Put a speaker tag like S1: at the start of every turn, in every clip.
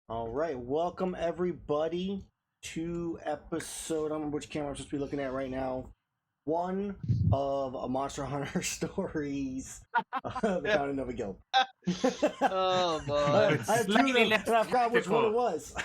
S1: All right, welcome everybody to episode. I don't remember which camera I'm supposed to be looking at right now. One of a Monster Hunter Stories, the founding of a guild.
S2: Oh
S1: I
S2: boy.
S1: have two of them,
S3: less
S1: and I forgot which one it
S3: technical.
S1: was.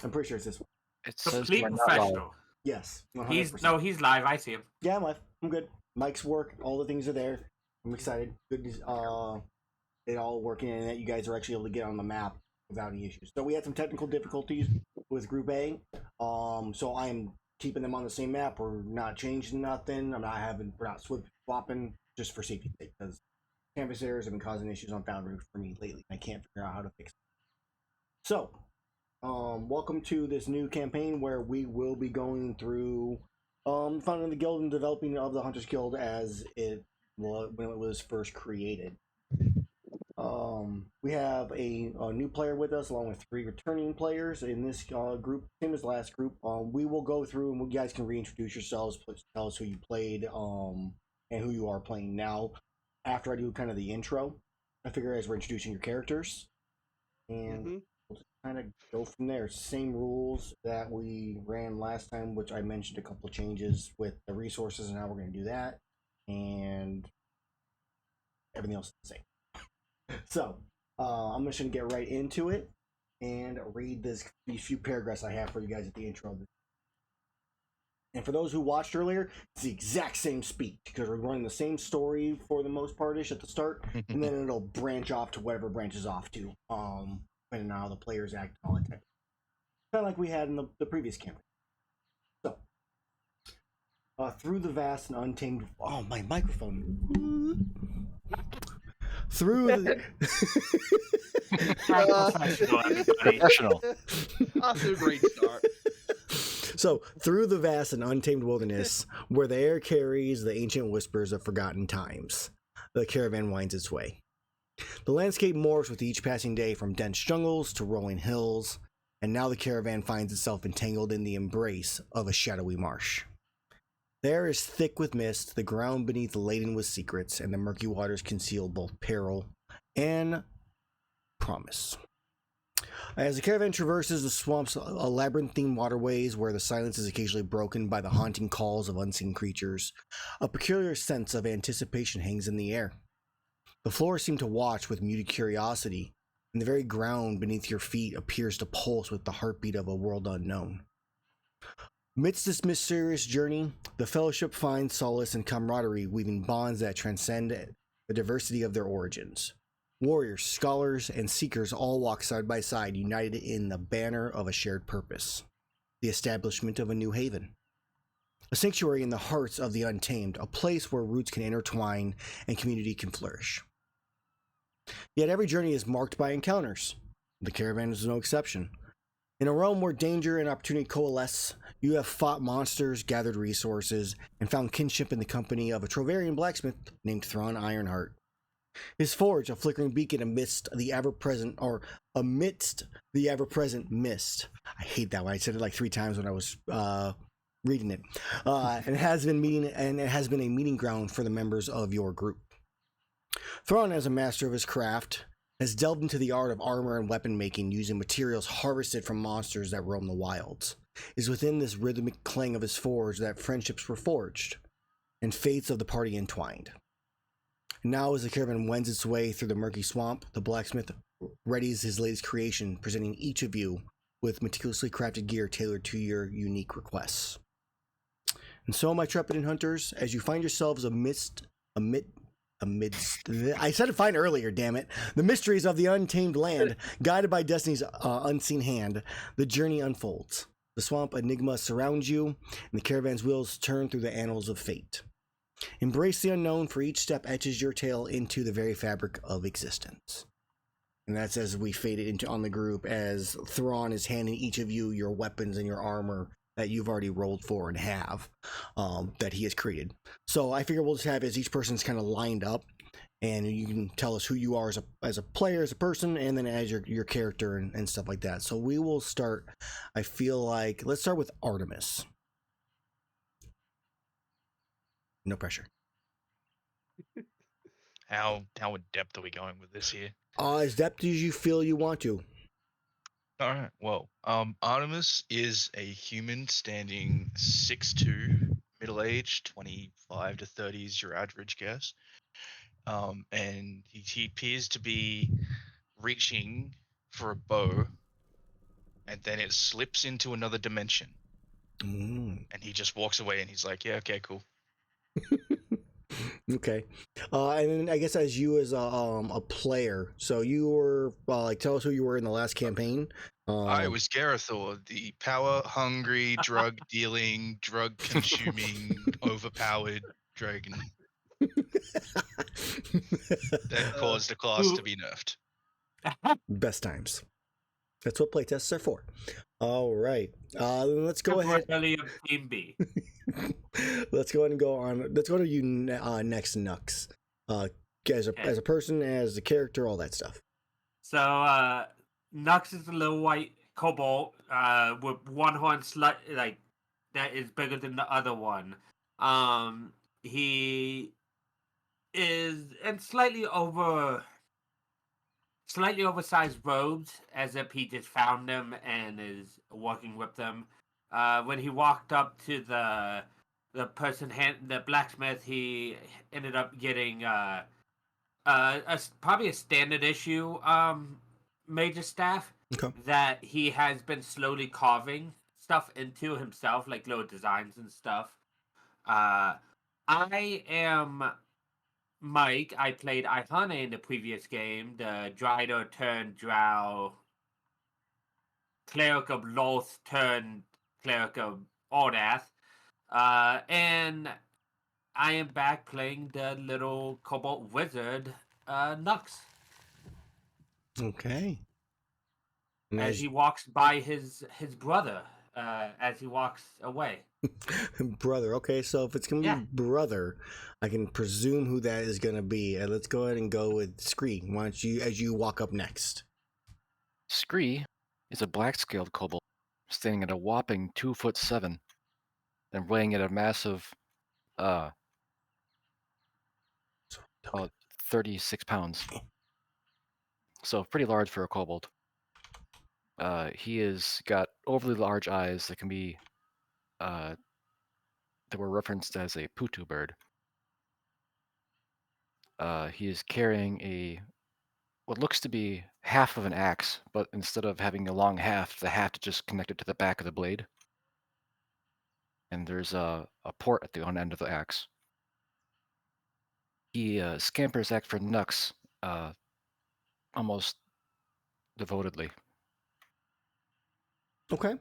S1: I'm pretty sure it's this one.
S2: It says
S3: Complete
S2: we're not live.
S3: professional.
S1: Yes, 100%.
S3: He's live. I see him.
S1: Yeah, I'm live. I'm good. Mike's work, all the things are there. I'm excited. Good. It all working, and that you guys are actually able to get on the map without any issues. So we had some technical difficulties with Group A. So I am keeping them on the same map. We're not changing nothing. We're not swapping just for safety's sake, because canvas errors have been causing issues on Foundry for me lately. I can't figure out how to fix it. So, welcome to this new campaign where we will be going through founding the guild and developing of the Hunters Guild as it was when it was first created. We have a new player with us, along with 3 returning players in this group, same as the last group. We will go through, and you guys can reintroduce yourselves, tell us who you played, and who you are playing now. After I do kind of the intro, I figure as we're introducing your characters, and we'll just kind of go from there. Same rules that we ran last time, which I mentioned a couple of changes with the resources and how we're going to do that, and everything else is the same. So, I'm just going to get right into it and read these few paragraphs I have for you guys at the intro. And for those who watched earlier, it's the exact same speech because we're running the same story for the most part-ish at the start, and then it'll branch off to whatever branches off to, depending on how the players act and all that type. Kind of like we had in the previous campaign. So, through the vast and untamed... Oh, my microphone. Through the...
S3: Professional, everybody.
S2: Professional. Off to a great start.
S1: So, through the vast and untamed wilderness, where the air carries the ancient whispers of forgotten times, the caravan winds its way. The landscape morphs with each passing day from dense jungles to rolling hills, and now the caravan finds itself entangled in the embrace of a shadowy marsh. The air is thick with mist, the ground beneath laden with secrets, and the murky waters conceal both peril and promise. As the caravan traverses the swamp's labyrinthine waterways where the silence is occasionally broken by the haunting calls of unseen creatures, a peculiar sense of anticipation hangs in the air. The floors seem to watch with muted curiosity, and the very ground beneath your feet appears to pulse with the heartbeat of a world unknown. Amidst this mysterious journey, the Fellowship finds solace and camaraderie, weaving bonds that transcend the diversity of their origins. Warriors, scholars, and seekers all walk side by side, united in the banner of a shared purpose, the establishment of a new haven. A sanctuary in the hearts of the untamed, a place where roots can intertwine and community can flourish. Yet every journey is marked by encounters. The caravan is no exception. In a realm where danger and opportunity coalesce, you have fought monsters, gathered resources, and found kinship in the company of a Trovarian blacksmith named Thrawn Ironheart. His forge, a flickering beacon amidst the ever-present mist. I hate that one. I said it like 3 times when I was reading it. And it has been a meeting ground for the members of your group. Thrawn, as a master of his craft, has delved into the art of armor and weapon making using materials harvested from monsters that roam the wilds. It is within this rhythmic clang of his forge that friendships were forged and fates of the party entwined. Now, as the caravan wends its way through the murky swamp, the blacksmith readies his latest creation, presenting each of you with meticulously crafted gear tailored to your unique requests. And so, my trepidant hunters, as you find yourselves amidst I said it fine earlier, damn it. The mysteries of the untamed land, guided by destiny's unseen hand, the journey unfolds. The swamp enigma surrounds you, and the caravan's wheels turn through the annals of fate. Embrace the unknown, for each step etches your tale into the very fabric of existence. And that's as we fade it into on the group, as Thrawn is handing each of you your weapons and your armor that you've already rolled for and have, that he has created. So I figure we'll just have as each person's kind of lined up, and you can tell us who you are as a player, as a person, and then as your character and stuff like that. So we will start, I feel like, let's start with Artemis. No pressure.
S2: How in depth are we going with this here?
S1: As depth as you feel you want to.
S4: All right. Well, Artemis is a human standing 6'2", middle-aged, 25 to 30 is your average guess. And he appears to be reaching for a bow, and then it slips into another dimension,
S1: Mm.
S4: and he just walks away, and he's like, "Yeah, okay, cool."
S1: Okay. And then I guess as you as a player, so you were like, tell us who you were in the last campaign.
S4: I was Garethor, the power-hungry, drug-dealing, drug-consuming, overpowered dragon that caused the class to be nerfed.
S1: Best times. That's what playtests are for. All right. Let's go ahead.
S3: Temporarily of Team B.
S1: Let's go ahead and go on. Let's go to you next, Nux. As a person, as a character, all that stuff.
S3: So Nux is a little white kobold with one horn like that is bigger than the other one. He is in slightly oversized robes, as if he just found them and is walking with them. When he walked up to the the blacksmith, he ended up getting probably a standard issue major staff that he has been slowly carving stuff into himself, like little designs and stuff. I am Mike. I played Ihane in the previous game, the Dryder turned Drow cleric of Loth turned cleric of Ordath. And I am back playing the little kobold wizard, Nux.
S1: Okay.
S3: As he walks by his brother, as he walks away.
S1: Brother. Okay, so if it's gonna be brother, I can presume who that is gonna be. Let's go ahead and go with Scree. Why don't you, as you walk up next?
S5: Scree is a black-scaled kobold, standing at a whopping 2'7", and weighing at a massive 36 pounds. So pretty large for a kobold. He has got overly large eyes that can be that were referenced as a putu bird. He is carrying what looks to be half of an axe, but instead of having a long haft, the haft is just connected to the back of the blade. And there's a port at the one end of the axe. He scampers after Nux almost devotedly.
S1: Okay.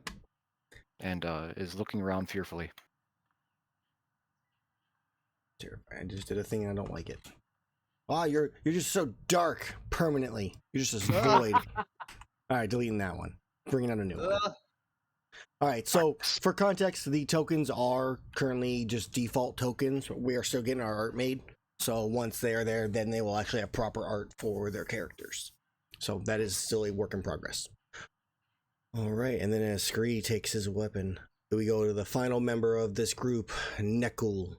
S5: And is looking around fearfully.
S1: I just did a thing and I don't like it. Oh, you're just so dark permanently. You're just a void. All right, deleting that one. Bringing out a new one. All right, so for context, the tokens are currently just default tokens. We are still getting our art made. So once they are there, then they will actually have proper art for their characters. So that is still a work in progress. All right, and then as Scree takes his weapon, we go to the final member of this group, Nezul.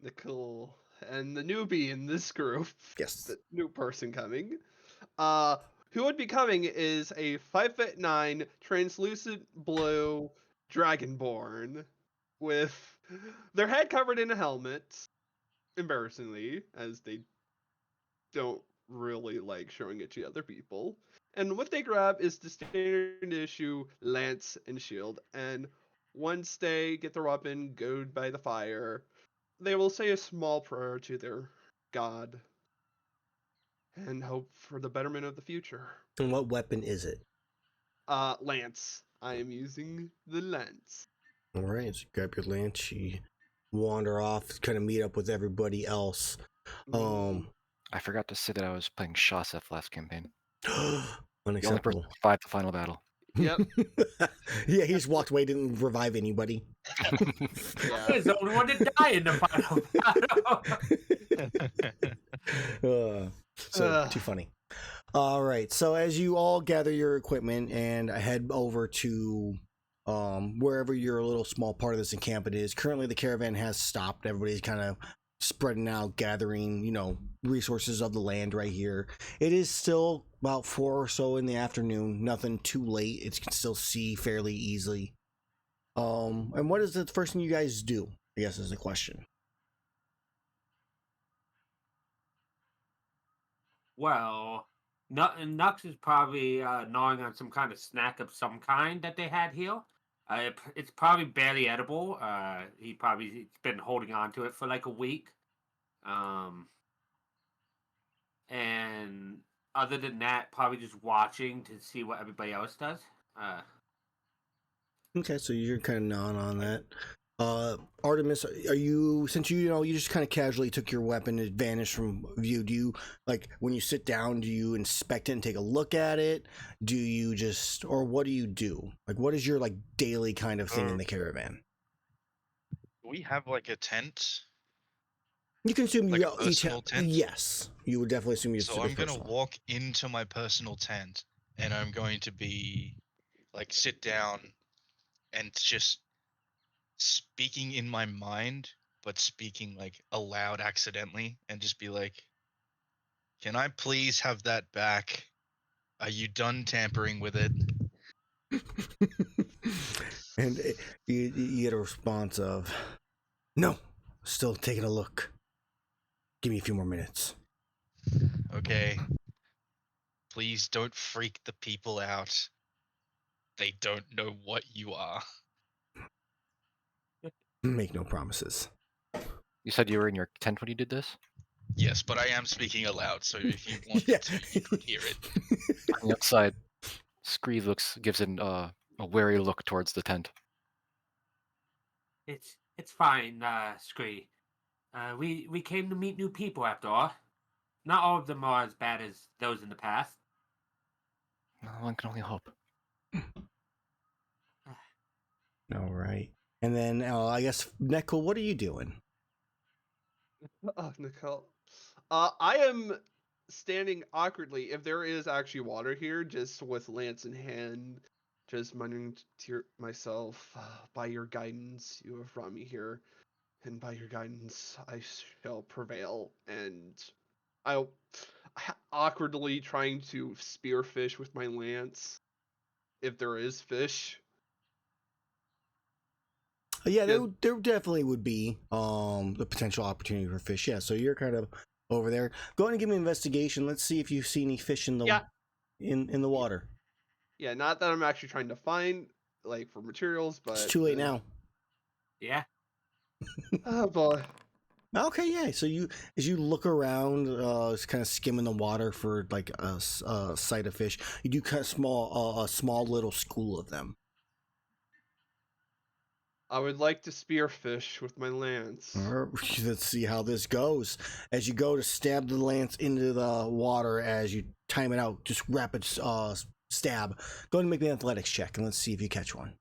S2: Nezul. And the newbie in this group.
S1: Yes.
S2: The new person coming. Who would be coming is a 5'9", translucent blue dragonborn with their head covered in a helmet. Embarrassingly, as they don't really like showing it to other people. And what they grab is the standard issue lance and shield. And once they get their weapon goad by the fire, they will say a small prayer to their god and hope for the betterment of the future.
S1: And what weapon is it?
S2: Lance. I am using the lance.
S1: All right, so grab your lance. You wander off, kind of meet up with everybody else.
S5: I forgot to say that I was playing Shasef last campaign.
S1: Unacceptable.
S5: The only person to survive the final battle.
S2: Yep.
S1: Yeah, he just walked away, didn't revive anybody.
S3: I was the only one to die in the final battle.
S1: Too funny. All right, so as you all gather your equipment and head over to wherever your little small part of this encampment is, currently the caravan has stopped. Everybody's kind of spreading out, gathering, resources of the land right here. It is still about 4 or so in the afternoon. Nothing too late. It can still see fairly easily. And what is the first thing you guys do? I guess is the question.
S3: Well, Nux is probably gnawing on some kind of snack of some kind that they had here. It's probably barely edible. He probably been holding on to it for like a week. And other than that, probably just watching to see what everybody else does.
S1: Okay, so you're kind of gnawing on that. Artemis, are you, since you just kind of casually took your weapon and vanished from view, do you, like, when you sit down, do you inspect it and take a look at it? Do you just, or what do you do? Like, what is your, like, daily kind of thing in the caravan?
S4: We have, like, a tent.
S1: You can assume
S4: like
S1: you
S4: a personal tent?
S1: Yes, you would definitely assume you.
S4: So I'm going to walk into my personal tent, and I'm going to be, like, sit down and just speaking in my mind, but speaking like aloud accidentally, and just be like, "Can I please have that back? Are you done tampering with it?"
S1: And you get a response of, "No, still taking a look. Give me a few more minutes."
S4: Okay. Please don't freak the people out. They don't know what you are.
S1: Make no promises.
S5: You said you were in your tent when you did this?
S4: Yes, but I am speaking aloud, so if you wanted to, you could hear it.
S5: On the outside, Scree gives a wary look towards the tent.
S3: It's fine, Scree. We came to meet new people after all. Not all of them are as bad as those in the past.
S5: One can only hope.
S1: All right. And then I guess, Nicole, what are you doing?
S2: Oh, Nicole. I am standing awkwardly, if there is actually water here, just with lance in hand, just muttering to myself, by your guidance, you have brought me here, and by your guidance, I shall prevail. And I'll awkwardly trying to spear fish with my lance, if there is fish.
S1: Yeah, there definitely would be the potential opportunity for fish. Yeah, so you're kind of over there. Go ahead and give me an investigation. Let's see if you see any fish in the in the water.
S2: Yeah, not that I'm actually trying to find, like, for materials, but
S1: It's too late now.
S3: Yeah.
S2: Oh boy.
S1: Okay, yeah. So as you look around, kind of skimming the water for like a sight of fish, you do kind of a small little school of them.
S2: I would like to spear fish with my lance.
S1: Let's see how this goes. As you go to stab the lance into the water, as you time it out, just rapid stab. Go ahead and make me an athletics check, and let's see if you catch one.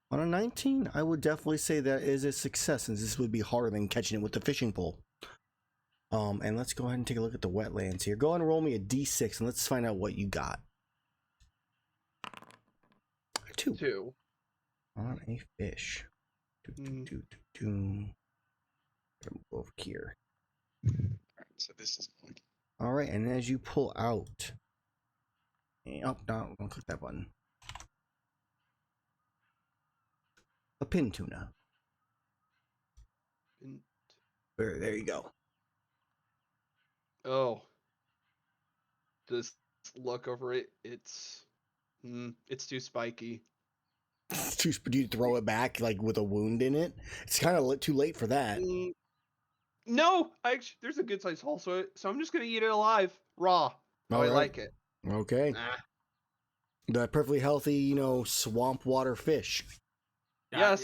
S1: On a 19, I would definitely say that is a success, since this would be harder than catching it with the fishing pole. And let's go ahead and take a look at the wetlands here. Go ahead and roll me a d6, and let's find out what you got. 2. On a fish. Over here.
S4: So this is like...
S1: All right, and as you pull out, no, don't click that button. A pin tuna. There you go.
S2: Oh, just look over it. It's too spiky.
S1: Do you throw it back like with a wound in it? It's kind of too late for that.
S2: No, there's a good sized hole, so I'm just gonna eat it alive, raw. I like it.
S1: Okay. The perfectly healthy, swamp water fish.
S2: Yes.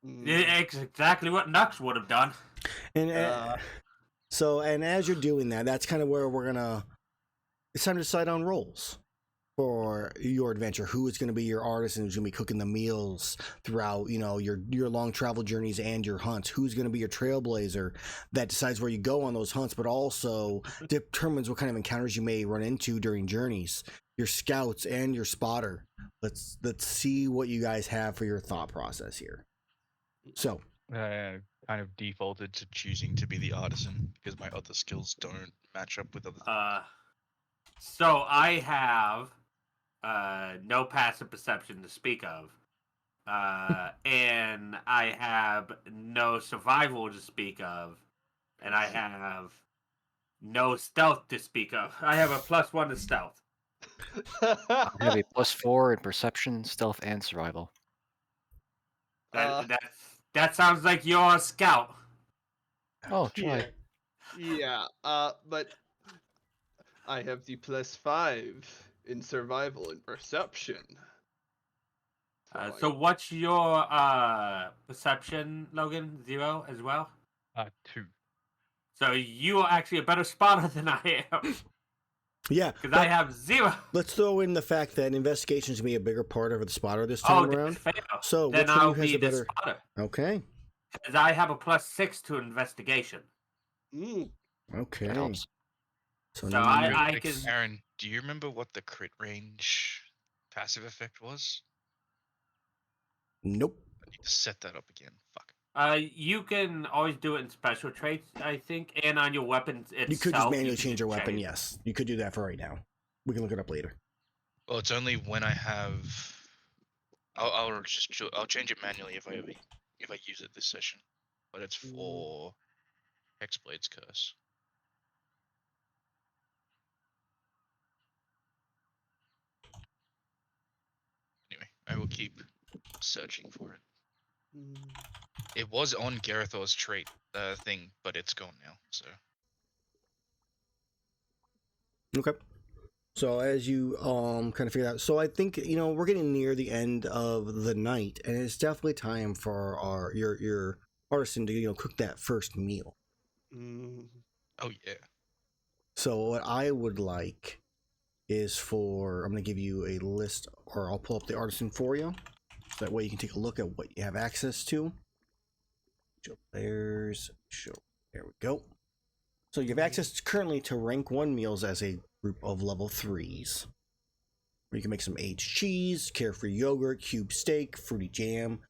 S3: It's exactly what Nux would have done.
S1: And as you're doing that, that's kind of where it's time to decide on roles for your adventure. Who is going to be your artisan who's going to be cooking the meals throughout, your long travel journeys and your hunts? Who's going to be your trailblazer that decides where you go on those hunts, but also determines what kind of encounters you may run into during journeys? Your scouts and your spotter. Let's see what you guys have for your thought process here. So,
S4: Kind of defaulted to choosing to be the artisan because my other skills don't match up with other things.
S3: So I have no passive perception to speak of. And I have no survival to speak of. And I have no stealth to speak of. I have a +1 to stealth.
S5: I have a +4 in perception, stealth, and survival.
S3: That sounds like you're a scout.
S5: Oh, try.
S2: Yeah. But I have the +5 in survival and perception.
S3: So what's your perception, Logan? 0 as well?
S4: 2.
S3: So you are actually a better spotter than I am.
S1: yeah.
S3: Because I have 0.
S1: Let's throw in the fact that investigation is going to be a bigger part of the spotter this time around.
S3: Fail.
S1: So
S3: then
S1: which one
S3: I'll
S1: of you has
S3: be
S1: a
S3: the
S1: better...
S3: spotter.
S1: Okay.
S3: Because I have a +6 to investigation.
S1: Okay.
S5: That helps.
S1: So,
S3: So
S1: now
S3: I can...
S4: Aaron, do you remember what the crit range passive effect was?
S1: Nope.
S4: I need to set that up again. Fuck.
S3: You can always do it in special traits, I think, and on your weapons itself.
S1: You could just manually change your weapon, yes. You could do that for right now. We can look it up later.
S4: Well, it's only when I have. I'll change it manually if I use it this session, but it's for Hexblade's Curse. Anyway, I will keep searching for it. It was on Garethor's trait thing, but it's gone now. So.
S1: Okay. So as you kind of figure out, so I think we're getting near the end of the night, and it's definitely time for your artisan to cook that first meal.
S4: Oh yeah.
S1: So what I would like is I'm going to give you a list, or I'll pull up the artisan for you, so that way you can take a look at what you have access to. Show players. There we go. So you have access currently to rank 1 meals as a group of level 3s. Where you can make some aged cheese, carefree yogurt, cube steak, fruity jam,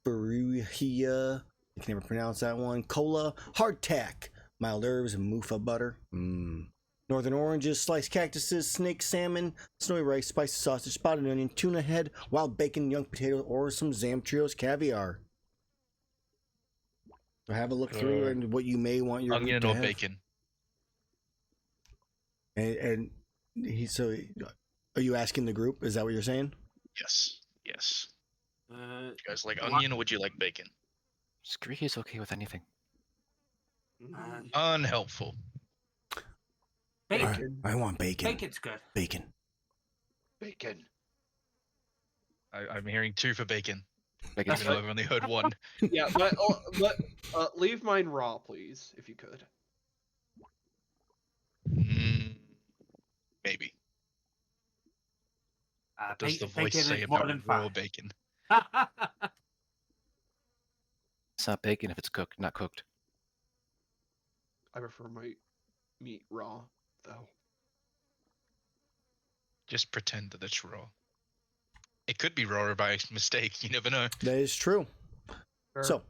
S1: bruja, I can never pronounce that one, cola, hardtack, mild herbs, and mufa butter. Northern oranges, sliced cactuses, snake salmon, snowy rice, spicy sausage, spotted onion, tuna head, wild bacon, young potato, or some Zamtrios caviar. So have a look through and what you may want your group
S4: Onion
S1: to
S4: or
S1: have.
S4: bacon.
S1: And are you asking the group? Is that what you're saying?
S4: Yes. Yes.
S3: Uh,
S4: You guys like onion or would you like bacon?
S5: Scree is okay with anything.
S4: Unhelpful.
S3: Bacon.
S1: I want bacon.
S3: Bacon's good.
S1: Bacon.
S2: Bacon.
S4: I'm hearing 2 for bacon.
S5: Bacon's
S4: Even though I've only heard 1.
S2: Yeah, but leave mine raw, please, if you could.
S4: Maybe. What does the voice
S3: bacon
S4: say
S3: is more
S4: about
S3: than
S4: raw
S3: fine.
S4: bacon?
S5: It's not bacon if it's cooked, not cooked.
S2: I prefer my meat raw, though.
S4: Just pretend that it's raw. It could be raw by mistake. You never know.
S1: That is true.
S2: Sure.
S1: So,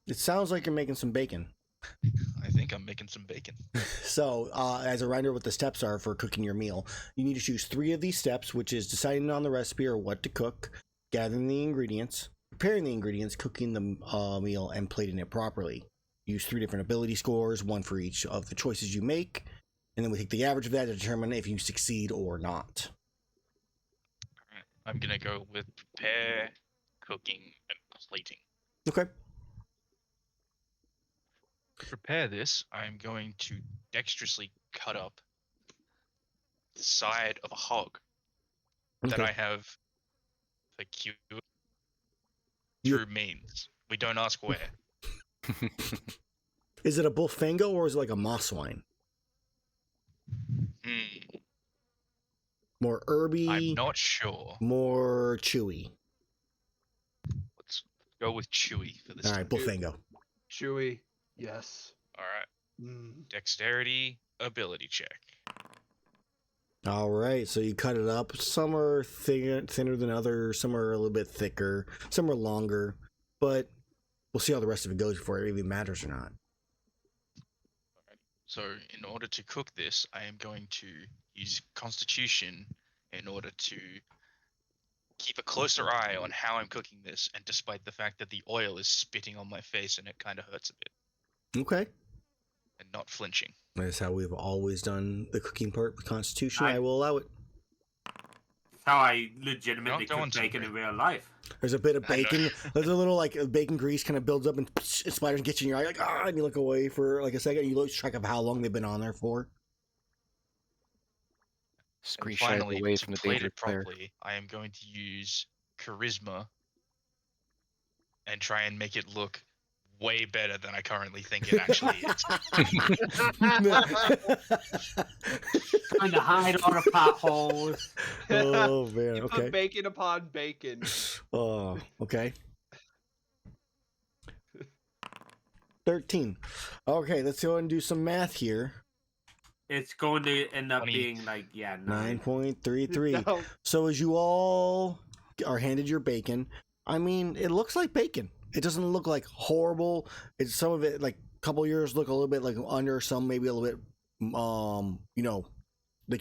S1: it sounds like you're making some bacon.
S4: I think I'm making some bacon.
S1: So, as a reminder, what the steps are for cooking your meal, you need to choose 3 of these steps, which is deciding on the recipe or what to cook, gathering the ingredients, preparing the ingredients, cooking the meal, and plating it properly. Use 3 different ability scores, 1 for each of the choices you make, and then we take the average of that to determine if you succeed or not.
S4: Alright, I'm gonna go with prepare, cooking, and plating.
S1: Okay.
S4: To prepare this, I'm going to dexterously cut up the side of a hog that
S1: Okay.
S4: I have procured through means. We don't ask where.
S1: Is it a bullfango or is it like a moss wine? More herby?
S4: I'm not sure.
S1: More chewy?
S4: Let's go with chewy for this
S1: All
S4: time.
S1: right, bullfango.
S2: Chewy. Yes.
S4: Alright. Dexterity, ability check.
S1: All right, so you cut it up. Some are thinner than others. Some are a little bit thicker. Some are longer. But we'll see how the rest of it goes before it even matters or not.
S4: So in order to cook this, I am going to use Constitution in order to keep a closer eye on how I'm cooking this, and despite the fact that the oil is spitting on my face and it kind of hurts a bit,
S1: Okay.
S4: and not flinching.
S1: That's how we've always done the cooking part with Constitution. I will allow it.
S3: That's how I legitimately
S4: Don't go
S3: cook
S4: on to
S3: bacon
S4: me.
S3: in real life.
S1: There's a bit of
S4: I know.
S1: bacon. There's a little like bacon grease kind of builds up and it splatters and gets you in your eye. Like, and you look away for like a second. And you lose track of how long they've been on there for.
S5: Scree
S4: And
S5: shies
S4: finally,
S5: away
S4: to
S5: from the
S4: plate
S5: dangerous
S4: it
S5: player.
S4: properly, I am going to use Charisma and try and make it look way better than I currently think it actually is.
S3: Trying to hide all the potholes.
S1: Oh man.
S2: You
S1: Okay.
S2: put bacon upon bacon.
S1: Oh, okay. 13. Okay, let's go and do some math here.
S3: It's going to end up
S4: 20.
S3: being like 9.
S1: 9.33.
S2: No.
S1: So as you all are handed your bacon, I mean, it looks like bacon. It doesn't look like horrible. It's some of it like a couple years look a little bit like under, some maybe a little bit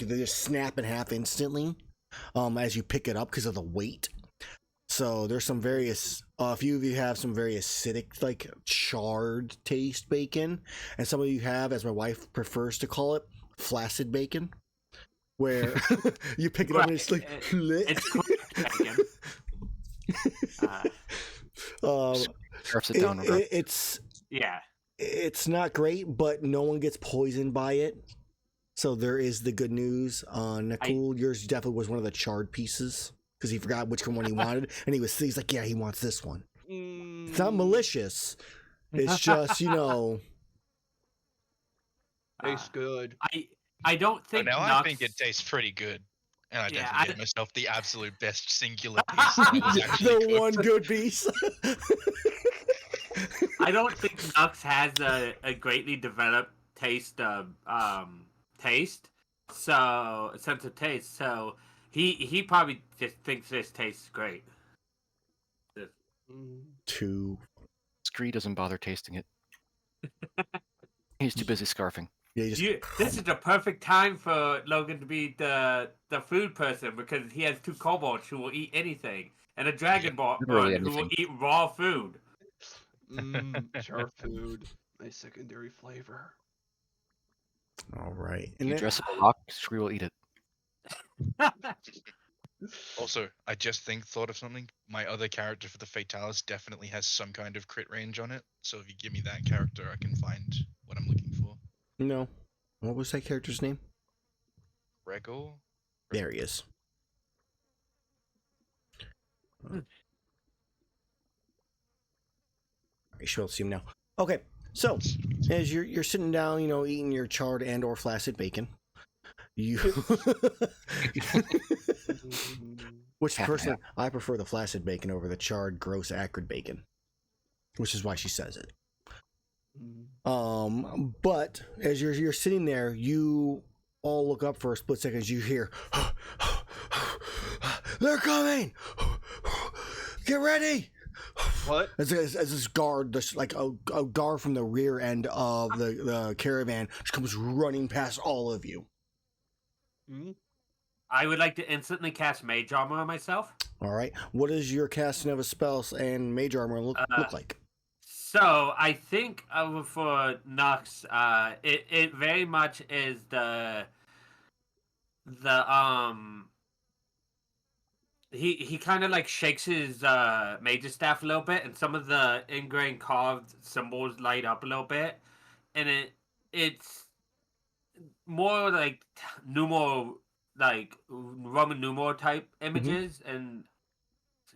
S1: they just snap in half instantly as you pick it up because of the weight. So there's some various a few of you have some very acidic, like charred taste bacon, and some of you have, as my wife prefers to call it, flaccid bacon, where you pick it up and it's like
S3: It's cracked bacon.
S5: Scarfs it down. over.
S1: It's not great, but no one gets poisoned by it. So there is the good news. Nezul, yours definitely was one of the charred pieces because he forgot which one he wanted, and he's like, yeah, he wants this one. It's not malicious. It's just
S2: Tastes good.
S3: I don't think.
S4: Now
S3: Nux...
S4: I think it tastes pretty good, and I
S3: Yeah,
S4: definitely gave myself the absolute best singular piece that was actually
S1: the one good piece.
S3: I don't think Nux has a greatly developed taste sense of taste. So he probably just thinks this tastes great.
S1: Two.
S5: Scree doesn't bother tasting it. He's too busy scarfing.
S1: Yeah,
S3: this is the perfect time for Logan to be the food person because he has 2 kobolds who will eat anything and a dragonborn who will eat raw food.
S2: Char food, nice secondary flavor.
S1: All right.
S5: And you dress up a rock, Scree will eat it.
S4: Also, I just thought of something. My other character for the Fatalis definitely has some kind of crit range on it. So if you give me that character, I can find what I'm looking for.
S1: No. What was that character's name?
S4: Gregor?
S1: There he is. You should be able to see him now. Okay, so as you're sitting down, eating your charred and or flaccid bacon, which personally I prefer the flaccid bacon over the charred, gross, acrid bacon, which is why she says it. But as you're sitting there, you all look up for a split second as you hear, they're coming! Get ready!
S2: What?
S1: As this guard, like a guard from the rear end of the caravan, just comes running past all of you.
S3: I would like to instantly cast Mage Armor on myself.
S1: All right. What does your casting of a spell and Mage Armor look like?
S3: So I think for Nux, it very much is the he kind of like shakes his Mage's staff a little bit, and some of the ingrained carved symbols light up a little bit, and it's more like numeral, like Roman numeral type images and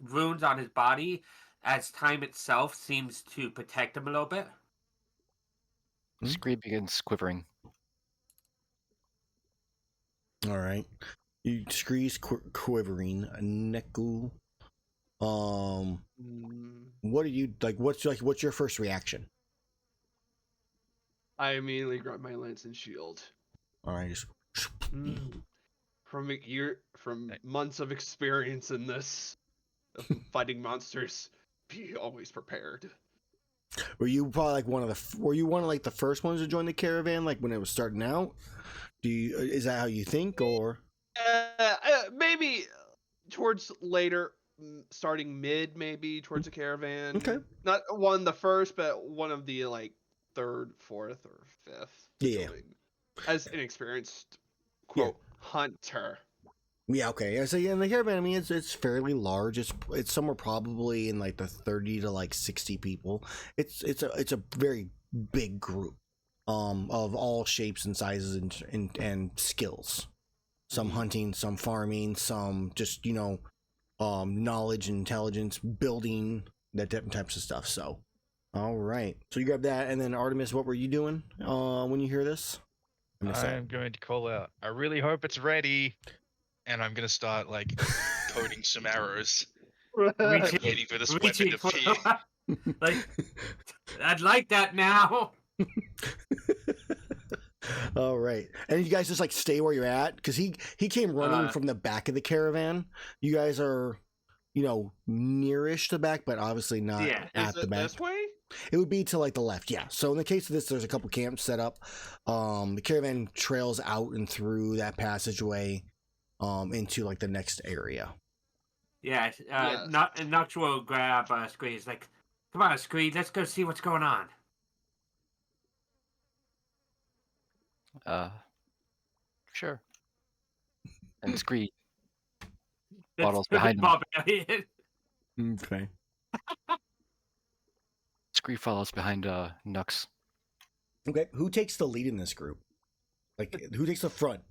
S3: runes on his body, as time itself seems to protect him a little bit.
S5: Scree begins quivering.
S1: All right. You Scree's quivering. Nezul. What are you like? What's your first reaction?
S2: I immediately grab my lance and shield.
S1: All right. Just...
S2: From months of experience in this, of fighting monsters, be always prepared.
S1: Were you probably like were you one of like the first ones to join the caravan, like when it was starting out? Is that how you think, or?
S2: Maybe towards later, starting mid, maybe towards the caravan.
S1: Okay.
S2: Not one of the first, but one of the like third, fourth, or fifth.
S1: Yeah.
S2: As an experienced quote hunter.
S1: Yeah. Okay. Yeah. So yeah, in the caravan, I mean, it's fairly large. It's somewhere probably in like the 30 to like 60 people. It's a very big group, of all shapes and sizes and skills. Some hunting, some farming, some just knowledge and intelligence, building, that different types of stuff. So, all right. So you grab that, and then Artemis, what were you doing when you hear this?
S4: I'm going to call out. I really hope it's ready, and I'm going to start like coding some arrows, waiting for this weapon to appear.
S3: Like, I'd like that now.
S1: All right, and you guys just like stay where you're at because he came running from the back of the caravan. You guys are, nearish the back, but obviously not at the back.
S2: This way?
S1: It would be to like the left, yeah. So in the case of this, there's a couple camps set up. The caravan trails out and through that passageway, into like the next area.
S3: Yeah, Nux will grab Scree. He's like, "Come on, Scree, let's go see what's going on."
S5: Sure. And Scree follows behind him.
S1: Okay.
S5: Scree follows behind Nux.
S1: Okay. Who takes the lead in this group? Like, who takes the front?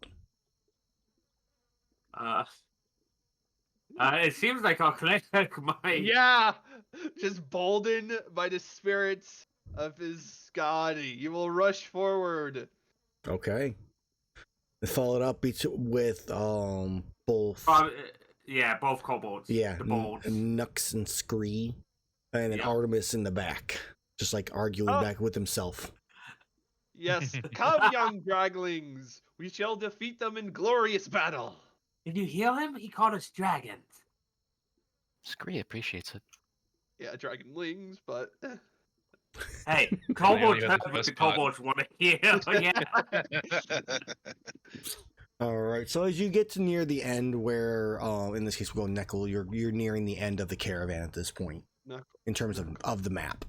S3: It seems like our clinic might.
S2: Yeah, just boldened by the spirits of his god, you will rush forward.
S1: Okay. Followed up with both.
S3: Both kobolds.
S1: Yeah,
S3: the bolds.
S1: Nux and Scree, and then Artemis in the back, just like arguing back with himself.
S2: Yes, come, young draglings, we shall defeat them in glorious battle.
S3: Did you hear him? He called us dragons.
S5: Scree appreciates it.
S2: Yeah, dragonlings, but
S3: hey, kobolds want to hear. Yeah.
S1: All right. So as you get to near the end, where in this case we'll go Nezul, you're nearing the end of the caravan at this point in terms of the map.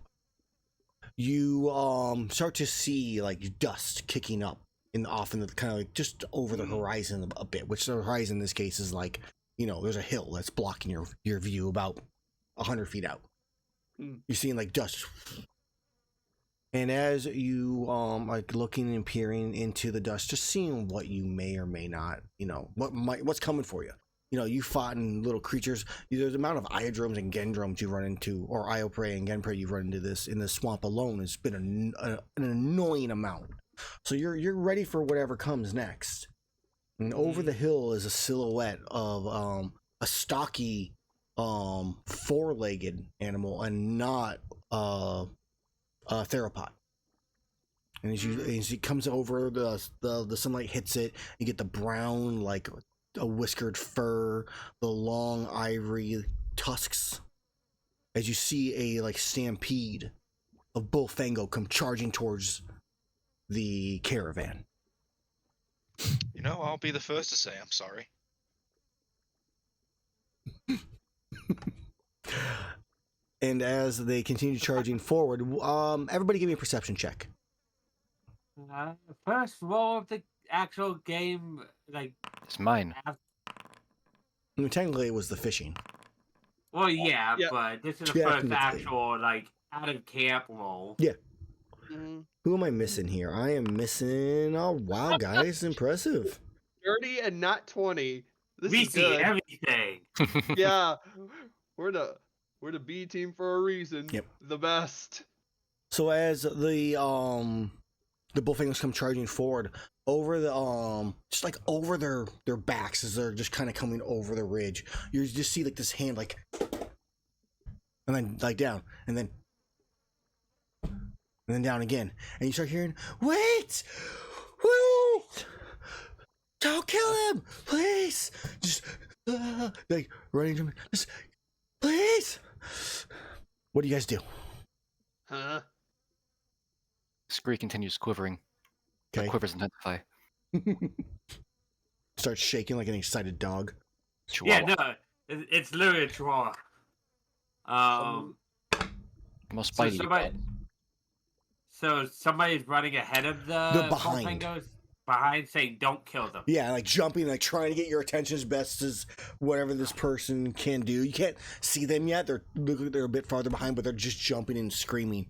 S1: You start to see like dust kicking up off in the kind of like just over the horizon a bit, which the horizon in this case is like, there's a hill that's blocking your view about 100 feet out. You're seeing like dust. And as you like looking and peering into the dust, just seeing what you may or may not, what's coming for you. You fought in little creatures. The amount of iodromes and gendromes you run into, or ioprey and genprey you've run into in this swamp alone has been an annoying amount. So you're ready for whatever comes next. And over the hill is a silhouette of a stocky, four-legged animal, and not theropod. And as he comes over, the sunlight hits it. You get the brown, like a whiskered fur, the long ivory tusks. As you see a like stampede of Bullfango come charging towards the caravan.
S4: I'll be the first to say I'm sorry.
S1: And as they continue charging forward, everybody give me a perception check.
S3: First roll of the actual game, like...
S5: It's mine.
S1: I mean, technically, it was the fishing.
S3: Well, yeah, but this is the first actual, like, out-of-camp roll.
S1: Yeah. Who am I missing here? I am missing... Oh, wow, guys. Impressive.
S2: 30 and not 20.
S3: We see everything.
S2: Yeah. We're the B team for a reason.
S1: Yep.
S2: The best.
S1: So as the Bullfangers come charging forward over the just like over their backs as they're just kind of coming over the ridge, you just see like this hand like, and then like down, and then down again, and you start hearing, wait, don't kill him, please, just like running to me, just please. What do you guys do?
S2: Huh?
S5: Scree continues quivering. The
S1: Okay.
S5: quivers intensify.
S1: Starts shaking like an excited dog.
S3: Yeah,
S5: Chihuahua.
S3: no, it's literally a chihuahua.
S5: Most
S3: So
S5: bitey.
S3: somebody's running ahead of
S1: They're
S3: the
S1: behind.
S3: Bullfingers, behind, saying, "Don't kill them."
S1: Yeah, like jumping, like trying to get your attention as best as whatever this person can do. You can't see them yet; they're a bit farther behind, but they're just jumping and screaming.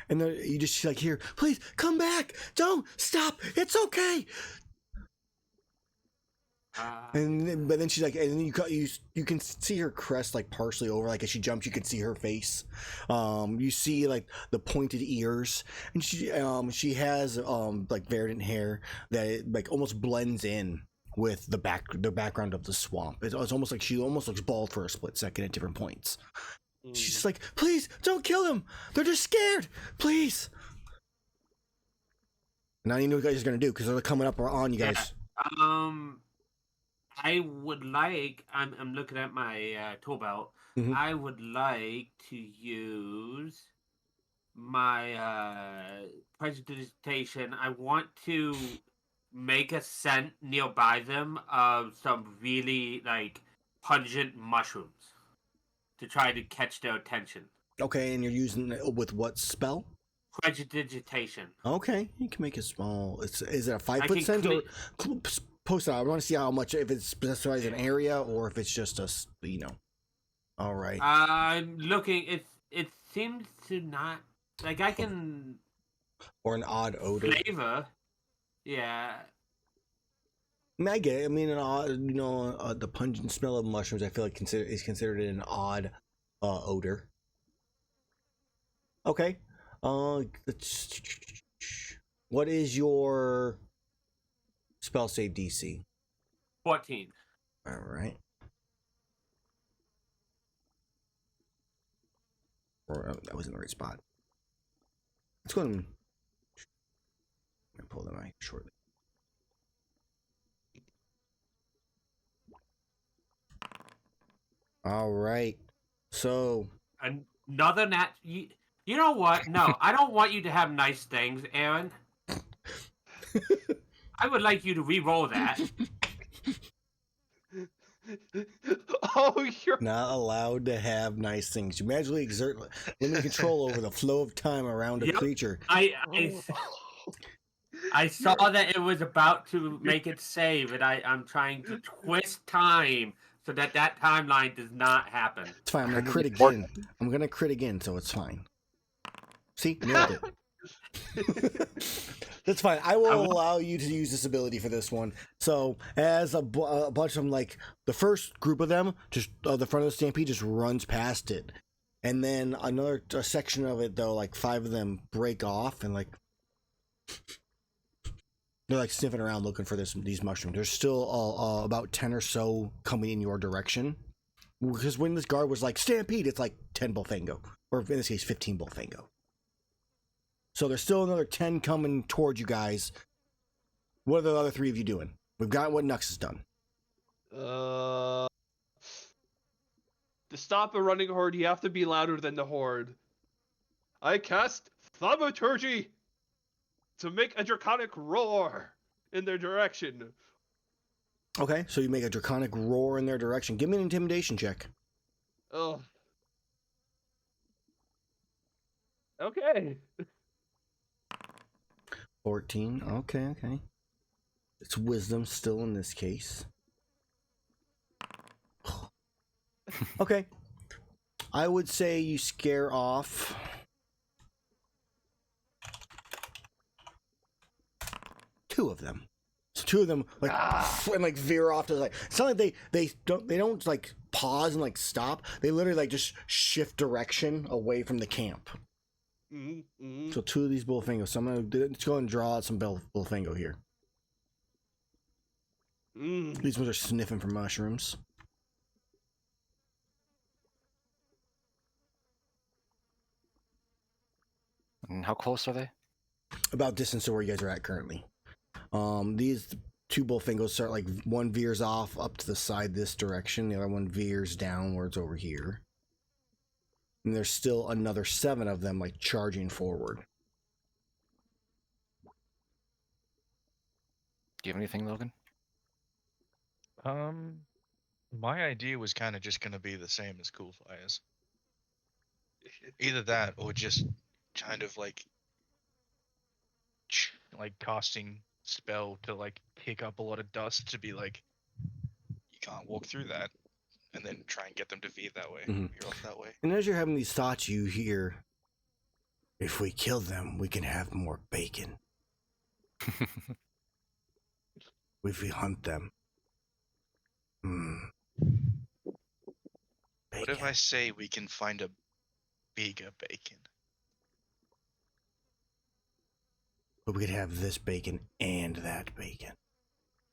S1: And you just like hear, "Please come back! Don't stop! It's okay!" But then she's like, and then you can see her crest like partially over, like as she jumps, you can see her face. You see like the pointed ears, and she has like verdant hair that it, like almost blends in with the background of the swamp. It's almost like she almost looks bald for a split second at different points. She's just like, "Please don't kill them. They're just scared. Please." Now you know what you guys are gonna do because they're coming up or on you guys.
S3: Yeah. I would like. I'm looking at my tool belt.
S1: Mhm.
S3: I would like to use my prestidigitation. I want to make a scent nearby them of some really like pungent mushrooms to try to catch their attention.
S1: Okay, and you're using it with what spell?
S3: Prestidigitation.
S1: Okay, you can make it small. Is it a 5
S3: I
S1: foot
S3: can
S1: scent or post it out? I want to see how much, if it's specifies an area or if it's just All right.
S3: I'm looking. It seems to not like I can
S1: Or an odd odor.
S3: flavor. Yeah.
S1: I mean, I get it. I mean, an odd, the pungent smell of mushrooms. I feel like is considered an odd odor. Okay. What is your spell save DC?
S3: 14.
S1: All right. That was in the right spot. Let's go and pull them out shortly. All right. So
S3: Another nat. You know what? No, I don't want you to have nice things, Aaron. I would like you to re-roll that.
S2: Oh, you're
S1: not allowed to have nice things. You magically exert limited control over the flow of time around a creature.
S3: I saw that it was about to make it save, and I'm trying to twist time so that timeline does not happen.
S1: It's fine. I'm gonna crit again. I'm gonna crit again, so it's fine. See, nailed it. That's fine. I will allow you to use this ability for this one. So, as a bunch of them, like the first group of them, just the front of the stampede just runs past it, and then a section of it though, like 5 of them break off and like they're like sniffing around looking for these mushrooms. There's still about 10 or so coming in your direction, because when this guard was like stampede, it's like 10 Bullfango, or in this case 15 Bullfango. So there's still another 10 coming towards you guys. What are the other 3 of you doing? We've got what Nux has done.
S2: To stop a running horde, you have to be louder than the horde. I cast Thaumaturgy to make a draconic roar in their direction.
S1: Okay, so you make a draconic roar in their direction. Give me an intimidation check.
S2: Oh. Okay.
S1: 14. Okay. It's wisdom still in this case. Okay. I would say you scare off 2 of them. So 2 of them like and like veer off to like, it's not like they don't like pause and like stop. They literally like just shift direction away from the camp. So 2 of these Bullfingos. So I'm gonna go and draw out some Bullfingo here. These ones are sniffing for mushrooms.
S5: And how close are they?
S1: About distance to where you guys are at currently. These 2 Bullfingos start like, one veers off up to the side this direction, the other one veers downwards over here. And there's still another 7 of them, like, charging forward.
S5: Do you have anything, Logan?
S4: My idea was kind of just gonna be the same as Cool Fire's. Either that, or just kind of like casting spell to like pick up a lot of dust to be like, you can't walk through that, and then try and get them to veer that way, veer off that way.
S1: And as you're having these thoughts, you hear, if we kill them, we can have more bacon. If we hunt them.
S4: What if I say we can find a bigger bacon?
S1: But we could have this bacon and that bacon.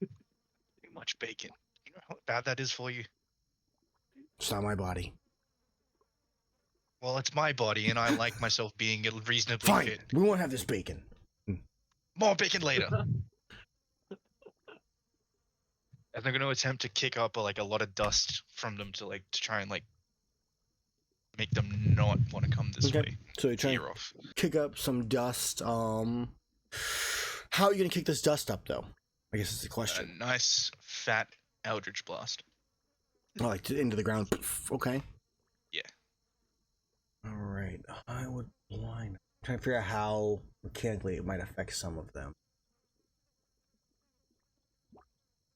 S4: Too much bacon. You know how bad that is for you?
S1: It's not my body.
S4: Well, it's my body, and I like myself being reasonably
S1: Fine,
S4: fit.
S1: we won't have this bacon.
S4: More bacon later. And they're going to attempt to kick up like a lot of dust from them to try and make them not want to come this way.
S1: So you're trying to kick up some dust. How are you gonna kick this dust up, though? I guess it's the question.
S4: A nice fat Eldritch Blast.
S1: Oh, like into the ground. Okay.
S4: Yeah.
S1: All right. I would blind. I'm trying to figure out how mechanically it might affect some of them.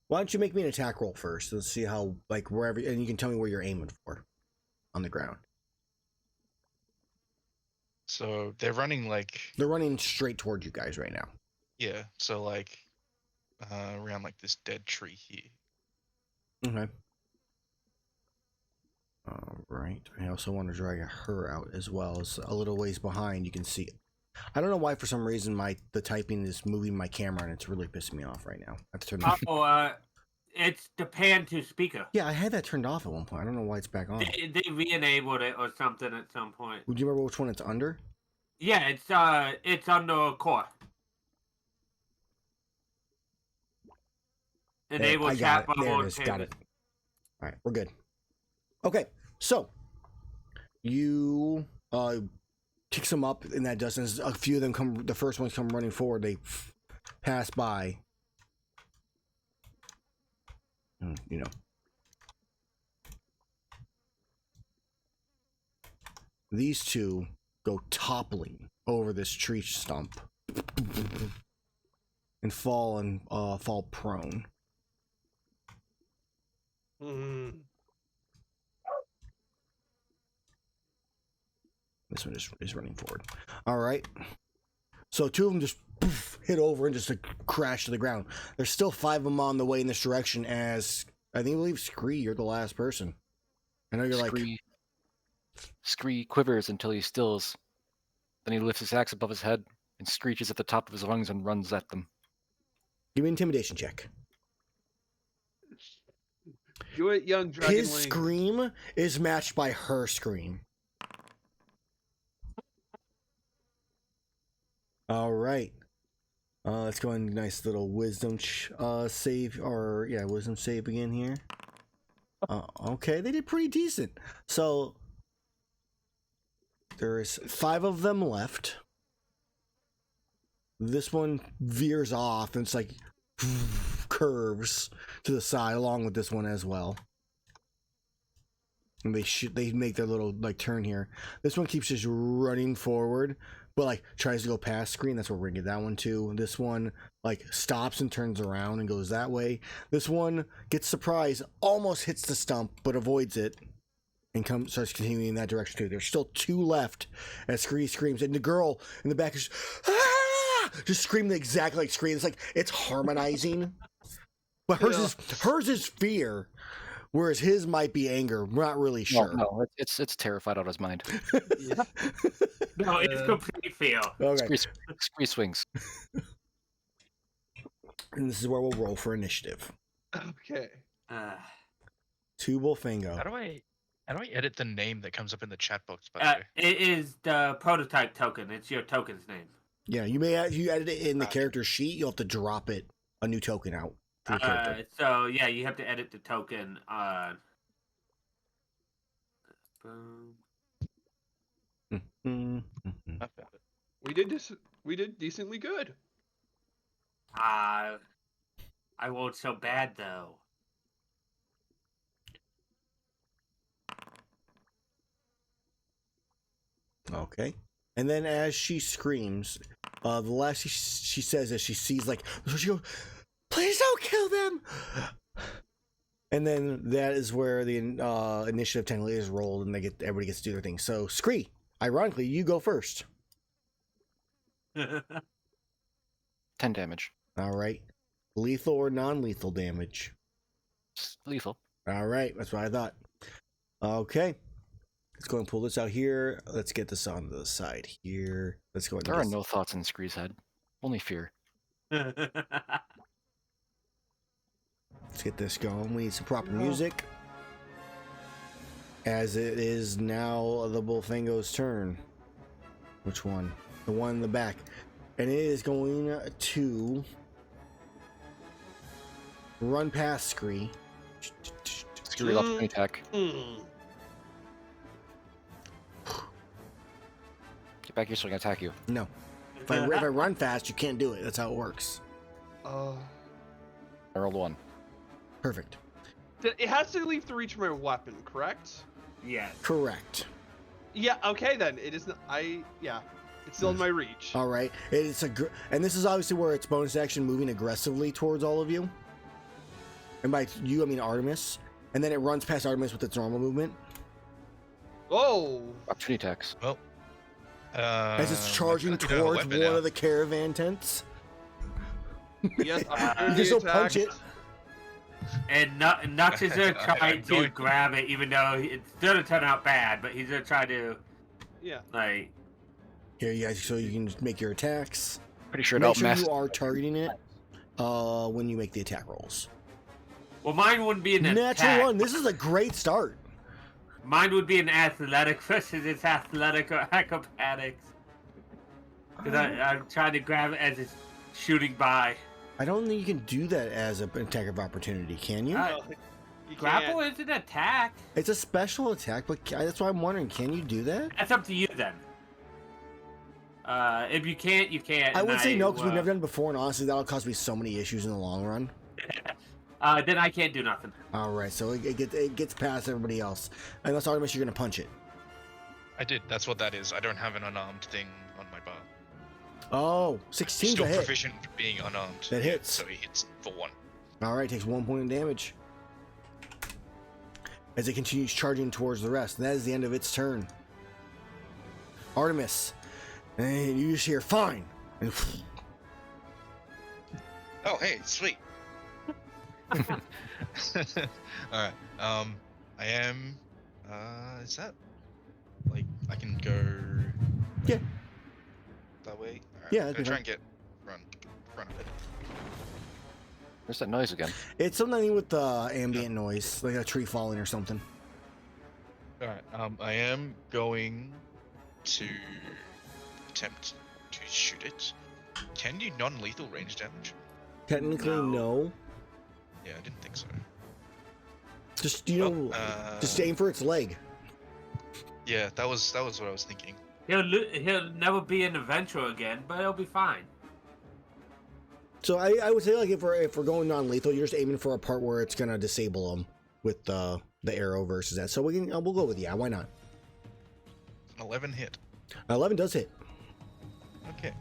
S1: Why don't you make me an attack roll first? Let's see how, like, wherever, and you can tell me where you're aiming for on the ground.
S4: So they're running
S1: They're running straight toward you guys right now.
S4: yeah, so around this dead tree here.
S1: Okay. All right. I also want to drag her out as well. As a little ways behind, you can see. I don't know why, for some reason, the typing is moving my camera, and it's really pissing me off right now. I have to turn it
S3: it's the pan to speaker.
S1: Yeah, I had that turned off at one point. I don't know why it's back on.
S3: They re-enabled it or something at some point.
S1: Would you remember which one it's under?
S3: Yeah, it's under core. Enable
S1: I
S3: chat
S1: got it. There
S3: bubble.
S1: it is. Got it. All right, we're good. Okay, so you kick them up in that distance. A few of them come. The first ones come running forward. They pass by. You know. These two go toppling over this tree stump and fall prone. This one is running forward. All right. So 2 of them just hit over and just crash to the ground. There's still 5 of them on the way in this direction. As I believe Scree, you're the last person. I know you're
S5: Scree quivers until he stills. Then he lifts his axe above his head and screeches at the top of his lungs and runs at them.
S1: Give me an intimidation check.
S2: Do it, young Dragon
S1: His
S2: Link.
S1: scream is matched by her scream. All right. Let's go in. Nice little wisdom save, wisdom save again here. Okay, they did pretty decent. So there's 5 of them left. This one veers off and it's like curves to the side along with this one as well. And they make their little turn here. This one keeps just running forward, but tries to go past Screen. That's where we're gonna get that one too. This one stops and turns around and goes that way. This one gets surprised, almost hits the stump, but avoids it and starts continuing in that direction too. There's still 2 left as Scree screams, and the girl in the back is just screaming exactly like Scree. It's harmonizing, but hers is fear. Whereas his might be anger. We're not really sure.
S5: No, it's terrified out of his mind.
S3: No, it's complete fear.
S1: Okay.
S5: Scree swings.
S1: And this is where we'll roll for initiative.
S2: Okay.
S1: To Wolfango.
S4: How do I edit the name that comes up in the chat box, by the way?
S3: It is the prototype token. It's your token's name.
S1: Yeah, you edit it in the character sheet, you'll have to drop it a new token out.
S3: So yeah, you have to edit the token. Boom.
S1: Mm-hmm.
S4: I found it.
S2: We did decently good.
S3: I won't so bad though.
S1: Okay. And then as she screams, the last she says as she sees she goes, "Please don't kill them!" And then that is where the initiative technically is rolled, and everybody gets to do their thing. So Scree, ironically, you go first.
S5: 10 damage.
S1: All right. Lethal or non-lethal damage?
S5: It's lethal.
S1: All right, that's what I thought. Okay. Let's go and pull this out here. Let's get this on the side here. Let's go.
S5: There are no thoughts in Scree's head, only fear.
S1: Let's get this going. We need some proper music. As it is now the Bullfango's turn. Which one? The one in the back. And it is going to run past Scree.
S5: Scree left an attack. Get back here so I can attack you.
S1: No. If I run fast, you can't do it. That's how it works.
S5: I rolled 1.
S1: Perfect.
S2: It has to leave the reach of my weapon, correct?
S3: Yes.
S1: Correct.
S2: Yeah. Okay, then it is. It's still in my reach.
S1: All right. It's and this is obviously where it's bonus action moving aggressively towards all of you. And by you, I mean Artemis. And then it runs past Artemis with its normal movement.
S2: Oh.
S5: Opportunity attacks.
S4: Well,
S1: As it's charging towards one of the caravan tents.
S2: Yes.
S1: You can still punch it.
S3: And Nux is gonna try
S4: I'm
S3: to
S4: going-
S3: grab it, even though it's gonna turn out bad. But he's gonna try to,
S2: Yeah.
S3: like,
S1: Here, you guys, so you can just make your attacks.
S5: Pretty sure it
S1: Make sure
S5: outmassed.
S1: you are targeting it when you make the attack rolls.
S3: well, mine wouldn't be an
S1: Natural
S3: attack.
S1: one. This is a great start.
S3: Mine would be an athletic versus its athletic or acrobatics. Because I'm trying to grab it as it's shooting by.
S1: I don't think you can do that as an attack of opportunity, can you?
S2: You
S3: Grapple
S2: can't.
S3: is an attack.
S1: It's a special attack, but that's why I'm wondering, can you do that?
S3: That's up to you then. If you can't, you can't.
S1: I would say no,
S3: uh,
S1: because we've never done it before, and honestly, that'll cause me so many issues in the long run.
S3: Then I can't do nothing.
S1: All right, so it gets past everybody else. Unless Artemis, you're going to punch it.
S4: I did. That's what that is. I don't have an unarmed thing on my bar.
S1: Oh, 16's
S4: Still
S1: a hit.
S4: proficient for being unarmed.
S1: That hits.
S4: So it hits for 1.
S1: All right, takes 1 point of damage. As it continues charging towards the rest. And that is the end of its turn. Artemis. And you just hear, fine. And
S4: Oh, hey, sweet. Alright. I am. Is that like I can go?
S1: Yeah.
S4: That way. All right,
S1: Yeah,
S4: I'm
S1: that'd be
S4: gonna try
S1: fine.
S4: and get front of it.
S5: There's that noise again.
S1: it's something with ambient noise, like a tree falling or something.
S4: All right. I am going to attempt to shoot it. Can you non-lethal range damage?
S1: Technically,
S3: No.
S1: no.
S4: Yeah, I didn't think so.
S1: Just just
S4: Oh,
S1: aim for its leg.
S4: Yeah, that was what I was thinking.
S3: He'll never be an adventurer again, but he'll be fine.
S1: So I would say, like, if we're going non-lethal, you're just aiming for a part where it's gonna disable them with the arrow versus that. So we'll go with why not?
S4: An 11 hit.
S1: 11 does hit
S4: Okay.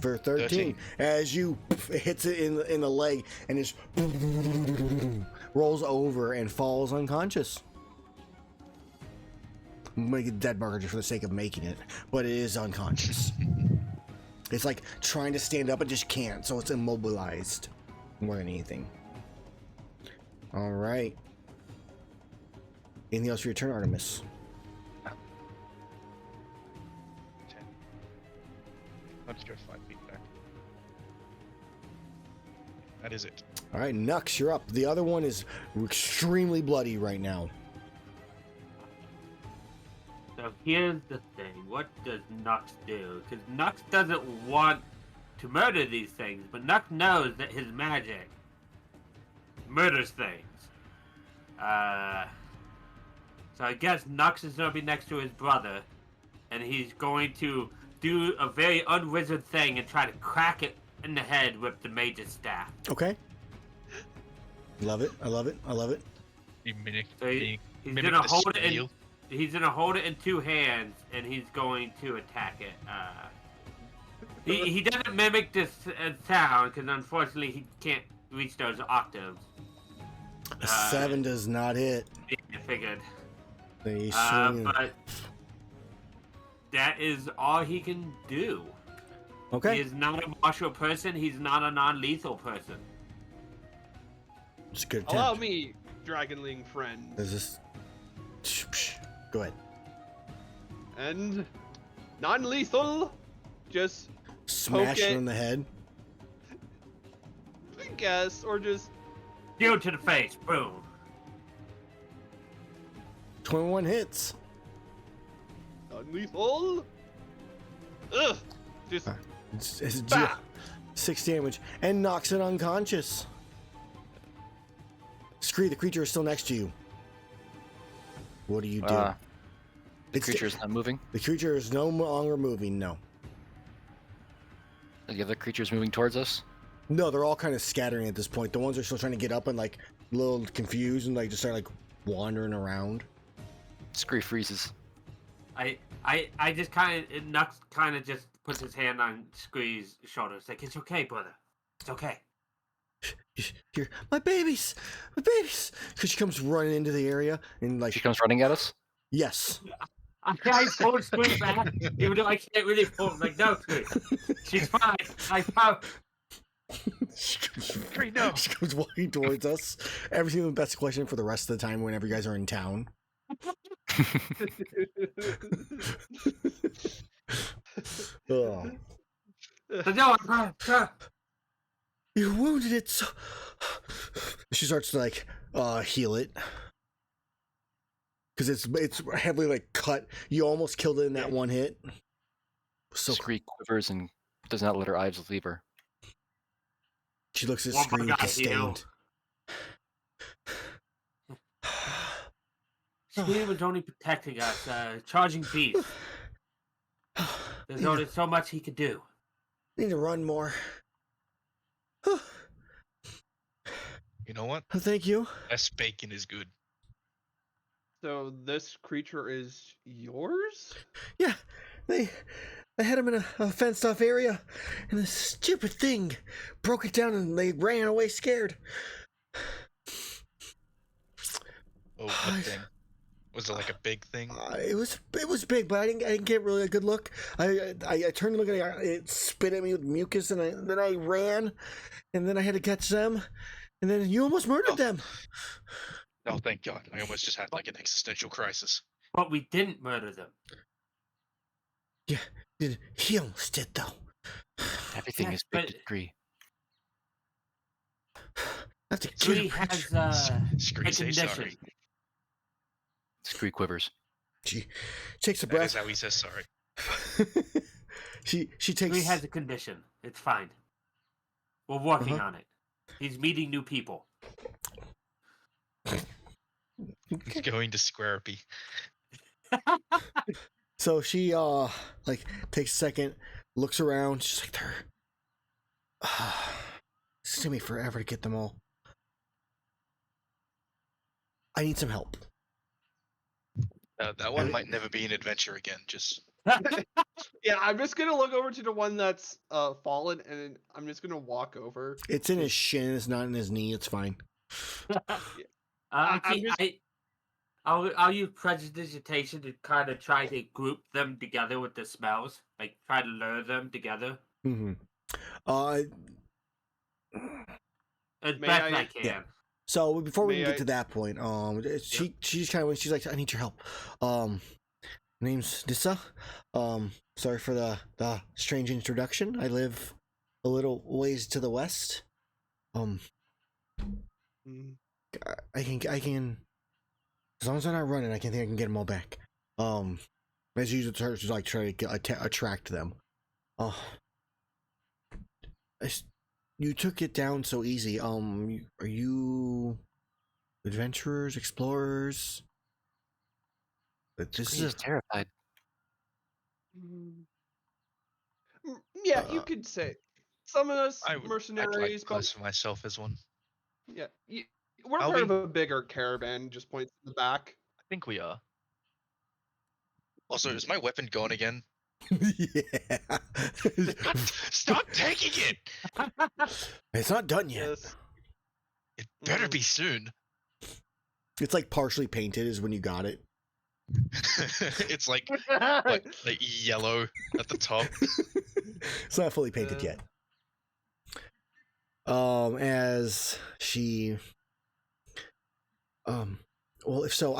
S1: for 13. As you it hits it in the leg and just rolls over and falls unconscious. Make a dead marker just for the sake of making it, but it is unconscious. It's like trying to stand up and just can't, so it's immobilized more than anything. All right. Anything else for your turn, Artemis?
S4: 10. I'll just go 5 feet back. That is it.
S1: All right, Nux, you're up. The other one is extremely bloody right now.
S3: So here's the thing. What does Nux do? Because Nux doesn't want to murder these things, but Nux knows that his magic murders things. So So I guess Nux is gonna be next to his brother, and he's going to do a very unwizard thing and try to crack it in the head with the mage's staff.
S1: Okay. Love it. I love it. I love it.
S4: You mimic,
S3: So he's
S4: mimic
S3: gonna
S4: the
S3: hold it in.
S4: squeal.
S3: He's gonna hold it in two hands, and he's going to attack it. He doesn't mimic this sound because unfortunately he can't reach those octaves.
S1: A 7 does not hit.
S3: Yeah, I figured.
S1: He's
S3: But that is all he can do.
S1: okay.
S3: He is not a martial person. He's not a non-lethal person.
S1: It's a good
S2: Allow
S1: attempt.
S2: me, Dragonling friend.
S1: Is this? Go ahead.
S2: And non-lethal, just
S1: Smash
S2: Poke
S1: it
S2: it.
S1: on the head.
S2: I guess, or just
S3: Deal to the face. Boom.
S1: 21 hits.
S2: non-lethal. Ugh, just
S1: It's
S2: bah!
S1: 6 damage and knocks it unconscious. Scree, the creature is still next to you. What do you do?
S5: The
S1: It's-
S5: creature's not moving.
S1: The creature is no longer moving. No.
S5: The other creature's moving towards us.
S1: No, they're all kind of scattering at this point. The ones that are still trying to get up and like a little confused and like just start like wandering around.
S5: Scree freezes.
S3: I just kind of Nux kind of just puts his hand on Scree's shoulder. It's like, it's okay, brother. It's okay.
S1: Here, my babies, because she comes running into the area and like
S5: She comes running at us.
S1: yes,
S3: I pulled Scree back, even though I can't really pull. Like, no, Scree. She's fine. I found.
S4: Scree, no.
S1: She comes walking towards us. Everything the best question for the rest of the time whenever you guys are in town. Oh.
S3: No,
S1: You wounded it so. She starts to like heal it because it's heavily like cut. You almost killed it in that one hit. So
S5: Scree quivers and does not let her eyes leave her.
S1: she looks at
S3: One more
S1: Screen
S3: guy
S1: disdained.
S3: Scree was only protecting us, charging beast. There's only so much he could do.
S1: Need to run more.
S4: You know what?
S1: Thank you.
S4: Less bacon is good.
S2: So this creature is yours?
S1: Yeah, they had him in a fenced off area, and this stupid thing broke it down, and they ran away scared.
S4: Oh, what thing? Was it like a big thing?
S1: It was big, but I didn't get really a good look. I turned to look at it. It spit at me with mucus, and then I ran, and then I had to catch them, and then you almost murdered them.
S4: Oh, thank God. I almost just had like an existential crisis.
S3: But we didn't murder them.
S1: Yeah, he almost did though.
S5: Everything
S3: Yes,
S5: is big
S3: but-
S5: to Scree.
S1: That's a
S3: Scree
S1: good
S3: has
S4: Scree,
S3: a
S4: say
S3: condition.
S4: sorry.
S5: Scree quivers.
S1: She takes a
S4: That is
S1: breath.
S4: how he says sorry.
S1: she takes.
S3: Scree has a condition. It's fine. We're working
S1: Uh-huh.
S3: on it. He's meeting new people.
S4: He's going to Squarepy.
S1: So she like takes a second, looks around. She's like, "There, it's taking me forever to get them all. I need some help."
S4: That one might never be an adventure again. Just
S2: Yeah, I'm just gonna look over to the one that's fallen, and I'm just gonna walk over.
S1: It's in his shin. It's not in his knee. It's fine.
S2: I'm just-
S3: I'll use prestidigitation to kind of try to group them together with the smells. Like, try to lure them together
S1: Mm-hmm.
S3: as
S2: May
S3: best
S2: I-
S3: I can.
S1: Yeah. So before we
S2: May
S1: get
S2: I-
S1: to that point, she's kind of she's like, "I need your help." Name's Nissa. Sorry for the strange introduction. I live a little ways to the west.
S2: Mm,
S1: I can, as long as I'm not running, I can think I can get them all back. As usual, just like try to attract them. You took it down so easy. Are you adventurers, explorers? This
S5: He's
S1: is
S5: terrified.
S2: Yeah, you could say some of us
S4: I would
S2: mercenaries, but
S4: classify myself as one.
S2: yeah, we're
S4: Are
S2: part
S4: we?
S2: of a bigger caravan. Just points to the back.
S4: I think we are. Also, is my weapon gone again?
S1: yeah.
S4: Stop taking it!
S1: It's not done yet.
S2: Yes.
S4: It better be soon.
S1: It's like partially painted is when you got it.
S4: It's like what, like yellow at the top.
S1: It's not fully painted yet. As she well, if so,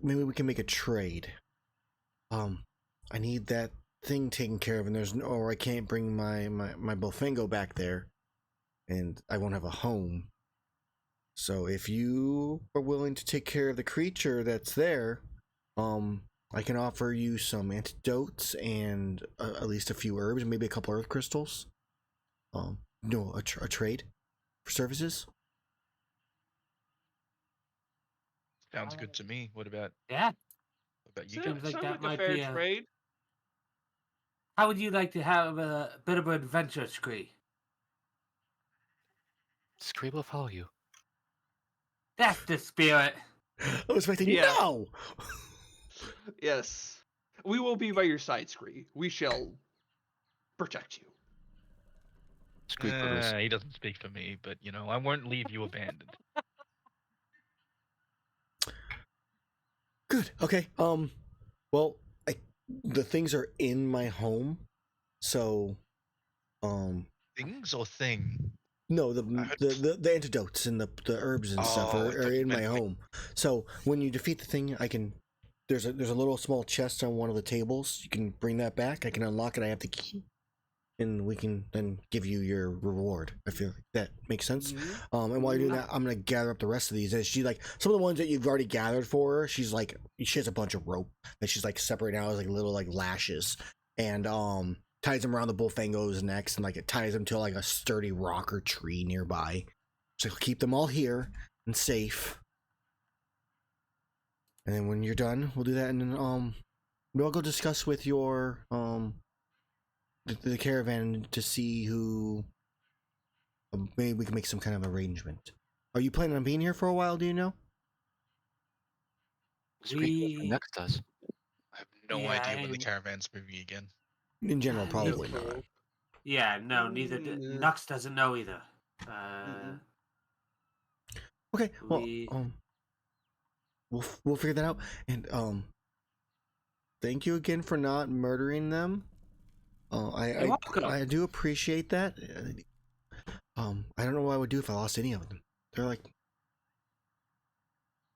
S1: maybe we can make a trade. I need that thing taken care of, and or I can't bring my Bofango back there, and I won't have a home. So if you are willing to take care of the creature that's there, I can offer you some antidotes and at least a few herbs, maybe a couple earth crystals. A trade for services.
S4: Sounds good to me. What about
S3: you?
S2: Seems
S3: like
S2: like
S3: that
S2: a
S3: might
S2: fair
S3: be a-
S2: trade.
S3: How would you like to have a bit of an adventure, Scree?
S5: Scree will follow you.
S3: That's the spirit.
S1: I was expecting
S2: Yeah.
S1: no.
S2: Yes, we will be by your side, Scree. We shall protect you.
S5: Scree quivers.
S4: he doesn't speak for me, but I won't leave you abandoned.
S1: Good. Okay. Well, the things are in my home, so
S4: Things or thing?
S1: no, the antidotes and the herbs and stuff
S4: Oh, I
S1: are
S4: thought you
S1: in my
S4: meant, like-
S1: home. So when you defeat the thing, I can. There's a little small chest on one of the tables. You can bring that back. I can unlock it. I have the key, and we can then give you your reward. I feel like that makes sense. And while you're doing that, I'm gonna gather up the rest of these. And she like some of the ones that you've already gathered for her. She has a bunch of rope that she's like separating out as like little like lashes, and ties them around the Bullfango's necks, and like it ties them to like a sturdy rock or tree nearby. So keep them all here and safe. And then when you're done, we'll do that, and then we'll go discuss with your the caravan to see who. Maybe we can make some kind of arrangement. Are you planning on being here for a while? Do you know?
S5: Scree next does.
S4: I have no
S3: Yeah,
S4: idea when the
S3: and-
S4: caravan's moving again.
S1: In general,
S3: Me
S1: probably
S2: too.
S1: not.
S3: Yeah, no, neither. Nux doesn't know either.
S1: Okay, well,
S3: we-
S1: we'll figure that out. And thank you again for not murdering them.
S3: You're welcome.
S1: I do appreciate that. I don't know what I would do if I lost any of them.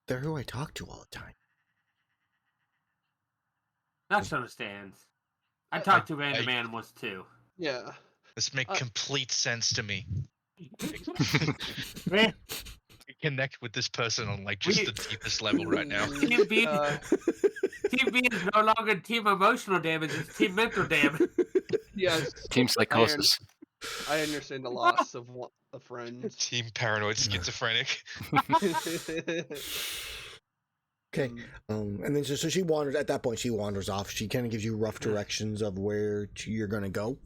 S1: They're who I talk to all the time.
S3: Nux understands. I talk to random animals too.
S2: Yeah.
S4: This makes complete sense to me.
S3: Man,
S4: Connect with this person on like just the deepest level right now.
S3: Team B is no longer team emotional damage; it's team mental damage.
S2: Yes.
S5: Team psychosis.
S2: I understand the loss of a friend.
S4: Team paranoid schizophrenic.
S1: Okay. And then so she wanders. At that point, she wanders off. She kind of gives you rough directions of where you're gonna go.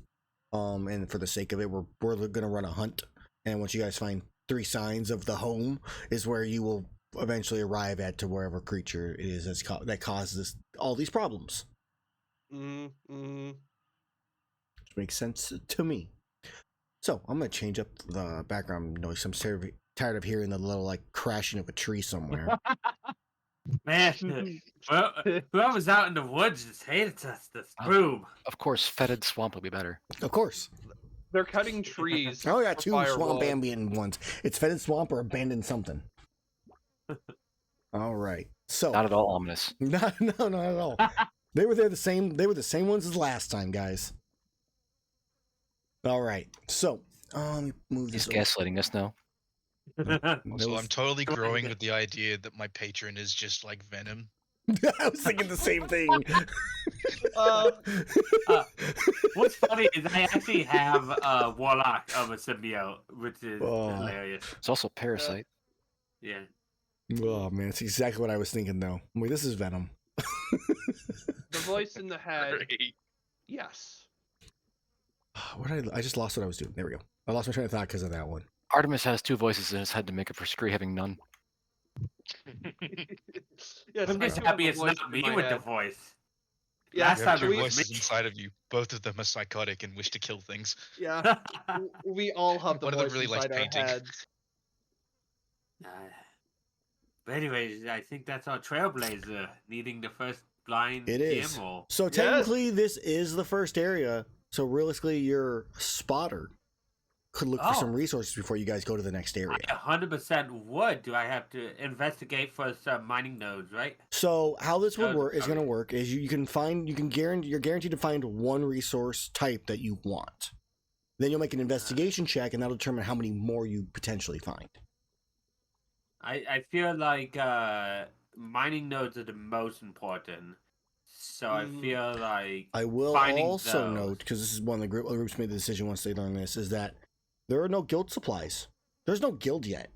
S1: And for the sake of it, we're gonna run a hunt. And once you guys find 3 signs of the home, is where you will eventually arrive at to wherever creature it is that causes all these problems. Which makes sense to me. So I'm gonna change up the background noise. I'm tired of hearing the little like crashing of a tree somewhere.
S3: Man, whoever's out in the woods just hated us. This room.
S5: Of course, fetid swamp would be better.
S1: Of course.
S2: They're cutting trees.
S1: Oh, yeah, 2 swamp
S2: firewood.
S1: ambient ones. It's fetid swamp or abandoned something. All right. So
S5: Not at all ominous.
S1: no, not at all. They were the same ones as last time, guys. All right. So, let me move
S5: He's
S1: this.
S5: gaslighting us now.
S4: Also, I'm totally growing with the idea that my patron is just like Venom.
S1: I was thinking the same thing.
S3: What's funny is I actually have a warlock of a symbiote, which is hilarious.
S5: It's also parasite.
S3: Yeah.
S1: Oh man, it's exactly what I was thinking though. Wait, this is Venom.
S2: voice in the head.
S4: Great.
S2: Yes.
S1: I just lost what I was doing. There we go. I lost my train of thought because of that one.
S5: Artemis has 2 voices in his head to make up for Scree having none.
S2: Yes,
S3: I'm
S2: I
S3: just
S2: do have
S3: happy
S2: a
S3: it's
S2: voice
S3: not
S2: in
S3: me
S2: my
S3: with the
S2: head.
S3: voice.
S2: Yeah,
S3: Last
S4: You have
S3: time
S4: two
S3: it was
S4: voices
S3: me.
S4: inside of you. Both of them are psychotic and wish to kill things.
S2: yeah. We all have the
S4: One of them
S2: voice
S4: really likes
S2: inside our
S4: painting.
S2: heads.
S3: But anyways, I think that's our trailblazer needing the first blind
S1: It is.
S3: GM.
S1: So technically, this is the first area. So realistically, your spotter could look for some resources before you guys go to the next area.
S3: I 100% would. Do I have to investigate for some mining nodes, right?
S1: So how this would
S3: Oh,
S1: work is
S3: okay.
S1: going to work is you're guaranteed to find one resource type that you want. Then you'll make an investigation check, and that'll determine how many more you potentially find.
S3: I feel like mining nodes are the most important. So I feel like
S1: I will
S3: finding
S1: also
S3: those.
S1: note, because this is one of the groups made the decision once they learned this, is that there are no guild supplies. There's no guild yet.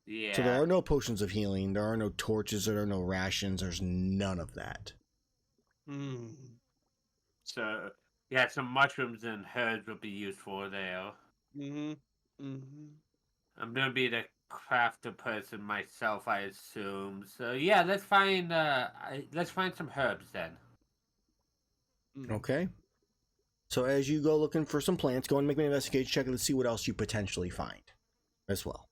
S3: Yeah.
S1: So there are no potions of healing, there are no torches, there are no rations, there's none of that.
S3: So yeah, some mushrooms and herbs will be useful there. I'm gonna be the crafter person myself, I assume. So yeah, let's find some herbs then.
S1: Okay. So as you go looking for some plants, go and make an investigation check and let's see what else you potentially find as well.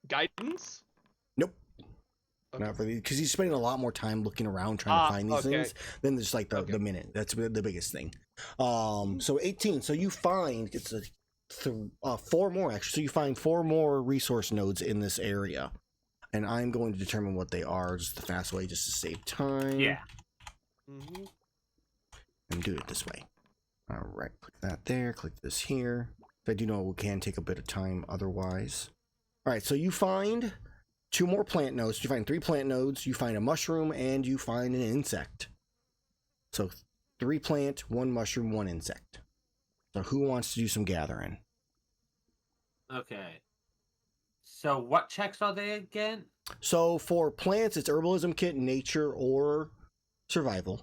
S2: Guidance?
S1: Nope.
S2: Okay.
S1: Not for because he's spending a lot more time looking around trying to find these things than just like the minute. That's the biggest thing. So 18. So you find it's 4 more actually. So you find 4 more resource nodes in this area, and I'm going to determine what they are just the fast way, just to save time.
S3: Yeah.
S1: And do it this way. All right, click that there. Click this here. I do know it can take a bit of time otherwise. All right, so you find 2 more plant nodes. You find 3 plant nodes. You find a mushroom and you find an insect. So 3 plant, 1 mushroom, 1 insect. So who wants to do some gathering?
S3: Okay. So what checks are they again?
S1: So for plants, it's herbalism kit, nature, or survival.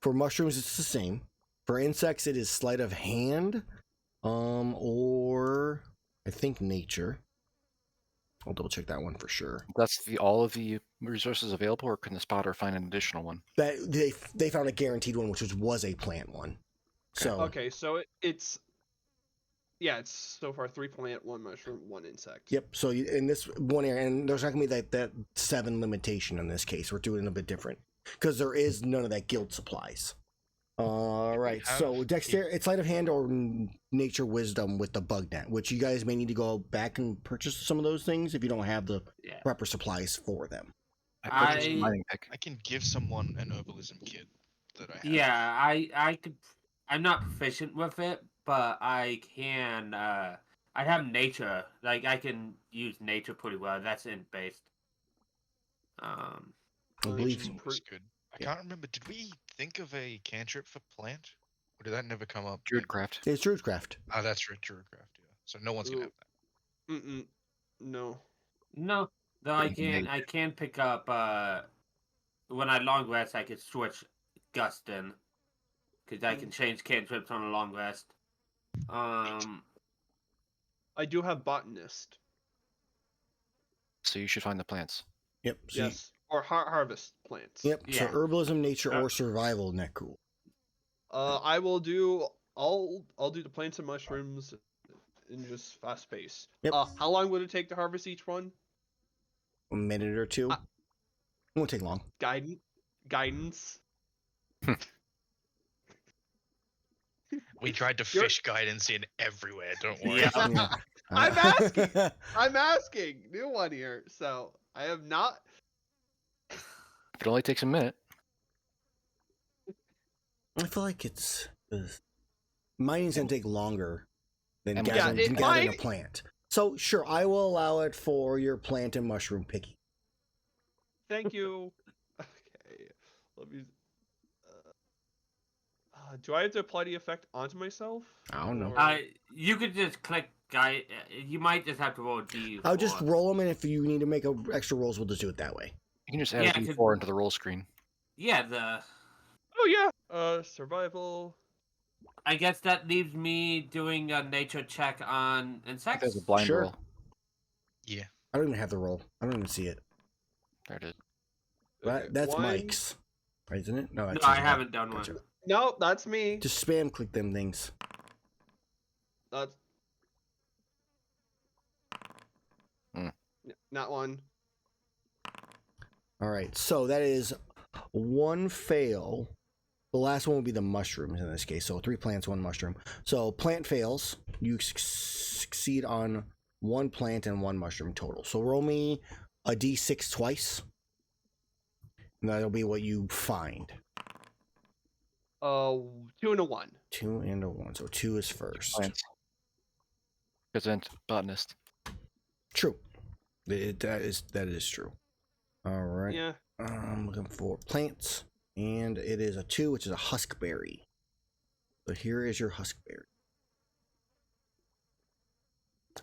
S1: For mushrooms, it's the same. For insects, it is sleight of hand, or I think nature. I'll double check that one for sure.
S5: That's all of the resources available, or can the spotter find an additional one?
S1: That they found a guaranteed one, which was a plant one. So
S2: okay, so it's so far 3 plant, 1 mushroom, 1 insect.
S1: Yep. So in this one area, and there's not gonna be that 7 limitation in this case. We're doing it a bit different because there is none of that guild supplies. All right. So dexterity, it's sleight of hand or nature wisdom with the bug net, which you guys may need to go back and purchase some of those things if you don't have the proper supplies for them.
S5: I purchased a mining pick.
S4: I can give someone an herbalism kit that I have.
S3: Yeah, I could. I'm not proficient with it, but I can. I have nature. Like I can use nature pretty well. That's int based.
S1: I believe
S4: that's good. I can't remember. Did we think of a cantrip for plant, or did that never come up?
S1: Druidcraft. It's Druidcraft.
S4: Oh, that's right, Druidcraft. Yeah. So no one's gonna have that.
S2: No.
S3: No, though I can pick up. When I long rest, I can switch gust in, because I can change cantrips on a long rest.
S2: I do have botanist.
S5: So you should find the plants.
S1: Yep. So
S2: yes. Or harvest plants.
S1: Yep. Yeah. So herbalism, nature, or survival, net cool.
S2: I will do. I'll do the plants and mushrooms in just fast pace.
S1: Yep.
S2: How long would it take to harvest each one?
S1: A minute or 2. It won't take long.
S2: Guidance.
S4: We tried to fish guidance in everywhere. Don't worry.
S1: Yeah.
S2: I'm asking. New one here. So I have not.
S5: If it only takes a minute.
S1: I feel like it's mining's gonna take longer than
S5: And
S1: gathering a plant. So sure, I will allow it for your plant and mushroom picking.
S2: Thank you. Okay. Let me. Do I have to apply the effect onto myself?
S1: I don't know.
S3: You could just click guy. You might just have to roll a D4.
S1: I'll just roll them, and if you need to make extra rolls, we'll just do it that way.
S5: You can just add
S3: Yeah,
S5: a
S3: 'cause-
S5: D4 into the roll screen.
S3: Yeah, the.
S2: Oh yeah. Survival.
S3: I guess that leaves me doing a nature check on
S5: I think
S3: insects.
S5: there's a blind
S1: Sure.
S5: roll.
S4: Yeah.
S1: I don't even have the roll. I don't even see it.
S5: There it is.
S2: Okay,
S1: That's
S2: one-
S1: Mike's, right, isn't it? No,
S3: No,
S1: that's
S3: I
S1: his.
S3: haven't done
S1: Gotcha.
S3: one.
S2: No, that's me.
S1: Just spam click them things.
S2: That's.
S5: Hmm.
S2: Not one.
S1: All right, so that is one fail. The last one will be the mushrooms in this case. So 3 plants, 1 mushroom. So plant fails. You succeed on 1 plant and 1 mushroom total. So roll me a d6 twice. And that'll be what you find.
S2: 2 and a 1.
S1: 2 and a 1. So 2 is first.
S5: Plants. Present botanist.
S1: True. That is true. All right.
S2: Yeah.
S1: I'm looking for plants. And it is a 2, which is a huskberry. So here is your huskberry.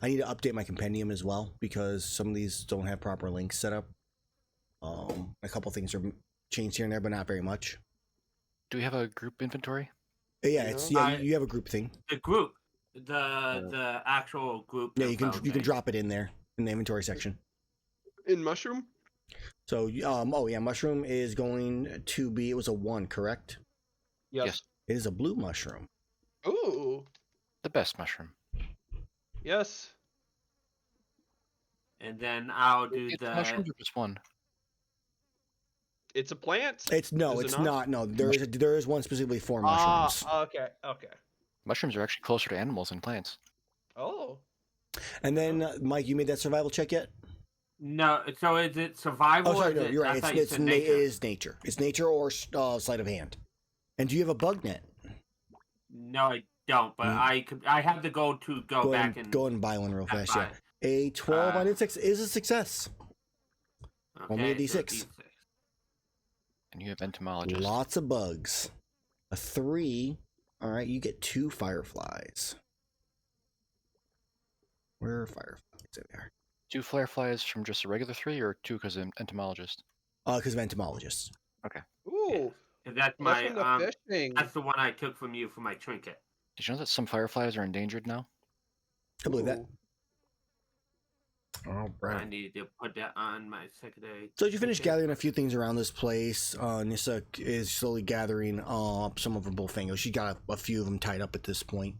S1: I need to update my compendium as well because some of these don't have proper links set up. A couple things are changed here and there, but not very much.
S5: Do we have a group inventory?
S1: Yeah, you have a group thing.
S3: The group, the actual group.
S1: Yeah, you can
S3: thing.
S1: drop it in there in the inventory section.
S2: In mushroom?
S1: So mushroom is going to be. It was a 1, correct?
S2: Yes.
S1: It is a blue mushroom.
S2: Ooh.
S5: The best mushroom.
S2: Yes.
S3: And then I'll do
S5: It's
S3: the.
S5: mushrooms or just one?
S2: It's a plant.
S1: It's
S2: Is it
S1: it's
S2: not?
S1: not. No, there is one specifically for mushrooms.
S2: Okay.
S5: Mushrooms are actually closer to animals than plants.
S2: Oh.
S1: And then Mike, you made that survival check yet?
S3: No, so is it survival?
S1: Oh, sorry,
S3: or
S1: no,
S3: is it,
S1: you're
S3: I
S1: right.
S3: thought you
S1: It
S3: said nature.
S1: is nature. It's nature or sleight of hand. And do you have a bug net?
S3: No, I don't. But I have the goal to go back and
S1: go and buy one real
S3: have
S1: fast. Yeah,
S3: fun.
S1: a 12 on it is a success. Roll me a
S3: Okay, so
S1: D6.
S5: And you have entomologist.
S1: Lots of bugs. A 3. All right, you get 2 fireflies. Where are fireflies? There they are.
S5: 2 fireflies from just a regular 3 or 2 because of entomologist?
S1: Because of entomologists.
S2: Ooh.
S3: That's
S2: That's
S3: my
S2: from the fishing.
S3: that's the one I took from you for my trinket.
S5: Did you know that some fireflies are endangered now?
S1: I believe that.
S2: Ooh.
S1: All
S3: I
S1: right.
S3: needed to put that on my secondary.
S1: So as you finish
S3: trinket.
S1: gathering a few things around this place, Nissa is slowly gathering up some of her bullfingers. She got a few of them tied up at this point.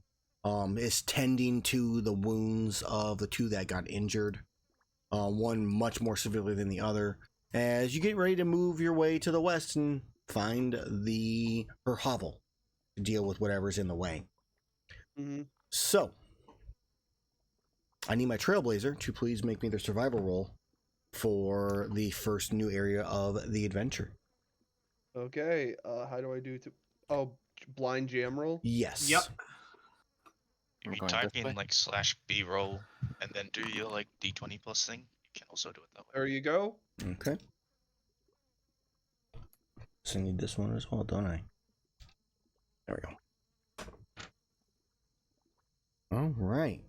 S1: Is tending to the wounds of the 2 that got injured. One much more severely than the other. As you get ready to move your way to the west and find her hovel to deal with whatever's in the way.
S2: Mhm.
S1: So, I need my trailblazer to please make me their survival roll for the first new area of the adventure.
S2: Okay. How do I do to? Oh, blind jam roll.
S1: Yes.
S3: Yep.
S5: We're
S4: If you
S5: going
S4: type
S5: this
S4: in
S5: way?
S4: like /B roll and then do your like D20 plus thing, you can also do it that way.
S2: There you go.
S1: Okay. So I need this one as well, don't I? There we go. All right.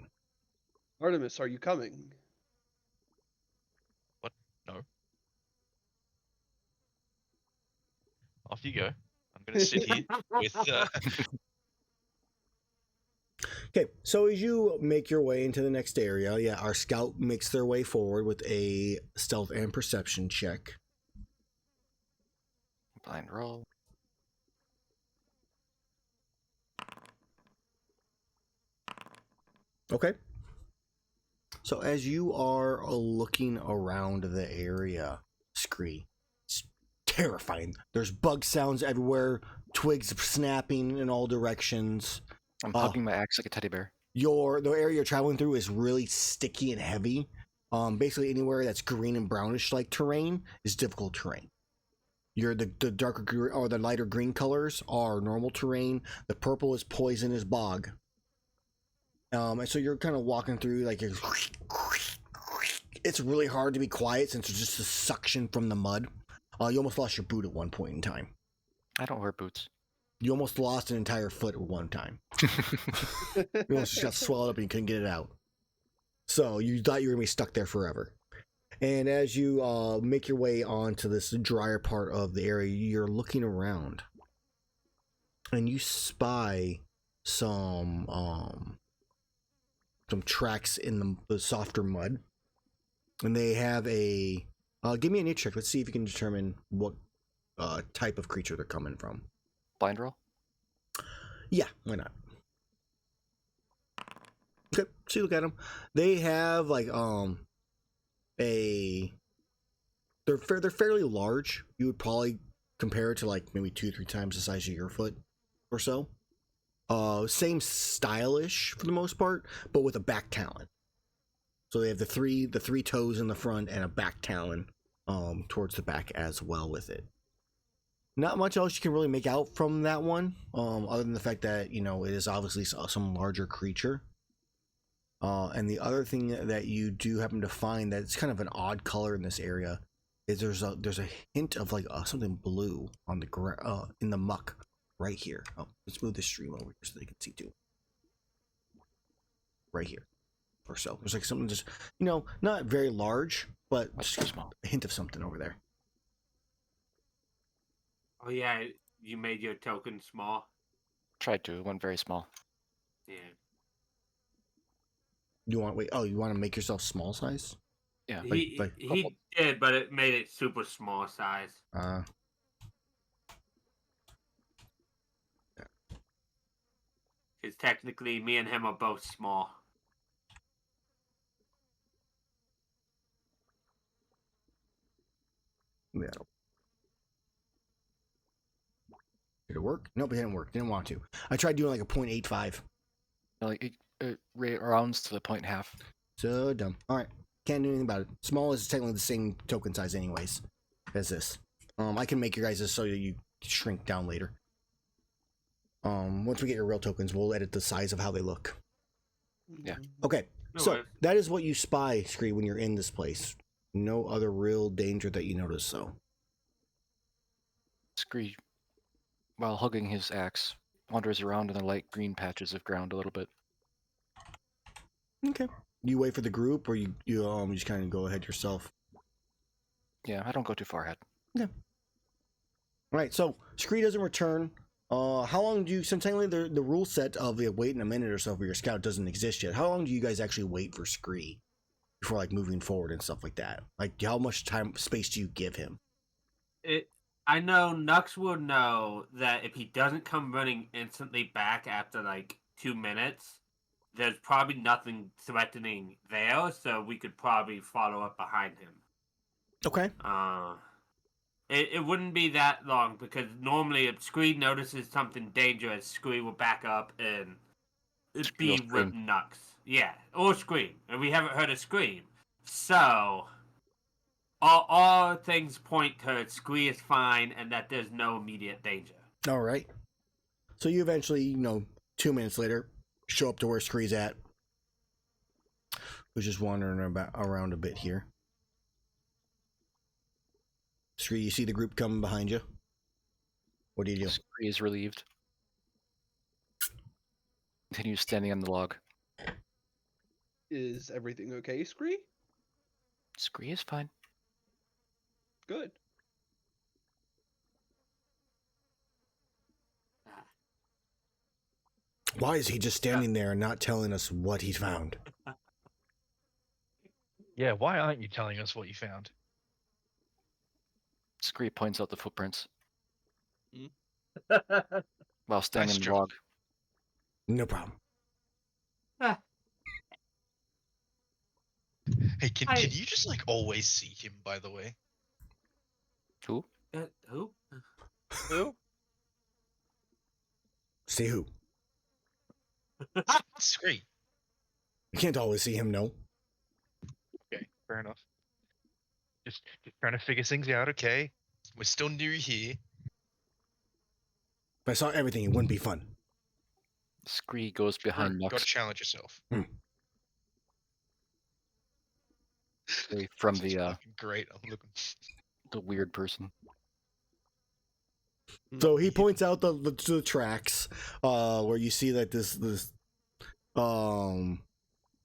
S2: Artemis, are you coming?
S4: No. Off you go. I'm gonna sit here with.
S1: Okay, so as you make your way into the next area, yeah, our scout makes their way forward with a stealth and perception check.
S5: Blind roll.
S1: Okay. So as you are looking around the area, Scree, it's terrifying. There's bug sounds everywhere, twigs snapping in all directions.
S5: I'm hugging my axe like a teddy bear.
S1: The area you're traveling through is really sticky and heavy. Basically anywhere that's green and brownish like terrain is difficult terrain. The darker green or the lighter green colors are normal terrain. The purple is poisonous bog. And so you're kind of walking through like it's really hard to be quiet since there's just a suction from the mud. You almost lost your boot at one point in time.
S5: I don't wear boots.
S1: You almost lost an entire foot at one time. You almost just got swallowed up and you couldn't get it out. So you thought you were going to be stuck there forever. And as you make your way onto this drier part of the area, you're looking around. And you spy some tracks in the softer mud. And they have a... give me a nature check. Let's see if you can determine what type of creature they're coming from.
S5: Blind roll?
S1: Yeah, why not? Okay, so you look at them. They have like they're fairly large. You would probably compare it to like maybe 2-3 times the size of your foot or so. Same stylish for the most part, but with a back talon. So they have the three toes in the front and a back talon towards the back as well with it. Not much else you can really make out from that one, other than the fact that, you know, it is obviously some larger creature. And the other thing that you do happen to find that it's kind of an odd color in this area is there's a hint of like something blue on the in the muck right here. Oh, let's move the stream over here so they can see too. Right here, or so. There's like something just, you know, not very large, but just
S5: small.
S1: A hint of something over there.
S3: Oh yeah, you made your token small.
S5: Tried to. It went very small.
S3: Yeah.
S1: You want to make yourself small size?
S5: Yeah.
S3: He did, but it made it super small size. Because technically, me and him are both small.
S1: Yeah. Did it work? Nope, it didn't work. Didn't want to. I tried doing like a 0.85.
S5: Like it rounds to the 0.5.
S1: So dumb. All right, can't do anything about it. Small is technically the same token size, anyways, as this. I can make your guys so you shrink down later. Once we get your real tokens, we'll edit the size of how they look.
S5: Yeah.
S1: Okay,
S3: No
S1: so
S3: worries.
S1: that is what you spy, Scree, when you're in this place. No other real danger that you notice, so.
S5: Scree, while hugging his axe, wanders around in the light green patches of ground a little bit.
S1: Okay. You wait for the group, or you just kind of go ahead yourself?
S5: Yeah, I don't go too far ahead.
S1: Yeah. All right, so Scree doesn't return. How long do you, since technically the rule set of waiting a minute or so for your scout doesn't exist yet, how long do you guys actually wait for Scree before like moving forward and stuff like that? Like how much space do you give him?
S3: I know Nux will know that if he doesn't come running instantly back after like 2 minutes, there's probably nothing threatening there, so we could probably follow up behind him.
S1: Okay.
S3: It wouldn't be that long because normally if Scree notices something dangerous, Scree will back up and
S5: Scree will
S3: be with
S5: scream.
S3: Nux. Yeah, or scream. And we haven't heard a scream. So, all things point to Scree is fine and that there's no immediate danger.
S1: All right. So you eventually, 2 minutes later, show up to where Scree's at. Who's just wandering around a bit here. Scree, you see the group coming behind you. What do you do?
S5: Scree is relieved. Continues standing on the log.
S2: Is everything okay, Scree?
S5: Scree is fine.
S2: Good.
S1: Why is he just standing there and not telling us what he found?
S4: Yeah, why aren't you telling us what you found?
S5: Scree points out the footprints
S2: Hmm?
S5: while standing
S4: Nice
S5: on the
S4: job.
S5: log.
S1: No problem.
S4: Hey, can you just like always see him, by the way?
S5: Who?
S3: Who?
S2: Who?
S1: See who?
S4: Scree.
S1: You can't always see him, no.
S4: Okay, fair enough. Just trying to figure things out, okay? We're still new here.
S1: If I saw everything, it wouldn't be fun.
S5: Scree goes behind
S4: Gotta
S5: Nux
S4: challenge yourself.
S5: away from
S4: This is
S5: the
S4: fucking great. I'm looking.
S5: weird person.
S1: So he points out the tracks, where you see that this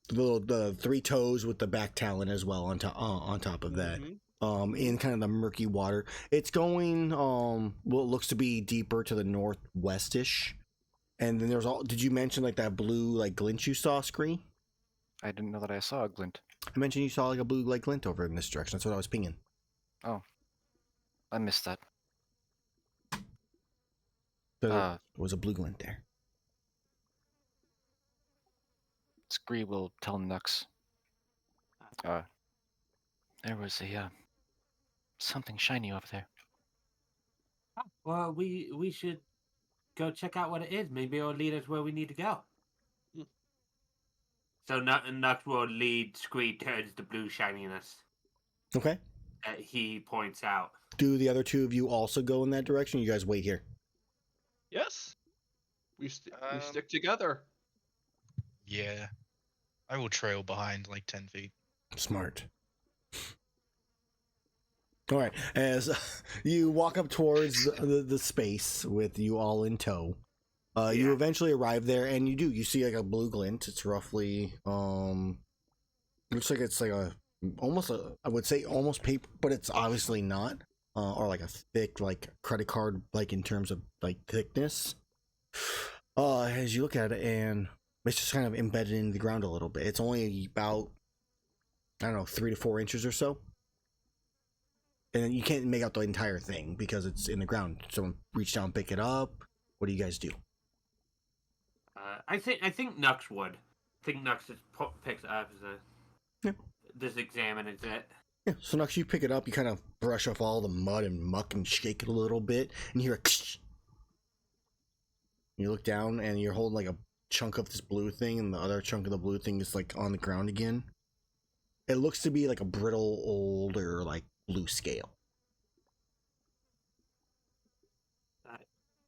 S1: the 3 toes with the back talon as well on top of that. In kind of the murky water. It's going what looks to be deeper to the northwestish. And then there's did you mention like that blue like glint you saw, Scree?
S5: I didn't know that I saw a glint.
S1: I mentioned you saw like a blue like glint over in this direction. That's what I was pinging.
S5: Oh. I missed that.
S1: So there was a blue glint there.
S5: Scree will tell Nux. There was a something shiny over there.
S3: Well, we should go check out what it is. Maybe it'll lead us where we need to go. So Nux will lead Scree towards the blue shininess.
S1: Okay.
S3: He points out.
S1: Do the other 2 of you also go in that direction? You guys wait here.
S2: Yes. We stick together.
S4: Yeah. I will trail behind like 10 feet.
S1: Smart. All right. As you walk up towards the space with you all in tow, you eventually arrive there, and you see like a blue glint. It's roughly looks like it's like I would say almost paper, but it's obviously not, or like a thick like credit card like in terms of like thickness. As you look at it, and it's just kind of embedded in the ground a little bit. It's only about, I don't know, 3 to 4 inches or so. And you can't make out the entire thing because it's in the ground. Someone reach down, pick it up. What do you guys do?
S3: I think Nux would. I think Nux just picks it up just examines it.
S1: Yeah, so Nux, you pick it up, you kind of brush off all the mud and muck and shake it a little bit, and you hear a ksh. You look down and you're holding like a chunk of this blue thing, and the other chunk of the blue thing is like on the ground again. It looks to be like a brittle, older, like blue scale.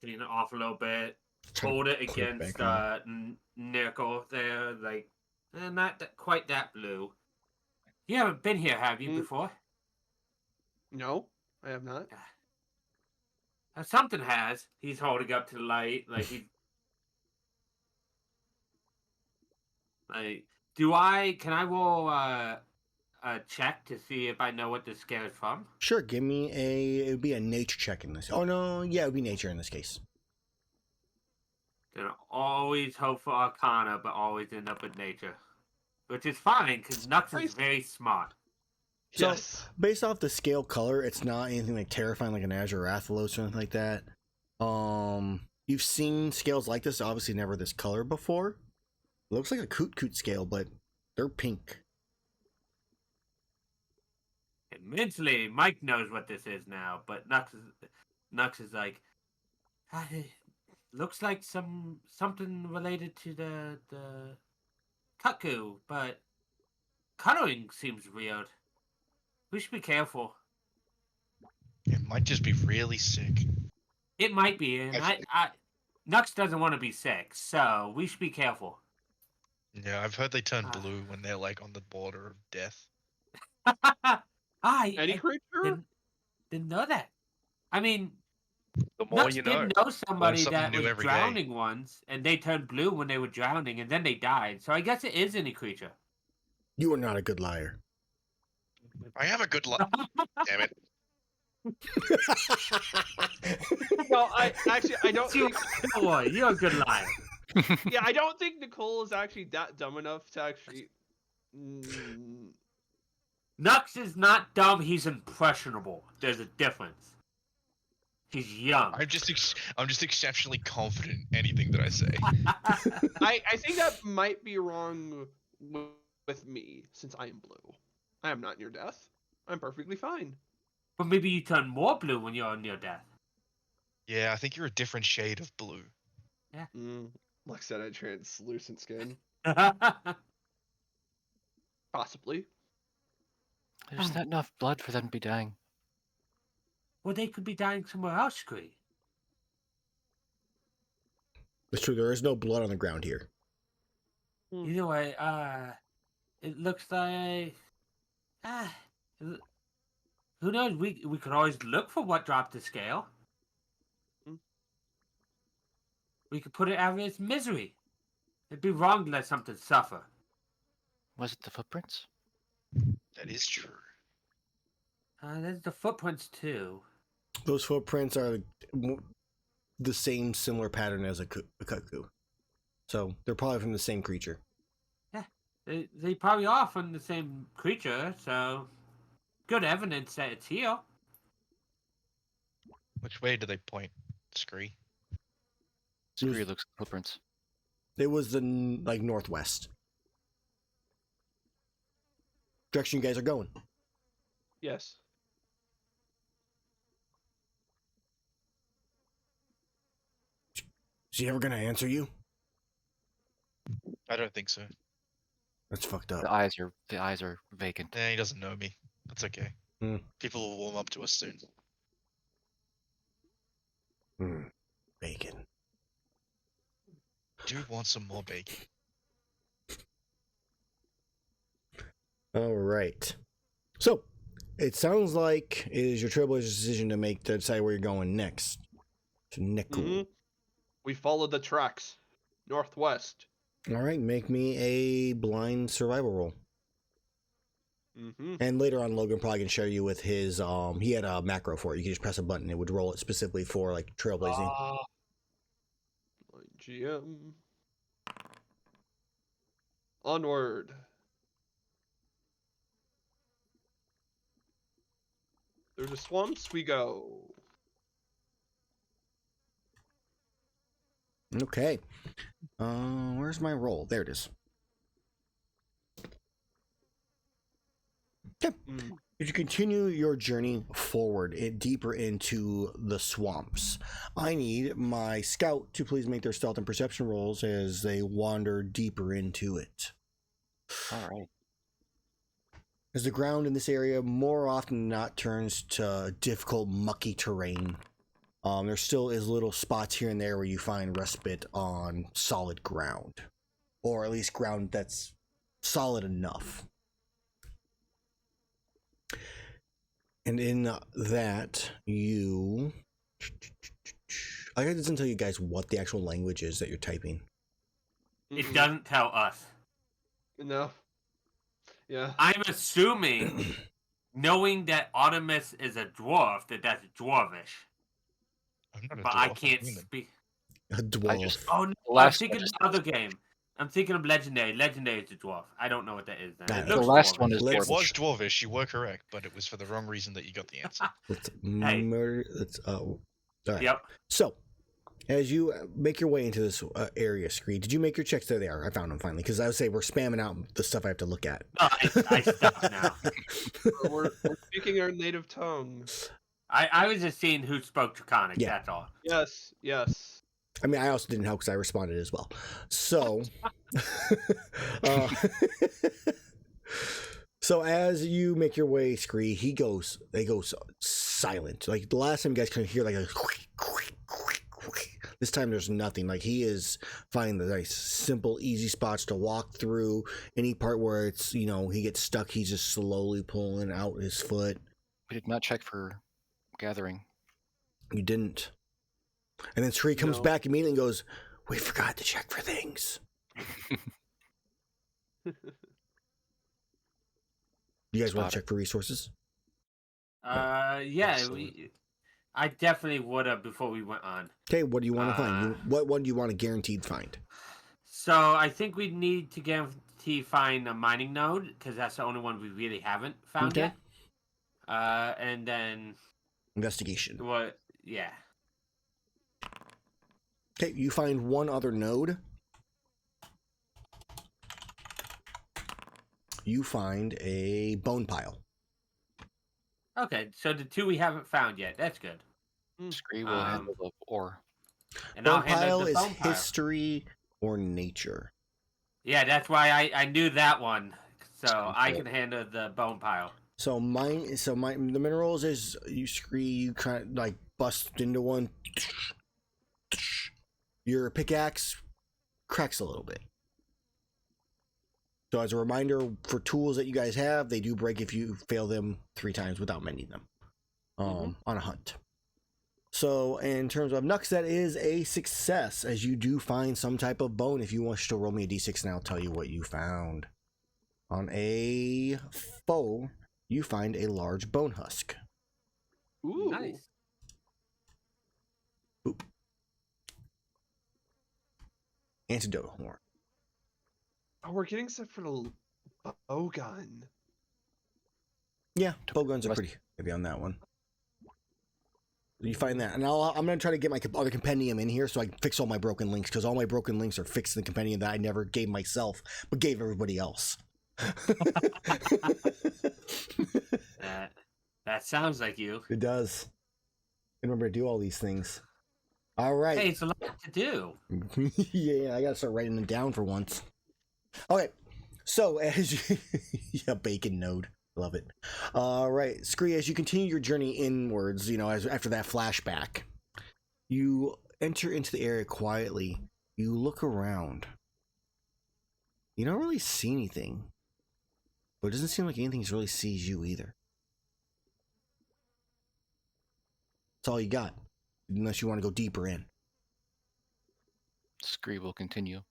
S3: Clean it off a little bit. Hold it against nickel there, like not quite that blue. You haven't been here, have you, before?
S2: No, I have not.
S3: Something has. He's holding up to the light, like he. Like, can I roll a check to see if I know what this scale is from?
S1: Sure, give me it would be a nature check in this. Oh no, yeah, it would be nature in this case.
S3: Gonna always hope for Arcana, but always end up with nature. Which is fine, because Nux is very smart.
S1: So, based off the scale color, it's not anything like terrifying like an Azure Rathalos or anything like that. You've seen scales like this, obviously never this color before. It looks like a Coot scale, but they're pink.
S3: And mentally, Mike knows what this is now, but Nux is like, looks like something related to the cuckoo, but coloring seems weird. We should be careful.
S4: It might just be really sick.
S3: It might be, and Nux doesn't want to be sick, so we should be careful.
S4: Yeah, I've heard they turn blue when they're like on the border of death.
S2: Any creature?
S3: Didn't know that. I mean,
S4: the more
S3: Nux
S4: you know.
S3: did know somebody that was drowning
S4: day.
S3: once, and they turned blue when they were drowning, and then they died. So I guess it is any creature.
S1: You are not a good liar.
S4: I am a good liar. Damn it.
S2: No, I don't think...
S3: You're a good liar.
S2: Yeah, I don't think Nicole is actually that dumb enough to actually...
S3: Nux is not dumb, he's impressionable. There's a difference. He's young.
S4: I'm just exceptionally confident in anything that I say.
S2: I think that might be wrong with me, since I am blue. I am not near death. I'm perfectly fine.
S3: But maybe you turn more blue when you're near death.
S4: Yeah, I think you're a different shade of blue.
S3: Yeah.
S2: Like I said, I had translucent skin. Possibly.
S5: There's not enough blood for them to be dying.
S3: Well, they could be dying somewhere else, Scree.
S1: It's true, there is no blood on the ground here.
S3: You know what, it looks like... who knows, we could always look for what dropped the scale. We could put it out of its misery. It'd be wrong to let something suffer.
S5: Was it the footprints?
S4: That is true.
S3: There's the footprints too.
S1: Those footprints are the same similar pattern as a cuckoo. So they're probably from the same creature.
S3: Yeah, they probably are from the same creature, so good evidence that it's here.
S4: Which way do they point, Scree?
S5: Scree looks at footprints.
S1: It was the northwest direction you guys are going.
S2: Yes.
S1: Is he ever gonna answer you?
S4: I don't think so.
S1: That's fucked up.
S5: The eyes are vacant.
S4: He doesn't know me. That's okay. People will warm up to us soon.
S1: Bacon.
S4: I do want some more bacon.
S1: All right. So it sounds like it is your trailblazer's decision to decide where you're going next. To Nezul.
S2: We followed the tracks northwest.
S1: All right, make me a blind survival roll. And later on, Logan probably can share you with his. He had a macro for it. You can just press a button; it would roll it specifically for like trailblazing.
S2: GM. Onward. Through the swamps we go.
S1: Okay. Where's my roll? There it is. Okay. As you continue your journey forward, deeper into the swamps, I need my scout to please make their stealth and perception rolls as they wander deeper into it.
S5: All right.
S1: As the ground in this area more often than not turns to difficult, mucky terrain, there still is little spots here and there where you find respite on solid ground, or at least ground that's solid enough. And in that, I didn't tell you guys what the actual language is that you're typing.
S3: It doesn't tell us.
S2: No. Yeah.
S3: I'm assuming, knowing that Artemis is a dwarf, that's dwarvish.
S4: I'm not a
S3: But
S4: dwarf,
S3: I
S4: I'm
S3: can't
S4: human.
S3: speak.
S1: A dwarf.
S3: Oh no! I'm
S5: last
S3: thinking
S5: one is-
S3: of the other game. I'm thinking of Legendary. Legendary is a dwarf. I don't know what that is. Then.
S1: Nah,
S3: It
S1: the
S3: looks
S5: last one
S3: dwarvish.
S5: is
S1: Let's-
S4: It was dwarvish, you were correct, but it was for the wrong reason that you got the answer.
S1: Let's
S3: Hey.
S1: murder. Let's. All right.
S3: Yep.
S1: So, as you make your way into this area, Scree, did you make your checks? There they are. I found them finally, because I would say we're spamming out the stuff I have to look at.
S3: No, I stopped now.
S2: we're speaking our native tongue.
S3: I was just seeing who spoke Draconic.
S1: Yeah.
S3: That's all.
S2: Yes.
S1: I mean, I also didn't help because I responded as well. So, so as you make your way, Scree, they go silent. Like the last time you guys couldn't hear like a this time there's nothing. Like he is finding the nice, simple, easy spots to walk through. Any part where it's, he gets stuck, he's just slowly pulling out his foot.
S5: We did not check for gathering.
S1: You didn't. And then Scree comes back immediately and goes, "We forgot to check for things." You guys want to check for resources?
S3: Yeah. I definitely would have before we went on.
S1: Okay, what do you want to find? What one do you want to guaranteed find?
S3: So I think we need to guarantee find a mining node because that's the only one we really haven't found yet. And then
S1: Investigation.
S3: what? Yeah.
S1: Okay, you find one other node. You find a bone pile.
S3: Okay, so the two we haven't found yet. That's good.
S5: Scree will handle the ore.
S3: And
S1: Bone
S3: I'll handle
S1: pile
S3: the
S1: is
S3: bone pile.
S1: history or nature.
S3: Yeah, that's why I knew that one. So I can handle the bone pile.
S1: So the minerals is you Scree, you kind of like bust into one. Your pickaxe cracks a little bit. So as a reminder for tools that you guys have, they do break if you fail them 3 times without mending them on a hunt. So in terms of Nux, that is a success as you do find some type of bone. If you want to roll me a d6 and I'll tell you what you found. On a foe, you find a large bone husk.
S2: Ooh.
S3: Nice.
S1: Boop. Antidote horn.
S2: Oh, we're getting stuff for the bow gun.
S1: Yeah, bow guns are pretty heavy on that one. You find that, and I'm going to try to get my other compendium in here so I can fix all my broken links, because all my broken links are fixed in the compendium that I never gave myself, but gave everybody else.
S3: That sounds like you.
S1: It does. I remember to do all these things. All right.
S3: Hey, it's a lot to do.
S1: Yeah, I got to start writing them down for once. Okay, so as you... yeah, bacon node. Love it. All right, Scree, as you continue your journey inwards, after that flashback, you enter into the area quietly. You look around. You don't really see anything, but it doesn't seem like anything really sees you either. That's all you got, unless you want to go deeper in.
S5: Scree will continue.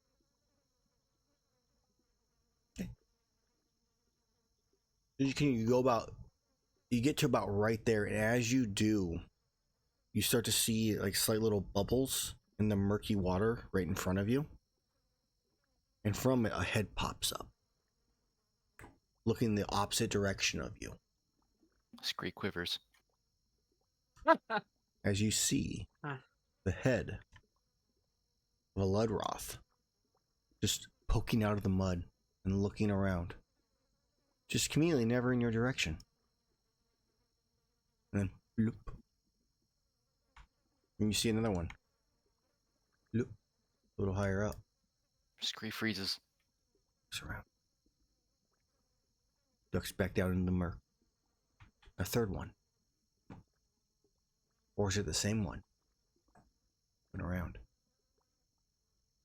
S1: You get to about right there, and as you do, you start to see like slight little bubbles in the murky water right in front of you. And from it, a head pops up, looking the opposite direction of you.
S5: Scree quivers.
S1: As you see the head of a Ludroth just poking out of the mud and looking around. Just conveniently never in your direction. And then, bloop. And you see another one. Bloop. A little higher up.
S5: Scree freezes.
S1: Looks around. Ducks back down into the murk. A third one. Or is it the same one? Went around.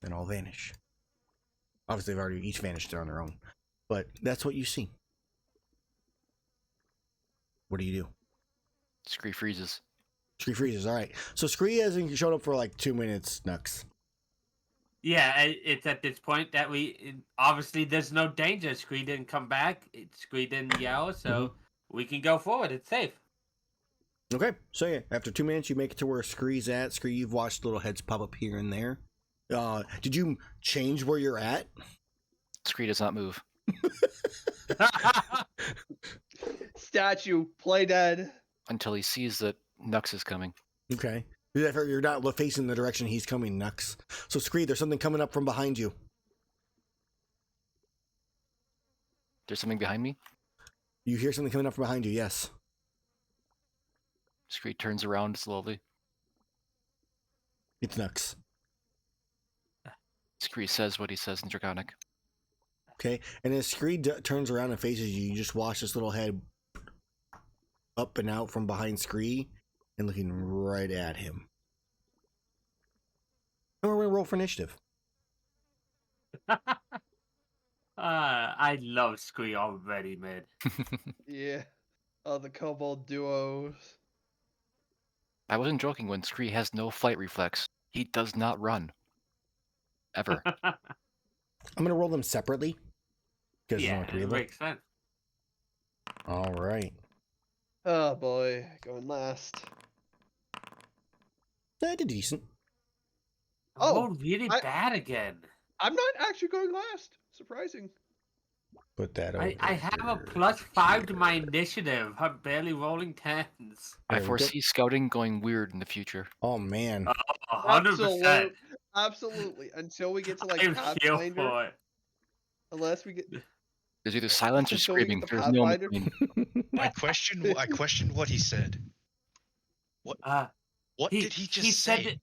S1: Then all vanish. Obviously, they've already each vanished on their own. But that's what you see. What do you do?
S5: Scree freezes.
S1: Scree freezes, all right. So Scree hasn't shown up for like 2 minutes, Nux.
S3: Yeah, it's at this point that obviously there's no danger. Scree didn't come back. Scree didn't yell, so we can go forward. It's safe.
S1: Okay, so yeah, after 2 minutes, you make it to where Scree's at. Scree, you've watched little heads pop up here and there. Did you change where you're at?
S5: Scree does not move.
S2: Statue, play dead.
S5: Until he sees that Nux is coming.
S1: Okay. You're not facing the direction he's coming, Nux. So Scree, there's something coming up from behind you.
S5: There's something behind me?
S1: You hear something coming up from behind you, yes.
S5: Scree turns around slowly.
S1: It's Nux.
S5: Scree says what he says in Draconic.
S1: Okay, and as Scree turns around and faces you, you just watch this little head up and out from behind Scree and looking right at him. And we're going to roll for initiative.
S3: I love Scree already, man.
S2: Yeah. Oh, the kobold duos.
S5: I wasn't joking when Scree has no flight reflex. He does not run. Ever.
S1: I'm going to roll them separately.
S3: Yeah, it makes sense.
S1: All right.
S2: Oh boy, going last.
S1: That did decent.
S3: Oh, really bad again.
S2: I'm not actually going last. Surprising.
S1: Put that over.
S3: I have a +5 to my initiative. I'm barely rolling 10s.
S5: I foresee scouting going weird in the future.
S1: Oh, man.
S3: 100%.
S2: Absolutely. Until we get to like
S3: I feel
S2: Pathfinder.
S3: for it.
S2: Unless we get.
S5: There's either silence or
S2: Until we get
S5: screaming.
S2: to
S5: There's no
S2: Pathfinder.
S5: between.
S4: I questioned what he said. What did he just say?
S3: Said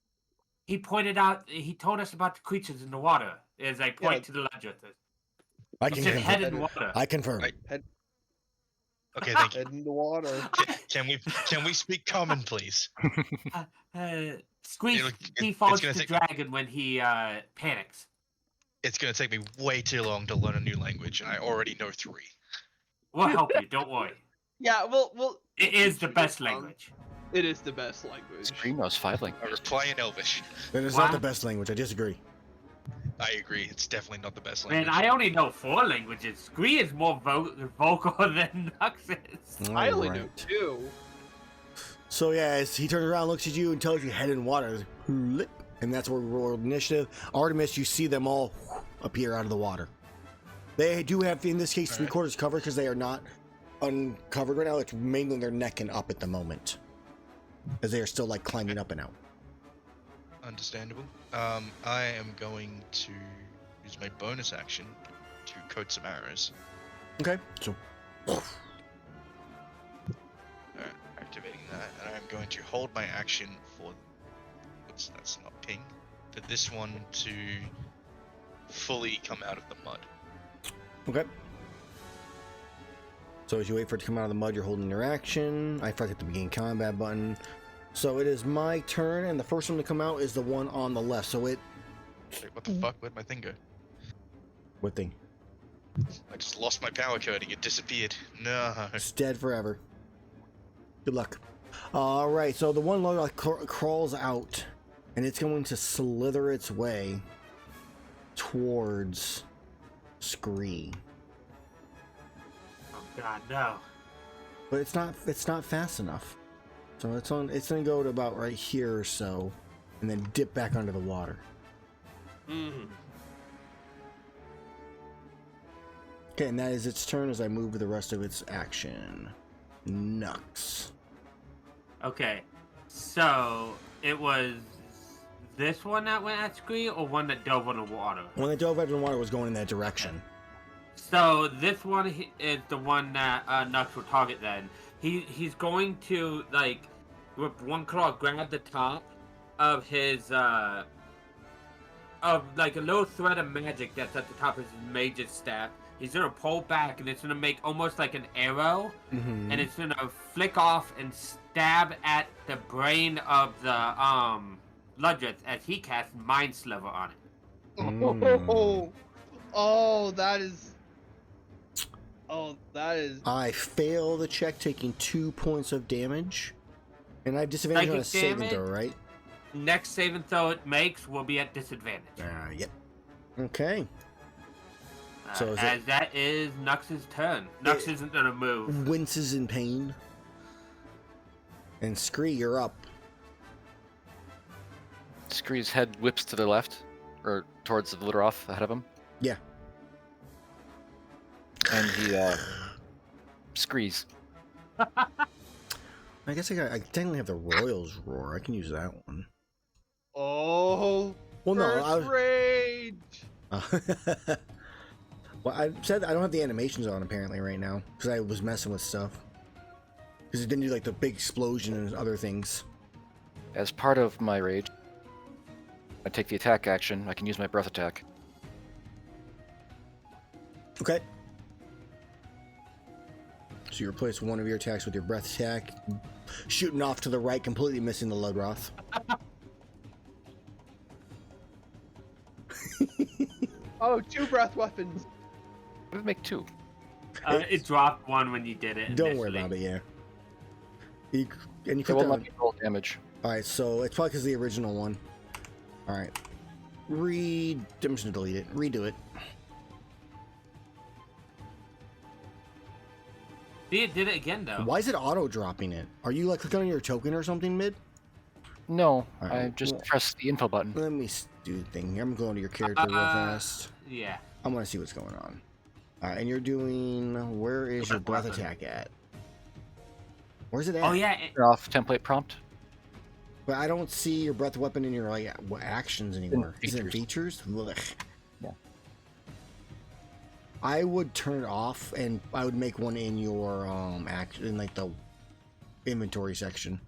S3: he pointed out. He told us about the creatures in the water. As I point to the ledger.
S1: I
S3: He
S1: can
S3: said
S1: confirm.
S3: head in water.
S1: I confirm.
S4: Okay, thank you.
S2: Head in the water.
S4: Can we speak common, please?
S3: Scree
S4: It's
S3: defaults
S4: gonna
S3: to
S4: take-
S3: dragon when he panics.
S4: It's gonna take me way too long to learn a new language, and I already know 3.
S3: We'll help you. Don't worry.
S2: Yeah, well.
S3: It is the best language.
S2: It is the best language.
S5: Scree knows 5
S4: I
S5: languages.
S4: reply in Elvish.
S1: That is not the best language. I disagree.
S4: I agree. It's definitely not the best
S3: Man,
S4: language.
S3: I only know 4 languages. Scree is more vocal than Nux is.
S2: I only know
S1: Alright.
S2: 2.
S1: So yeah, as he turns around, looks at you, and tells you head in water. And that's where we roll initiative. Artemis, you see them all appear out of the water. They do have, in this case, 3/4 cover because they are not uncovered right now. It's mainly their neck and up at the moment, as they are still like climbing up and out.
S4: Understandable. I am going to use my bonus action to coat some arrows.
S1: Okay. So
S4: Alright, activating that, and I'm going to hold my action for. Oops, that's not ping. For this one to fully come out of the mud.
S1: okay. So as you wait for it to come out of the mud, you're holding your action. I forgot the begin combat button. So it is my turn, and the first one to come out is the one on the left. So it.
S4: Wait, what the fuck? Where'd my thing go?
S1: What thing?
S4: I just lost my power coding. It disappeared. No.
S1: It's dead forever. Good luck. All right, so the one logo crawls out, and it's going to slither its way towards Scree.
S3: Oh god, no.
S1: But it's not fast enough. So it's going to go to about right here or so, and then dip back under the water.
S2: Mm-hmm.
S1: Okay, and that is its turn as I move the rest of its action. Nux.
S3: Okay, so it was this one that went at Scree or one that dove on the water?
S1: When it dove out of the water, it was going in that direction.
S3: So this one is the one that Nux will target then. He's going to, like, with one claw grab the top of his, of like a little thread of magic that's at the top of his mage's staff. He's gonna pull back and it's gonna make almost like an arrow, and it's gonna flick off and stab at the brain of the Ludrith as he casts Mind Sliver on it.
S2: Oh, that is. Oh, that is.
S1: I fail the check, taking 2 points of damage. And I have disadvantage on a
S3: Psychic
S1: saving
S3: damage?
S1: throw, right?
S3: Next saving throw it makes will be at disadvantage.
S1: Yep. Okay. So is
S3: as that is Nux's turn. Nux isn't gonna move.
S1: Winces in pain. And Scree, you're up.
S5: Scree's head whips to the left, or towards the Littleroth ahead of him,
S1: Yeah.
S5: and he screes.
S1: I guess I technically have the Royals Roar. I can use that one.
S2: Oh.
S1: Well, no,
S2: First
S1: I was...
S2: rage.
S1: Well, I said I don't have the animations on apparently right now because I was messing with stuff. Because it didn't do like the big explosion and other things.
S5: As part of my rage, I take the attack action. I can use my breath attack.
S1: Okay. So you replace one of your attacks with your breath attack, shooting off to the right, completely missing the Ludroth.
S2: Oh, 2 breath weapons.
S5: What did it make 2?
S3: It dropped 1 when you did it.
S1: Don't worry
S3: initially.
S1: about it, yeah. And you
S5: It
S1: click
S5: won't
S1: on...
S5: let me roll damage.
S1: Alright, so it's probably because the original one. Alright. I'm just gonna delete it. Redo it.
S3: See, it did it again though.
S1: Why is it auto-dropping it? Are you like clicking on your token or something mid?
S5: No,
S1: Alright,
S5: I just
S1: well-
S5: press the info button.
S1: Let me do the thing here. I'm going to your character real fast.
S3: Yeah.
S1: I want to see what's going on. Alright, and you're doing... Where is your breath
S3: Weapon.
S1: attack at? Where's it at?
S3: Oh yeah.
S5: Turn off template prompt.
S1: But I don't see your breath weapon in your like actions anymore. Is it in
S5: features.
S1: features? Ugh.
S5: Yeah.
S1: I would turn it off, and I would make one in your action in like the inventory section.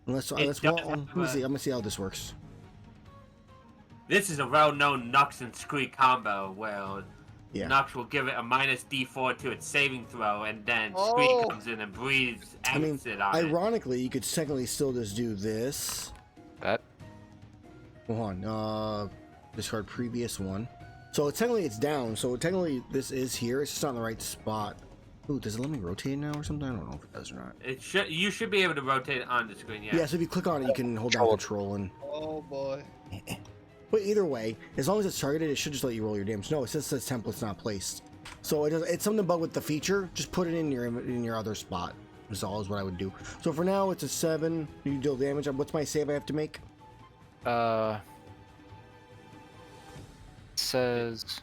S1: Unless well,
S3: does
S1: let
S3: have
S1: me
S3: a-
S1: see. I'm gonna see how this works.
S3: This is a well-known Nux and Scree combo where
S1: Yeah.
S3: Nux will give it a minus D4 to its saving throw, and then
S2: Oh.
S3: Scree comes in and breathes
S1: I mean,
S3: acid on it.
S1: ironically, you could technically still just do this.
S5: That.
S1: Hold on. Discard previous one. So technically it's down. So technically this is here. It's just not in the right spot. Ooh, does it let me rotate now or something? I don't know if it does or not.
S3: It should. You should be able to rotate it on the screen. Yeah.
S1: Yeah, so if you click on it, you can hold down Control and...
S2: Oh boy.
S1: But either way, as long as it's targeted, it should just let you roll your damage. No, it says template's not placed. So it's something bug with the feature. Just put it in your other spot. Is all is what I would do. So for now, it's a 7. You deal damage. What's my save I have to make?
S5: It says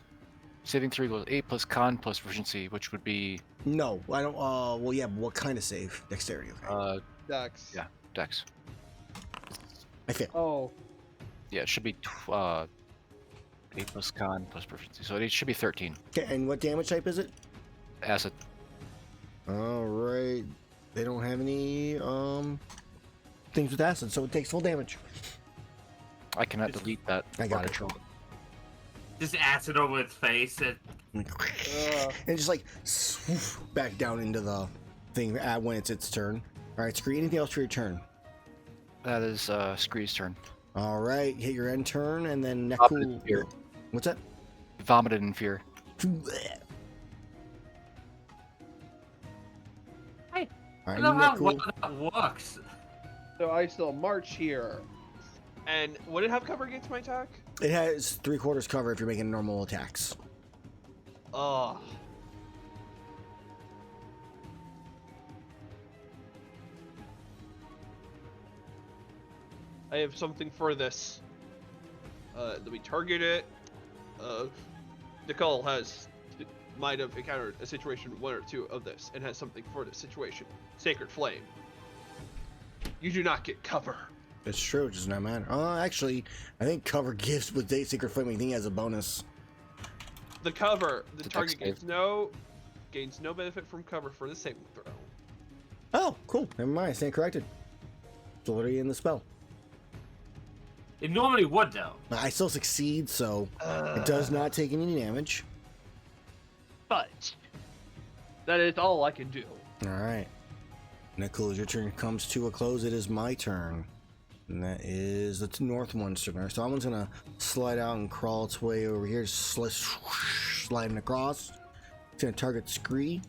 S5: saving throw equals 8 plus con plus proficiency, which would be
S1: No, I don't. Well, yeah. But what kind of save? Dexterity. Okay.
S2: Dex.
S5: yeah, dex.
S1: I fail.
S2: Oh.
S5: Yeah, it should be 8 plus con plus proficiency, so it should be 13.
S1: Okay. And what damage type is it?
S5: Acid.
S1: All right. They don't have any things with acid, so it takes full damage.
S5: I cannot delete that.
S1: I got
S5: monitor.
S3: Just acid over its face.
S1: And just like swoof back down into the thing when it's its turn. All right, Scree. Anything else for your turn?
S5: That is Scree's turn.
S1: All right, hit your end turn, and then
S5: Vomited in
S1: Nezul.
S5: fear.
S1: What's that?
S5: Vomited in fear.
S3: Hey,
S1: All
S3: I
S1: right,
S3: don't know how
S1: Nezul.
S3: well that works.
S2: So I still march here. And would it have cover against my attack?
S1: It has 3/4 cover if you're making normal attacks.
S2: Oh. I have something for this. Let me target it. Nicole might have encountered a situation 1 or 2 of this and has something for this situation. Sacred Flame. You do not get cover.
S1: It's true, it does not matter. Actually, I think cover gives with Sacred Flame anything as a bonus.
S2: The cover, the
S5: It's a
S2: target
S5: dex
S2: gains no benefit from cover for the saving throw.
S1: Oh, cool. Never mind, I stand corrected. It's already in the spell.
S3: It normally would, though.
S1: I still succeed, so it does not take any damage.
S2: But that is all I can do.
S1: All right. Nicole, as your turn comes to a close, it is my turn. And that is the north one's turn. So that one's going to slide out and crawl its way over here, sliding across. It's going to target Scree.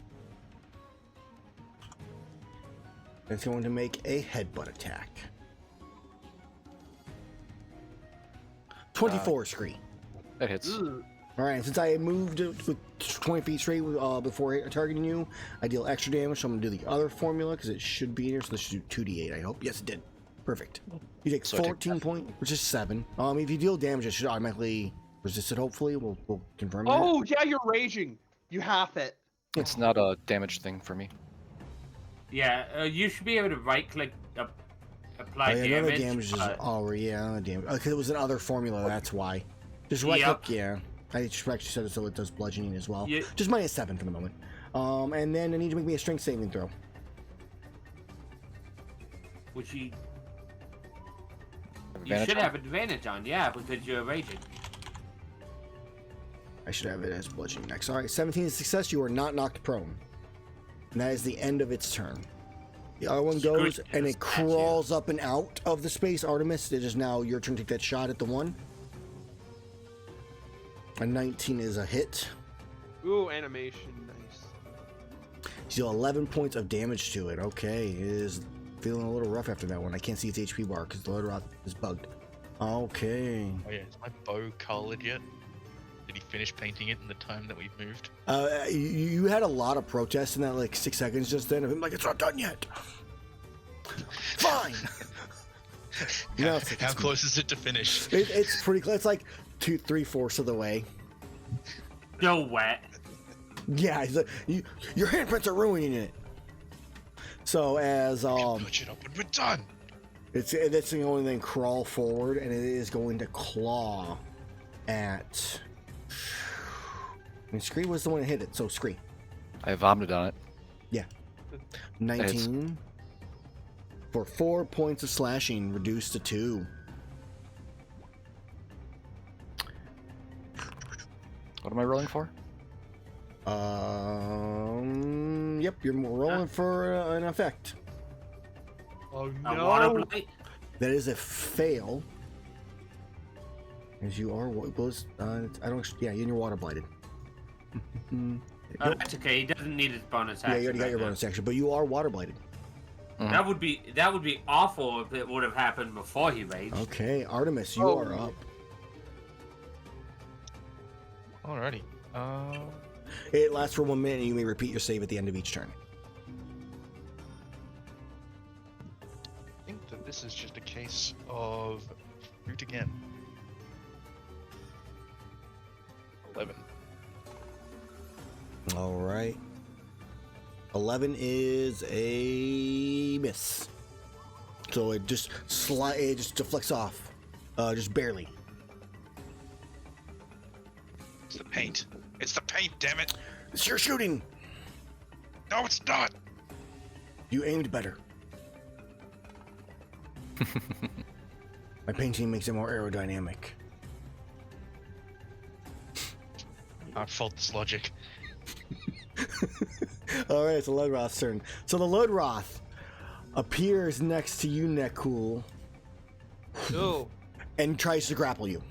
S1: It's going to make a headbutt attack. 24 Scree.
S5: That hits.
S2: Ugh.
S1: All right, since I moved with 20 feet straight before targeting you, I deal extra damage, so I'm going to do the other formula because it should be in here, so this should do 2d8, I hope. Yes, it did. Perfect. You take
S5: So I take
S1: 14 points, which is 7. If you deal damage, it should automatically resist it, hopefully. We'll confirm that.
S2: Oh, yeah, you're raging. You have it.
S5: It's not a damage thing for me.
S3: Yeah, you should be able to right-click apply
S1: Oh, yeah,
S3: damage.
S1: another damage is already, yeah, damage. Okay, it was another formula, that's why. Just right
S3: Yep.
S1: click, yeah. I actually said it so it does bludgeoning as well.
S3: Yeah.
S1: Just minus 7 for the moment. And then I need to make me a strength saving throw.
S3: Which you
S5: Advantage
S3: should
S5: on?
S3: have advantage on, yeah, because you're raging.
S1: I should have it as bludgeoning next. All right, 17 is success. You are not knocked prone. And that is the end of its turn. The other one goes
S3: Scree
S1: and
S3: does
S1: it
S3: that,
S1: crawls up and out of the space. Artemis, it is now your turn to take that shot at the one. A 19 is a hit.
S2: Ooh, animation, nice.
S1: You deal 11 points of damage to it. Okay, it is feeling a little rough after that one. I can't see its HP bar because the loader out is bugged. Okay.
S4: Oh yeah, is my bow colored yet? Did he finish painting it in the time that we've moved?
S1: You had a lot of protests in that like 6 seconds just then of him like, it's not done yet. Fine. You know,
S4: How close is it to finish?
S1: it's pretty close. It's like 3/4 of the way.
S3: Still wet.
S1: Yeah, he's like, your handprints are ruining it. So as
S4: Put it up when we're done.
S1: it's going to then crawl forward, and it is going to claw at. And Scree was the one that hit it, so Scree.
S5: I vomited on it.
S1: 19 for 4 points of slashing, reduced to 2.
S5: What am I rolling for?
S1: Yep, you're rolling for an effect.
S2: Oh
S3: A water
S2: no!
S3: blight?
S1: That is a fail. As you are, I don't. Yeah, and you're water blighted.
S3: Oh, that's okay. He doesn't need his bonus
S1: Yeah,
S3: action.
S1: you already got
S3: right
S1: your
S3: now.
S1: bonus action, but you are water blighted.
S3: That would be awful if it would have happened before he raged.
S1: Okay, Artemis, you are up.
S4: Alrighty.
S1: It lasts for 1 minute, and you may repeat your save at the end of each turn.
S4: I think that this is just a case of root again. 11.
S1: All right. 11 is a miss. So it just it just deflects off, just barely.
S4: It's the paint. It's the paint, damn it!
S1: It's your shooting.
S4: No, it's not.
S1: You aimed better. My painting makes it more aerodynamic.
S4: I fault this logic.
S1: All right, it's the Ludroth's turn. So the Ludroth appears next to you, Nezul,
S2: Oh.
S1: and tries to grapple you.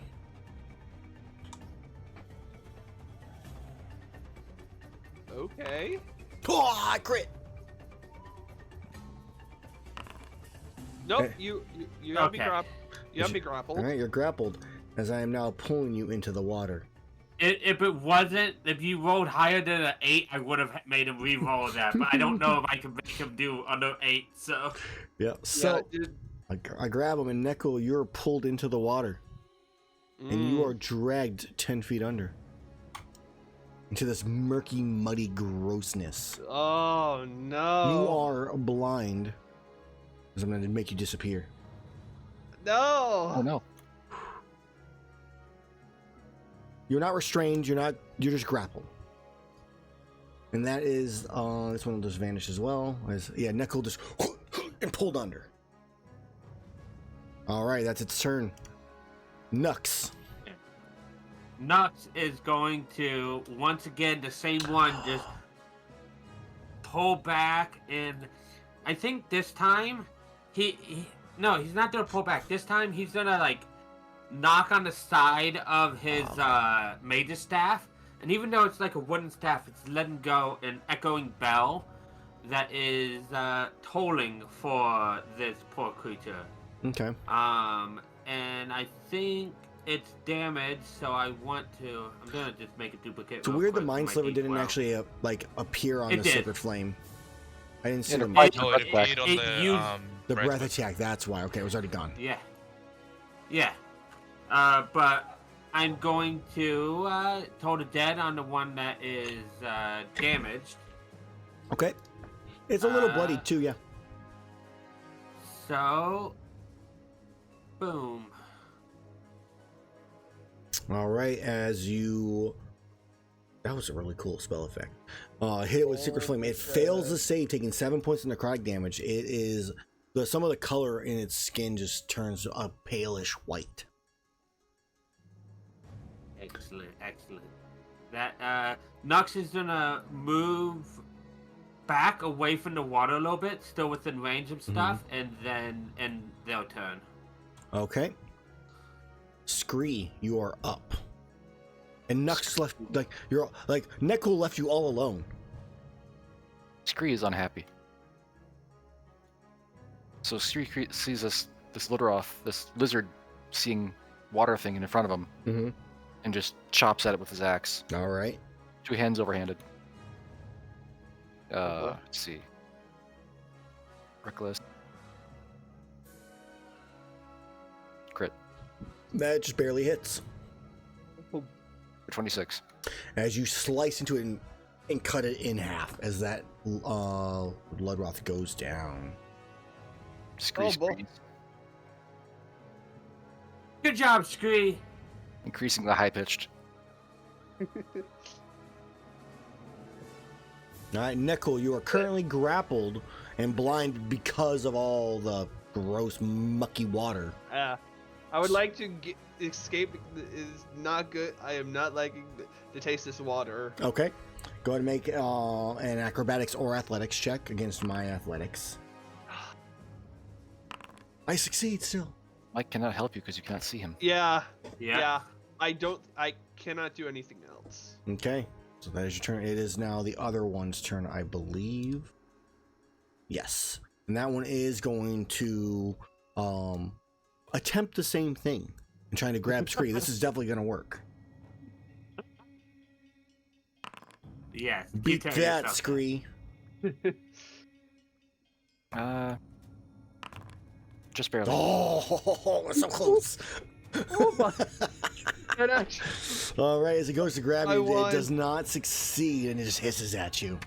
S2: Okay.
S1: Oh, crit!
S2: Nope.
S1: Okay.
S2: You have me You have me grappled.
S1: All right, you're grappled, as I am now pulling you into the water.
S3: If you rolled higher than an 8, I would have made him re-roll that. But I don't know if I can make him do under 8. So
S1: Yeah. So
S2: Yeah, dude.
S1: I grab him, and Nezul, you're pulled into the water, and you
S2: Mm.
S1: are dragged 10 feet under into this murky, muddy grossness.
S2: Oh no.
S1: You are blind, because I'm going to make you disappear.
S2: No.
S5: Oh no.
S1: You're not restrained. You're just grappled. And that is this one will just vanish as well. Nezul just and pulled under. All right, that's its turn. Nux.
S3: Nux is going to once again the same one just pull back, and I think this time he's not gonna pull back. This time he's gonna like knock on the side of his mage's staff, and even though it's like a wooden staff, it's letting go an echoing bell that is tolling for this poor creature.
S1: Okay.
S3: And I think it's damaged, so I'm gonna just make a duplicate.
S1: It's
S3: real
S1: weird the
S3: quick
S1: Mind
S3: for my
S1: Sliver didn't
S3: D12.
S1: actually appear on
S3: It
S1: the
S3: did.
S1: Sacred Flame. I didn't see
S5: Yeah,
S1: the,
S5: the
S4: No, it hit on
S3: it
S4: the
S3: used-
S1: the breath
S4: breath.
S1: attack. That's why. Okay, it was already gone.
S3: Yeah. But I'm going to toll the dead on the one that is damaged.
S1: Okay. It's a little
S3: Uh,
S1: bloody too, yeah.
S3: So, boom.
S1: All right, that was a really cool spell effect. Hit it with Secret Flame. It fails the save, taking 7 points of necrotic damage. It is some of the color in its skin just turns a palish white.
S3: Excellent. That Nux is gonna move back away from the water a little bit, still within range of stuff, and they'll turn.
S1: Okay. Scree, you are up. And Nux left Nezul left you all alone.
S5: Scree is unhappy. So Scree sees this Ludroth, this lizard, seeing water thing in front of him,
S1: Mm-hmm.
S5: and just chops at it with his axe.
S1: All right.
S5: 2 hands overhanded.
S2: boy.
S5: Let's see. Reckless. Crit
S1: That just barely hits.
S5: for 26.
S1: As you slice into it and cut it in half as that Ludroth goes down.
S5: Scree
S2: Oh, boy.
S5: screams,
S3: Good job, Scree.
S5: increasing the high pitched.
S1: All right, Nezul, you are currently grappled and blind because of all the gross, mucky water.
S2: I would like to escape. Is not good. I am not liking to taste this water.
S1: Okay. Go ahead and make an acrobatics or athletics check against my athletics. I succeed still.
S5: Mike cannot help you because you cannot see him.
S2: Yeah.
S3: Yeah.
S2: I cannot do anything else.
S1: Okay. So that is your turn. It is now the other one's turn, I believe. Yes. And that one is going to attempt the same thing and trying to grab Scree. This is definitely going to work.
S3: Yes. you
S1: Beat
S3: tell
S1: that,
S3: yourself that.
S1: Scree.
S5: Just barely.
S1: Oh, we're so close.
S2: Oh my! And actually,
S1: All right, as it goes to grab
S2: I
S1: you, it
S2: won.
S1: does not succeed, and it just hisses at you.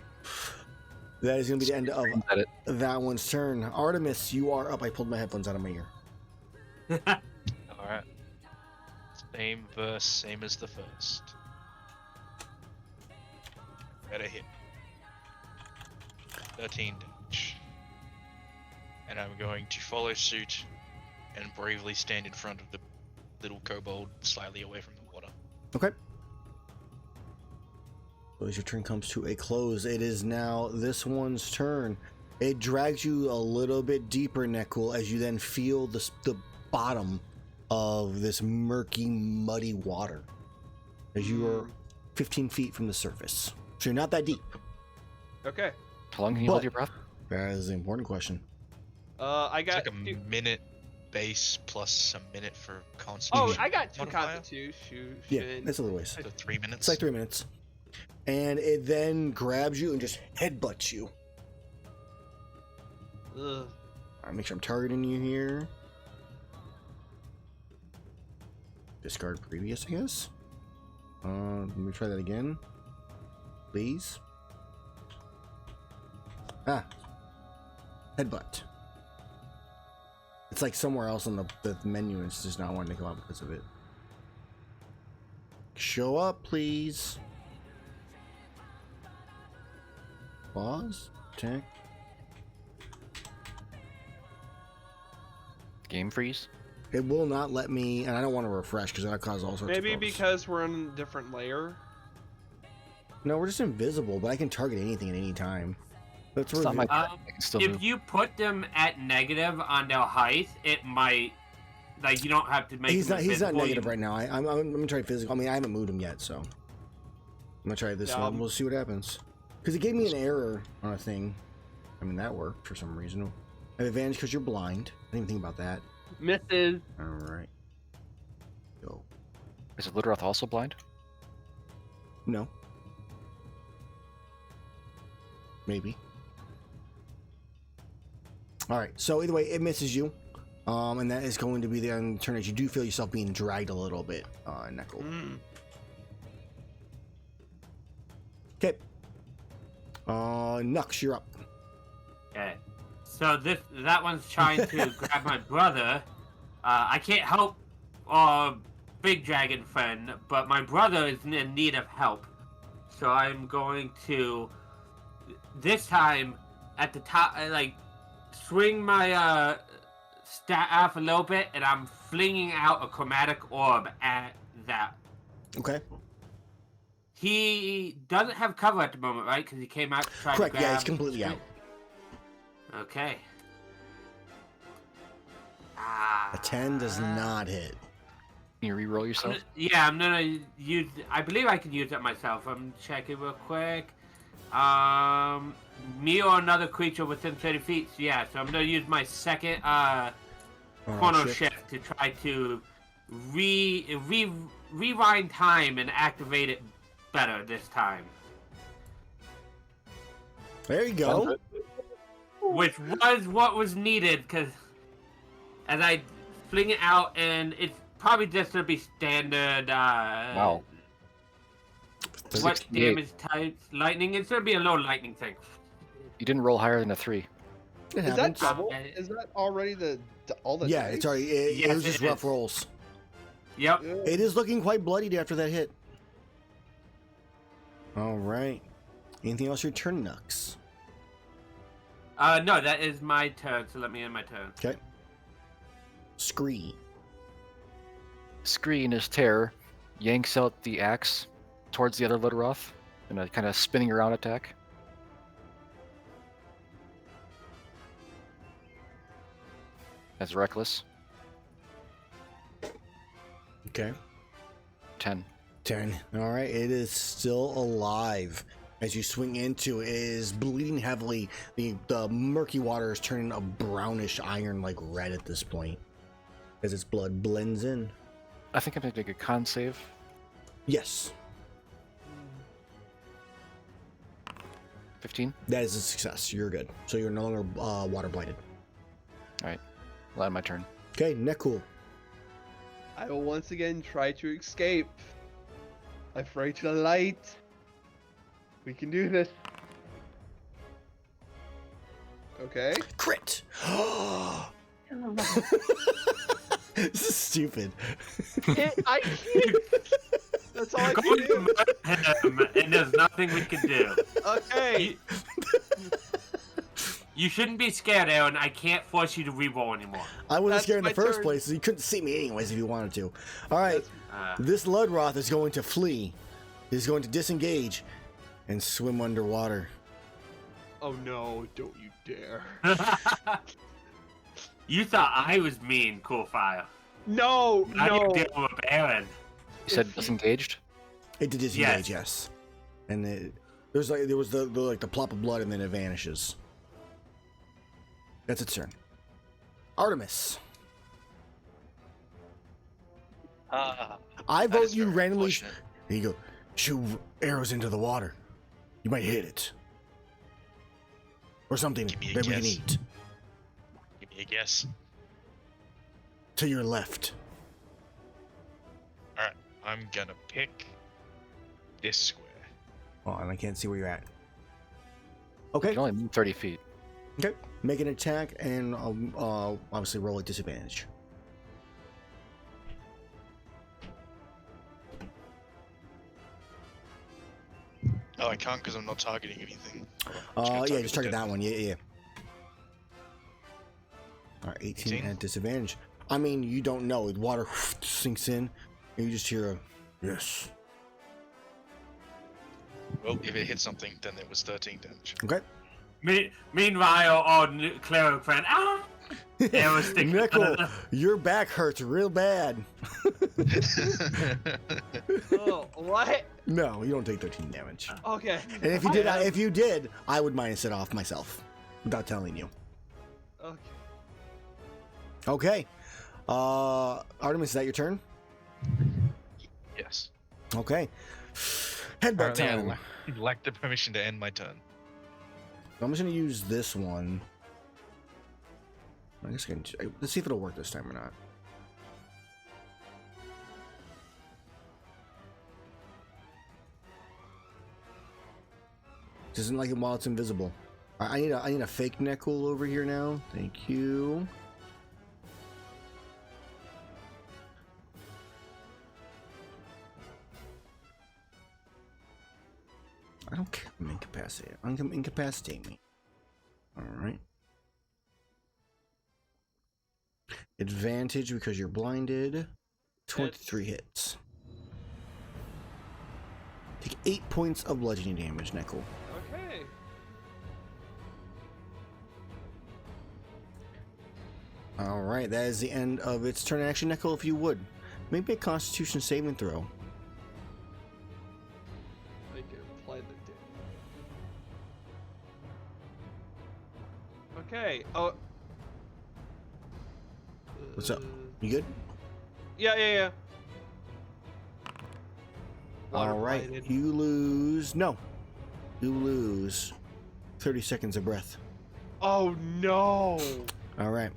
S1: That is going to be the end of
S5: At it.
S1: that one's turn. Artemis, you are up. I pulled my headphones out of my ear.
S4: Alright. Same verse, same as the first. Better hit. 13 damage. And I'm going to follow suit and bravely stand in front of the little kobold slightly away from the water.
S1: Okay. So as your turn comes to a close, it is now this one's turn. It drags you a little bit deeper, Nezul, as you then feel the bottom of this murky, muddy water. As you are 15 feet from the surface. So you're not that deep.
S2: okay.
S5: How long can you hold your breath?
S1: That is the important question.
S2: I
S4: It's
S2: got.
S4: like a minute base plus a minute for
S2: Oh,
S4: constitution.
S2: I got 2
S4: modifier.
S2: constitution.
S1: Yeah, that's a little ways.
S4: So 3 minutes.
S1: It's like 3 minutes. And it then grabs you and just headbutts you.
S2: Ugh.
S1: Alright, make sure I'm targeting you here. Discard previous, I guess. Let me try that again. Please. Ah. Headbutt. It's like somewhere else on the menu and it's just not wanting to go out because of it. Show up, please. Pause. Attack.
S5: Game freeze.
S1: It will not let me, and I don't want to refresh because that'll cause all sorts of
S2: Maybe
S1: problems.
S2: because we're on a different layer.
S1: No, we're just invisible, but I can target anything at any time. That's
S5: It's not my
S3: Um,
S5: I can still
S3: if
S5: move.
S3: you put them at negative on their height, it might, like, you don't have to make
S1: He's
S3: them
S1: not. He's not
S3: invisible,
S1: negative
S3: you-
S1: right now. I'm gonna try physical. I mean, I haven't moved him yet, so I'm gonna try this
S2: Yeah,
S1: one. We'll see what happens. Because it gave me an error on a thing. I mean, that worked for some reason. I have advantage because you're blind. I didn't even think about that.
S2: Misses.
S1: All right. Go.
S5: Is Littleroth also blind?
S1: No. Maybe. All right. So either way, it misses you, and that is going to be the end of the turn. As you do feel yourself being dragged a little bit, Nezul.
S2: Mm.
S1: Okay. Nux, you're up.
S3: Okay. So that one's trying to grab my brother. I can't help Big Dragon friend, but my brother is in need of help. So I'm going to this time at the top, like swing my staff a little bit, and I'm flinging out a chromatic orb at that.
S1: Okay.
S3: He doesn't have cover at the moment, right? Because he came out to try
S1: Correct.
S3: to grab.
S1: Yeah, it's completely out.
S3: Okay.
S1: A 10 does not hit.
S5: Can you re-roll yourself?
S3: Yeah, I'm gonna use. I believe I can use it myself. I'm checking real quick. Me or another creature within 30 feet. So yeah, so I'm gonna use my second chrono shift to try to rewind time and activate it better this time.
S1: There you go.
S3: Which was what was needed, because as I fling it out, and it's probably just gonna be standard.
S5: Wow.
S3: What
S5: 68.
S3: damage types? Lightning. It's gonna be a low lightning thing.
S5: You didn't roll higher than a 3.
S1: It
S2: Is that
S1: happens.
S2: double?
S3: Okay.
S2: Is that already all the?
S1: Yeah,
S2: dice?
S1: it's already. It
S3: Yes,
S1: was just
S3: it
S1: rough
S3: is.
S1: rolls.
S3: Yep.
S2: Yeah.
S1: It is looking quite bloodied after that hit. All right. Anything else? Your turn, Nux.
S3: No, that is my turn. So let me end my turn.
S1: Okay. Scree.
S5: Scree in his terror yanks out the axe towards the other Littleroth in a kind of spinning around attack. As reckless.
S1: Okay.
S5: 10.
S1: 10. All right. It is still alive. As you swing into it, is bleeding heavily. The murky water is turning a brownish iron like red at this point. As its blood blends in.
S5: I think I'm going to make a con save.
S1: Yes.
S5: 15.
S1: That is a success. You're good. So you're no longer water blinded.
S5: All right. Well, end my turn.
S1: Okay, Nekul.
S2: I will once again try to escape. I pray to the light. We can do this. Okay.
S1: Crit. This is stupid.
S2: I can't. That's all I
S3: Go
S2: can do.
S3: him, and there's nothing we can do.
S2: Okay.
S3: You shouldn't be scared, Aaron. I can't force you to reroll anymore.
S1: I wasn't
S2: That's
S1: scared in the
S2: my
S1: first
S2: turn.
S1: place, so you couldn't see me anyways if you wanted to. All right,
S2: That's-
S1: this Ludroth is going to flee. He's going to disengage and swim underwater.
S2: Oh no! Don't you dare!
S3: You thought I was mean, Cool Fire.
S2: No!
S3: Now
S2: No!
S3: you're dealing with Aaron.
S5: You said disengaged?
S1: It did disengage, yes. And there was the plop of blood, and then it vanishes. That's its turn. Artemis. I
S4: That
S1: vote
S4: is
S1: you
S4: very
S1: randomly.
S4: unfortunate.
S1: There you go. Shoot arrows into the water. You might hit it. Or something
S4: Give me a
S1: that we can
S4: guess.
S1: eat.
S4: Give me a guess.
S1: To your left.
S4: Alright, I'm gonna pick this square.
S1: Oh, and I can't see where you're at.
S5: You
S1: Okay.
S5: can only move 30 feet.
S1: Okay. Make an attack and obviously roll at disadvantage.
S4: Oh, I can't because I'm not targeting anything.
S1: Yeah, just target that one. Yeah. All right, 18
S4: 18?
S1: at disadvantage. I mean, you don't know. The water sinks in, and you just hear a yes.
S4: Well, if it hit something, then it was 13 damage.
S1: Okay.
S3: Meanwhile, our cleric friend, Arrow stick.
S1: Nickel, your back hurts real bad.
S2: Oh, what?
S1: No, you don't take 13 damage.
S2: Okay.
S1: And if you did, I would minus it off myself without telling you.
S2: Okay.
S1: Okay. Artemis, is that your turn?
S4: Yes.
S1: Okay. Headbutt
S4: Apparently,
S1: time.
S4: I lacked the permission to end my turn.
S1: I'm just gonna use this one. I guess let's see if it'll work this time or not. Doesn't like it while it's invisible. I need a fake Nekul over here now. Thank you. I don't care. I'm incapacitated. Incapacitate me. All right. Advantage because you're blinded. 23 hits. Take 8 points of bludgeoning damage, Nekul.
S2: Okay.
S1: All right, that is the end of its turn action. Nekul, if you would, make me a Constitution saving throw.
S2: I can apply the dip. Okay. Oh.
S1: What's up? You good?
S2: Yeah. Water
S1: All right,
S2: blinded.
S1: you lose. No, you lose 30 seconds of breath.
S2: Oh no!
S1: All right.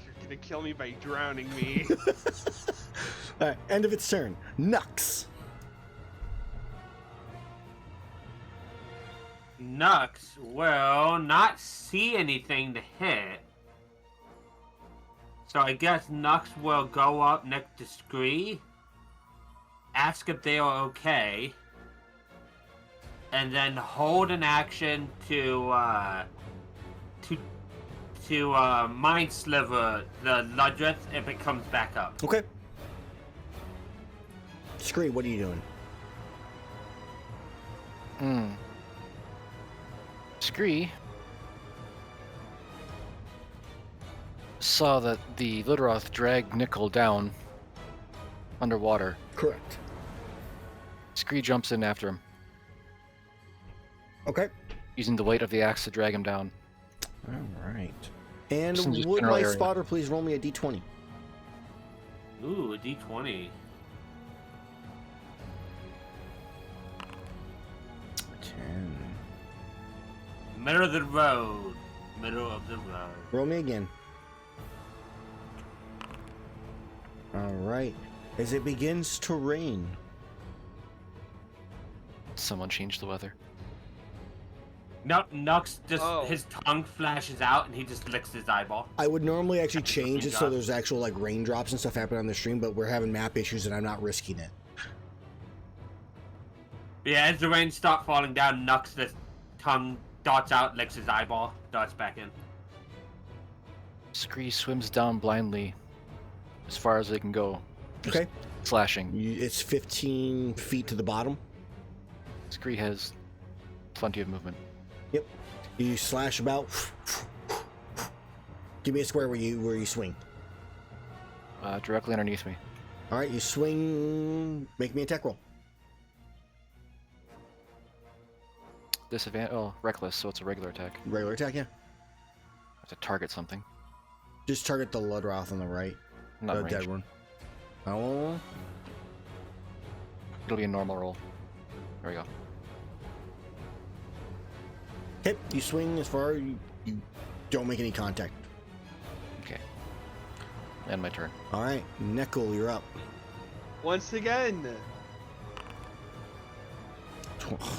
S2: You're gonna kill me by drowning me.
S1: All right, end of its turn. Nux.
S3: Nux will not see anything to hit. So I guess Nux will go up next to Scree, ask if they are okay, and then hold an action to Mind Sliver the Ludrith if it comes back up.
S1: Okay. Scree, what are you doing?
S5: Scree saw that the Lidroth dragged Nickel down underwater.
S1: Correct.
S5: Scree jumps in after him,
S1: Okay.
S5: using the weight of the axe to drag him down.
S1: All right. And
S5: Just in this
S1: would
S5: general
S1: my
S5: area.
S1: spotter please roll me a d20?
S3: Ooh, a D20.
S1: 10.
S3: Middle of the road. Middle of the road.
S1: Roll me again. All right. As it begins to rain.
S5: Someone changed the weather.
S3: No, Nux just
S2: Oh.
S3: his tongue flashes out and he just licks his eyeball.
S1: I would normally actually change it so
S3: Raindrops.
S1: there's actual like raindrops and stuff happening on the stream, but we're having map issues and I'm not risking it.
S3: Yeah, as the rain starts falling down, Nux just tongue dots out, licks his eyeball, dots back in.
S5: Scree swims down blindly as far as they can go. Just
S1: Okay.
S5: slashing.
S1: It's 15 feet to the bottom.
S5: Scree has plenty of movement.
S1: Yep. You slash about. Give me a square where you swing.
S5: Directly underneath me.
S1: All right, you swing. Make me an attack roll.
S5: Disadvantage. Oh, reckless, so it's a regular attack.
S1: Regular attack, yeah.
S5: Have to target something.
S1: Just target the Ludroth on the right.
S5: Not
S1: The
S5: range.
S1: dead one. Oh.
S5: It'll be a normal roll. There we go.
S1: Okay, you swing as far. You don't make any contact.
S5: Okay. End my turn.
S1: All right, Nezul, you're up.
S2: Once again.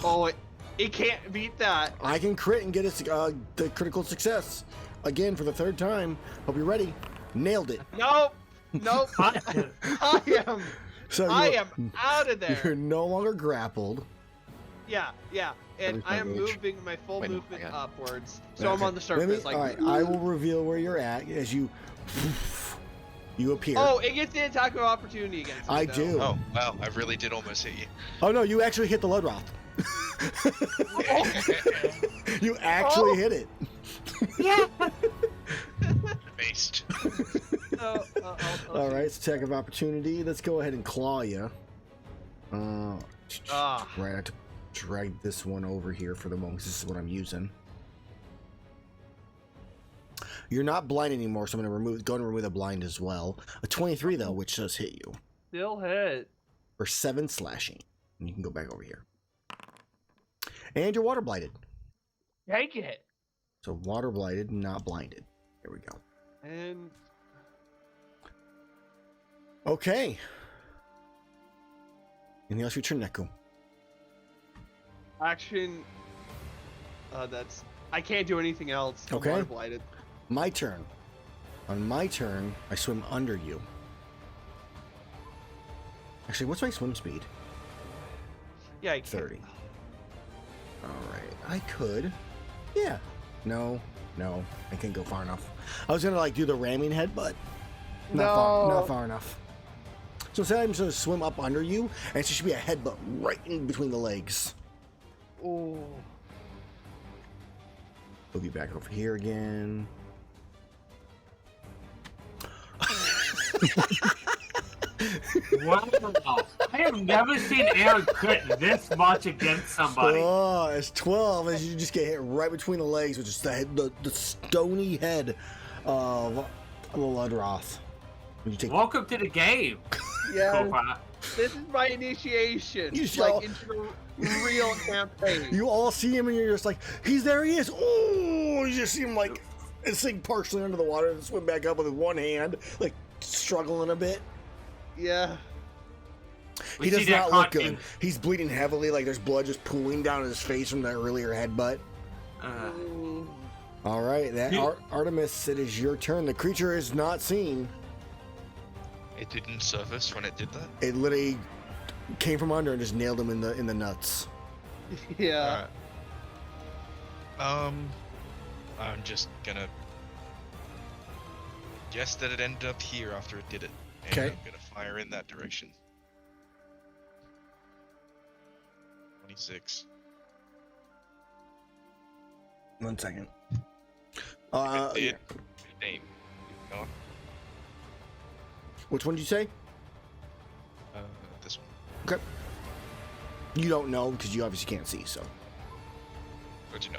S2: Oh, it can't beat that.
S1: I can crit and get the critical success again for the third time. Hope you're ready. Nailed it.
S2: Nope. Nope. I am.
S1: So
S2: I
S1: you're-
S2: am out of
S1: You're
S2: there.
S1: no longer grappled.
S2: Yeah. And I am
S5: Everything reach.
S2: moving my full
S5: Wait, no,
S2: movement
S5: I got it.
S2: upwards. So I'm on the
S1: Let me-
S2: surface. Like,
S1: all right, I will reveal where you're at as you appear.
S2: Oh, it gets the attack of opportunity against me,
S1: I
S2: though.
S1: do.
S4: Oh, wow. I really did almost hit you.
S1: Oh no, you actually hit the Ludroth. You actually hit it.
S3: Yeah.
S4: Based.
S2: So,
S1: All right, it's attack of opportunity. Let's go ahead and claw you.
S2: Ah.
S1: Right, I have to drag this one over here for the moment. 'Cause this is what I'm using. You're not blind anymore, so I'm going to remove the blind as well. A 23 though, which does hit you
S2: Still hit.
S1: for 7 slashing. And you can go back over here. And you're water blighted.
S2: Take it.
S1: So water blighted, not blinded. There we go.
S2: And
S1: Okay. Anything else? Your turn, Neko.
S2: action. That's. I can't do anything else. I'm
S1: Okay.
S2: water blighted.
S1: My turn. On my turn, I swim under you. Actually, what's my swim speed?
S2: Yeah, I can't.
S1: 30. Alright, I could. Yeah. No, I can't go far enough. I was gonna like do the ramming head, but not far enough. So instead I'm just gonna swim up under you, and it should be a headbutt right in between the legs.
S2: Oh.
S1: We'll be back over here again.
S3: Wow. I have never seen Aaron crit this much against somebody.
S1: Oh, it's 12 as you just get hit right between the legs with just the stony head of the Ludroth. You take
S3: Welcome to the game.
S2: Yeah.
S3: Cobra.
S2: This is my initiation.
S1: You
S2: Like
S1: saw-
S2: into the real campaign.
S1: You all see him and you're just like, he's there, he is. Oh, you just see him like sink partially under the water and swim back up with one hand, like struggling a bit.
S2: Yeah.
S3: We
S1: He
S3: see
S1: does
S3: that
S1: not look
S3: cartoon.
S1: good. He's bleeding heavily, like there's blood just pooling down his face from that earlier headbutt.
S2: Mm.
S1: All right, that
S3: You-
S1: Artemis, it is your turn. The creature is not seen.
S4: It didn't surface when it did that.
S1: It literally came from under and just nailed him in the nuts.
S2: Yeah.
S4: Alright. I'm just gonna guess that it ended up here after it did it. And
S1: Okay.
S4: I'm gonna fire in that direction. 26.
S1: 1 second.
S4: It name. Keep going.
S1: Which one did you say?
S4: This one.
S1: Okay. You don't know because you obviously can't see, so.
S4: How'd you know?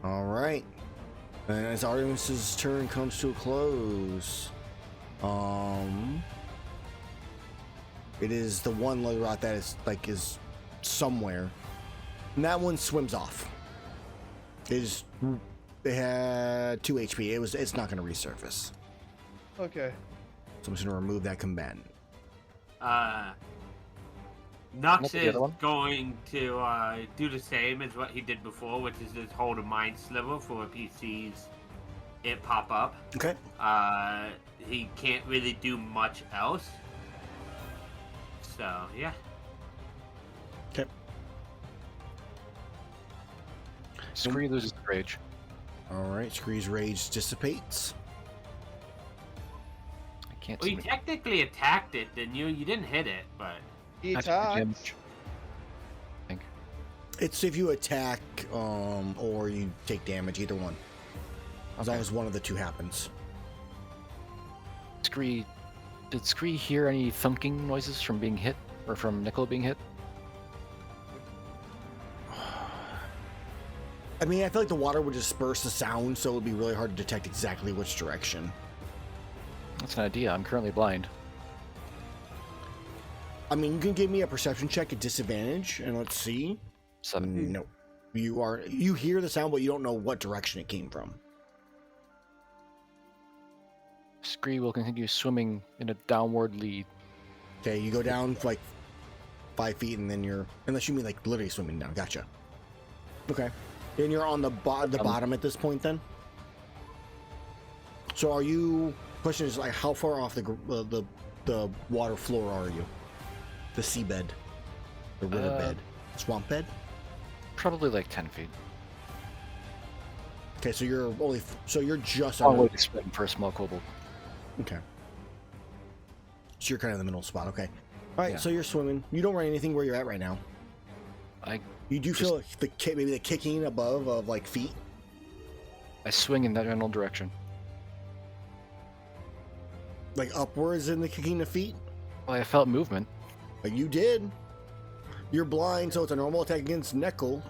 S1: All right. And as Artemis's turn comes to a close, it is the one Ludroth that is somewhere. And that one swims off. It had 2 HP. It's not going to resurface.
S2: Okay.
S1: So I'm just going to remove that combatant.
S3: Nux
S5: What's the
S3: is
S5: other one?
S3: going to do the same as what he did before, which is just hold a mind sliver for if he sees it pop up.
S1: Okay.
S3: He can't really do much else. So, yeah.
S1: Okay.
S5: Scree loses rage.
S1: All right. Scree's rage dissipates.
S5: I can't
S3: Well,
S5: see
S3: you technically attacked it, didn't you? You didn't hit it, but...
S2: He
S5: I took the
S2: attacked.
S5: damage. I think.
S1: It's if you attack or you take damage, either one. As long as one of the two happens.
S5: Scree, did Scree hear any thunking noises from being hit, or from Nickel being hit?
S1: I mean, I feel like the water would disperse the sound, so it would be really hard to detect exactly which direction.
S5: That's an idea. I'm currently blind.
S1: I mean, you can give me a perception check at disadvantage, and let's see.
S5: 7.
S1: No. You hear the sound, but you don't know what direction it came from.
S5: Scree will continue swimming in a downward lead.
S1: Okay, you go down for like 5 feet, and then you're... Unless you mean like literally swimming down. Gotcha. Okay. And you're on the bottom at this point, then? So are you... Question is, like, how far off the water floor are you? The seabed? The riverbed? Swamp bed?
S5: Probably like 10 feet.
S1: Okay, so you're just
S5: Long
S1: under...
S5: way to swim for a small kobold.
S1: Okay. So you're kind of in the middle spot, okay. Alright,
S5: Yeah.
S1: so you're swimming. You don't run anything where you're at right now. You do feel like maybe the kicking above of like feet?
S5: I swing in that general direction.
S1: Like upwards in the kicking of feet?
S5: Well, I felt movement.
S1: Like you did. You're blind, so it's a normal attack against Neckel.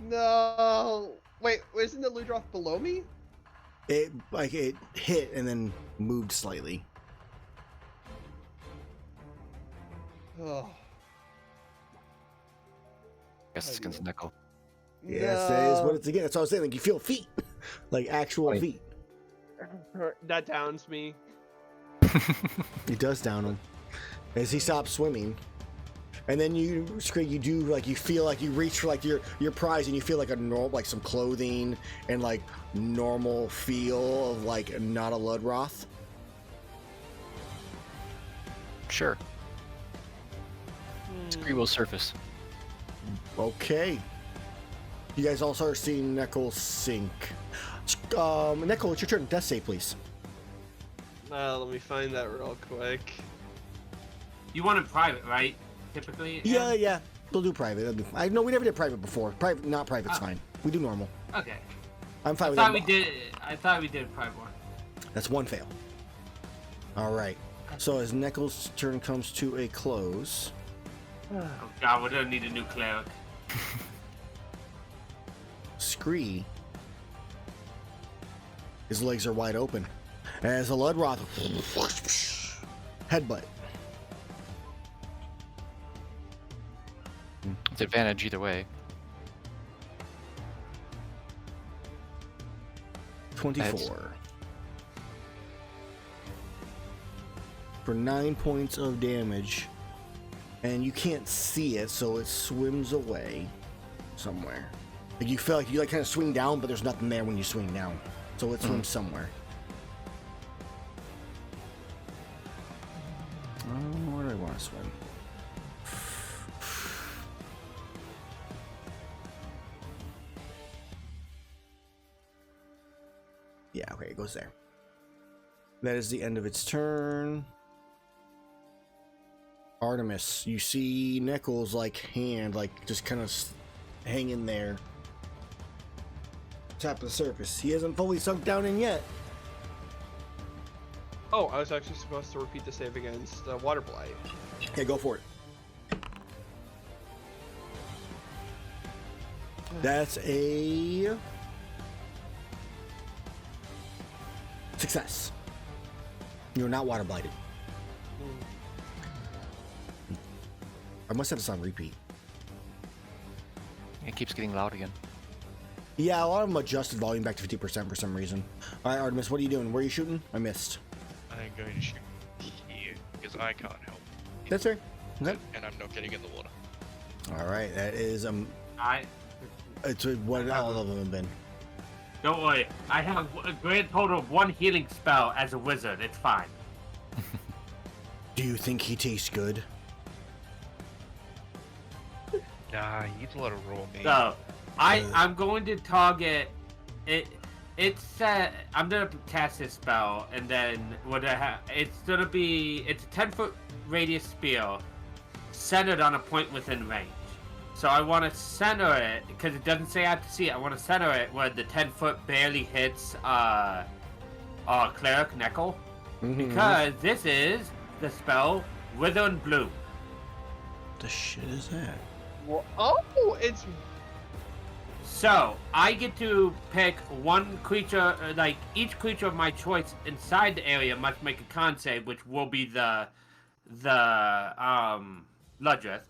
S2: No. Wait, isn't the Ludroth below me?
S1: It hit and then moved slightly.
S2: Oh.
S5: Guess it's against Nickel.
S1: Yes, that is what it's again. That's what I was saying. Like you feel feet, like actual
S5: Right.
S1: feet.
S2: That downs me.
S1: It does down him as he stops swimming, and then you do like you feel like you reach for like your prize, and you feel like a normal like some clothing and like normal feel of like not a Ludroth.
S5: Sure. Scree will surface.
S1: Okay. You guys all start seeing Neckel sink. Neckel, it's your turn. Death save, please.
S2: Let me find that real quick.
S3: You want it private, right? Typically?
S1: Yeah. They'll do private. I know we never did private before. Private, not private's fine. We do normal.
S3: Okay.
S1: I'm fine with
S3: I
S1: that.
S3: thought we did a private one.
S1: That's one fail. All right. So as Neckel's turn comes to a close,
S3: Oh god, we don't need a new cleric.
S1: Scree, his legs are wide open as a Ludroth headbutt.
S5: It's advantage either way.
S1: 24 for 9 points of damage, and you can't see it, so it swims away somewhere. Like you feel like you like kind of swing down, but there's nothing there when you swing down, so it swims somewhere. Where do I want to swim? Yeah, okay, it goes there. That is the end of its turn. Artemis, you see Neckel's like hand, like just kind of hanging there, top of the surface. He hasn't fully sunk down in yet.
S2: Oh, I was actually supposed to repeat the save against Water Blight.
S1: Okay, go for it. That's a success. You're not water blighted. I must have this on repeat.
S5: It keeps getting loud again.
S1: Yeah, a lot of them adjusted volume back to 50% for some reason. All right, Artemis, what are you doing? Where are you shooting? I missed.
S4: I'm going to shoot here because I can't help.
S1: That's fair. Okay.
S4: And I'm not getting in the water.
S1: All right, that is It's what all of them have been.
S3: Don't worry, I have a grand total of 1 healing spell as a wizard. It's fine.
S1: Do you think he tastes good?
S4: Nah, he eats a lot of raw meat.
S3: So, I'm going to target it. I'm gonna cast this spell, and then what I have, it's a 10-foot radius spear, centered on a point within range. So I want to center it because it doesn't say I have to see it. I want to center it where the 10-foot barely hits cleric Neckel, because this is the spell Wither and Bloom.
S1: The shit is that?
S2: Well, oh, it's.
S3: So I get to pick one creature, like each creature of my choice inside the area must make a con save, which will be the Ludrith,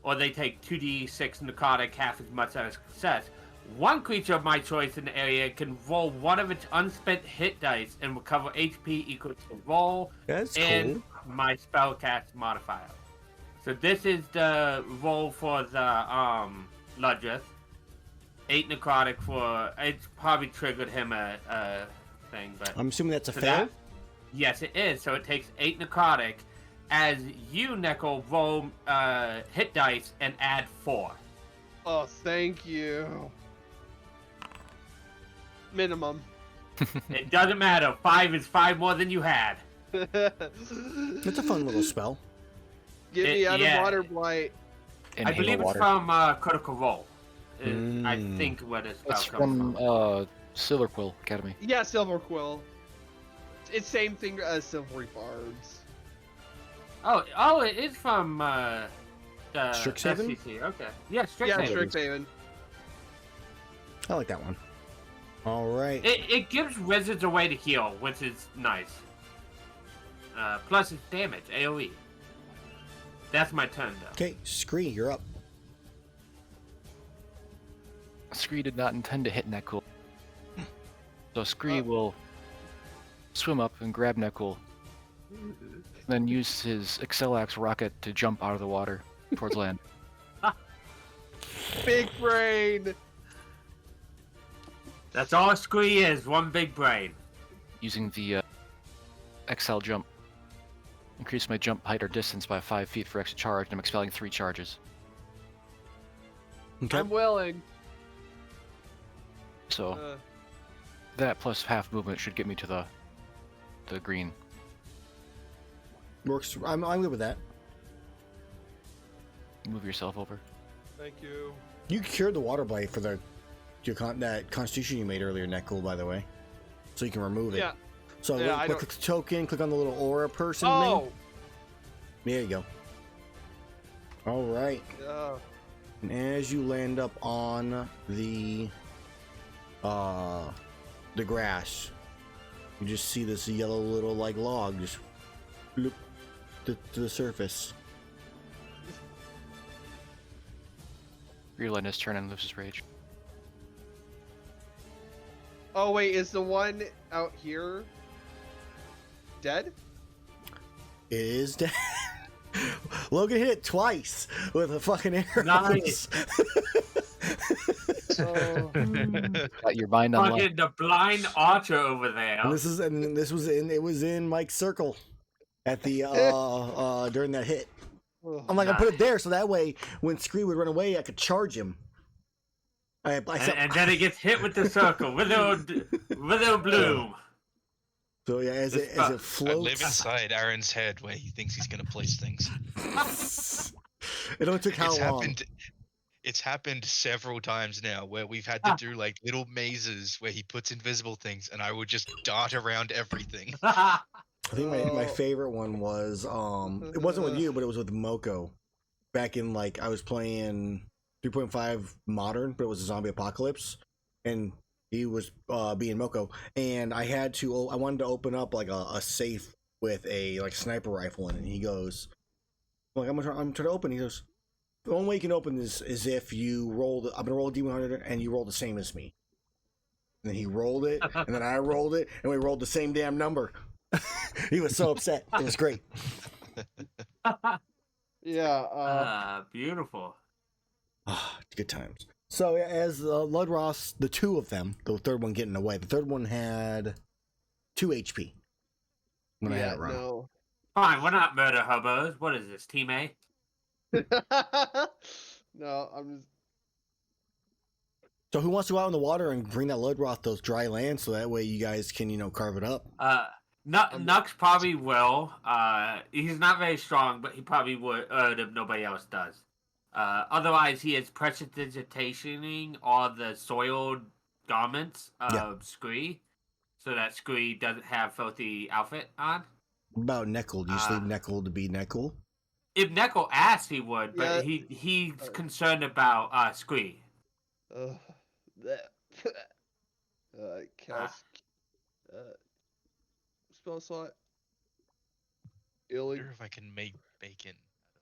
S3: or they take 2d6 necrotic, half as much as success. One creature of my choice in the area can roll one of its unspent hit dice and recover HP equal to roll and my spellcast modifier. So this is the roll for the Ludrith. 8 necrotic for it's probably triggered him a thing, but
S1: I'm assuming that's a fail.
S3: Yes, it is. So it takes 8 necrotic. As you, Neckel, roll hit dice and add 4.
S2: Oh, thank you. Minimum.
S3: It doesn't matter. 5 is 5 more than you had.
S1: It's a fun little spell.
S2: Get me out of water blight.
S3: I believe it's from Critical Role. I think what a spell
S5: It's
S3: comes
S5: from Silver Quill Academy.
S2: Yeah, Silver Quill. It's same thing as Silvery Bards.
S3: Oh, it is from the
S1: Strixhaven?
S3: SCC. Okay. Yeah, Strixhaven.
S2: Yeah, Strixhaven.
S1: I like that one. All right.
S3: It gives wizards a way to heal, which is nice. Plus it's damage, AoE. That's my turn, though.
S1: Okay, Scree, you're up.
S5: Scree did not intend to hit Nekul. So Scree will swim up and grab Nekul, then use his Accellax rocket to jump out of the water towards land.
S2: Big brain!
S3: That's all Scree is, one big brain.
S5: Using the XL jump. Increase my jump height or distance by 5 feet for extra charge, and I'm expelling 3 charges.
S1: Okay.
S2: I'm willing.
S5: So that plus half movement should get me to the green.
S1: Works. I'm good with that.
S5: Move yourself over.
S2: Thank you.
S1: You cured the water blight for that constitution you made earlier, Nekul, by the way. So you can remove it.
S2: Yeah.
S1: So
S2: Yeah,
S1: click the token, click on the little aura person
S2: Oh!
S1: thing. There you go. All right. And as you land up on the grass, you just see this yellow little like log just bloop to the surface.
S5: Reline his turn and loses rage.
S2: Oh, wait, is the one out here dead?
S1: It is dead. Logan hit it twice with a fucking arrow.
S3: Nice.
S5: Got your mind on
S3: Fucking the blind archer over there.
S1: And it was in Mike's circle at the during that hit. I'm like, I put it there so that way when Scree would run away, I could charge him. And
S3: then it gets hit with the circle. Wither Bloom.
S1: So yeah, as it floats.
S4: I live inside Aaron's head where he thinks he's gonna place things.
S1: It only took how long?
S4: It's happened several times now where we've had to do like little mazes where he puts invisible things and I would just dart around everything.
S1: I think my favorite one was it wasn't with you, but it was with Moko. Back in like I was playing 3.5 modern, but it was a zombie apocalypse, and he was being Moko, and I wanted to open up like a safe with a like sniper rifle in it, and he goes, like I'm trying to open. He goes, The only way you can open this is if you roll. I'm gonna roll a D100, and you roll the same as me. And then he rolled it, and then I rolled it, and we rolled the same damn number. He was so upset. It was great.
S2: Yeah.
S3: Beautiful.
S1: Good times. So as Ludroths, the two of them, the third one getting away, the third one had 2 HP. When I had it wrong.
S2: No.
S3: Fine, we're not murder hobos. What is this, Team A?
S2: No, I'm just.
S1: So who wants to go out in the water and bring that Ludroth those dry land so that way you guys can, carve it up?
S3: Nux probably will. He's not very strong, but he probably would if nobody else does. Otherwise, he is prestidigitationing all the soiled garments of Scree, so that Scree doesn't have filthy outfit on.
S1: What about Neckel? Do you just leave Neckel to be Neckel?
S3: If Neckel asked, he would, but
S2: Yeah.
S3: he's concerned about Scree.
S2: Cast. Spell slot.
S4: I
S2: Illy.
S4: wonder if I can make bacon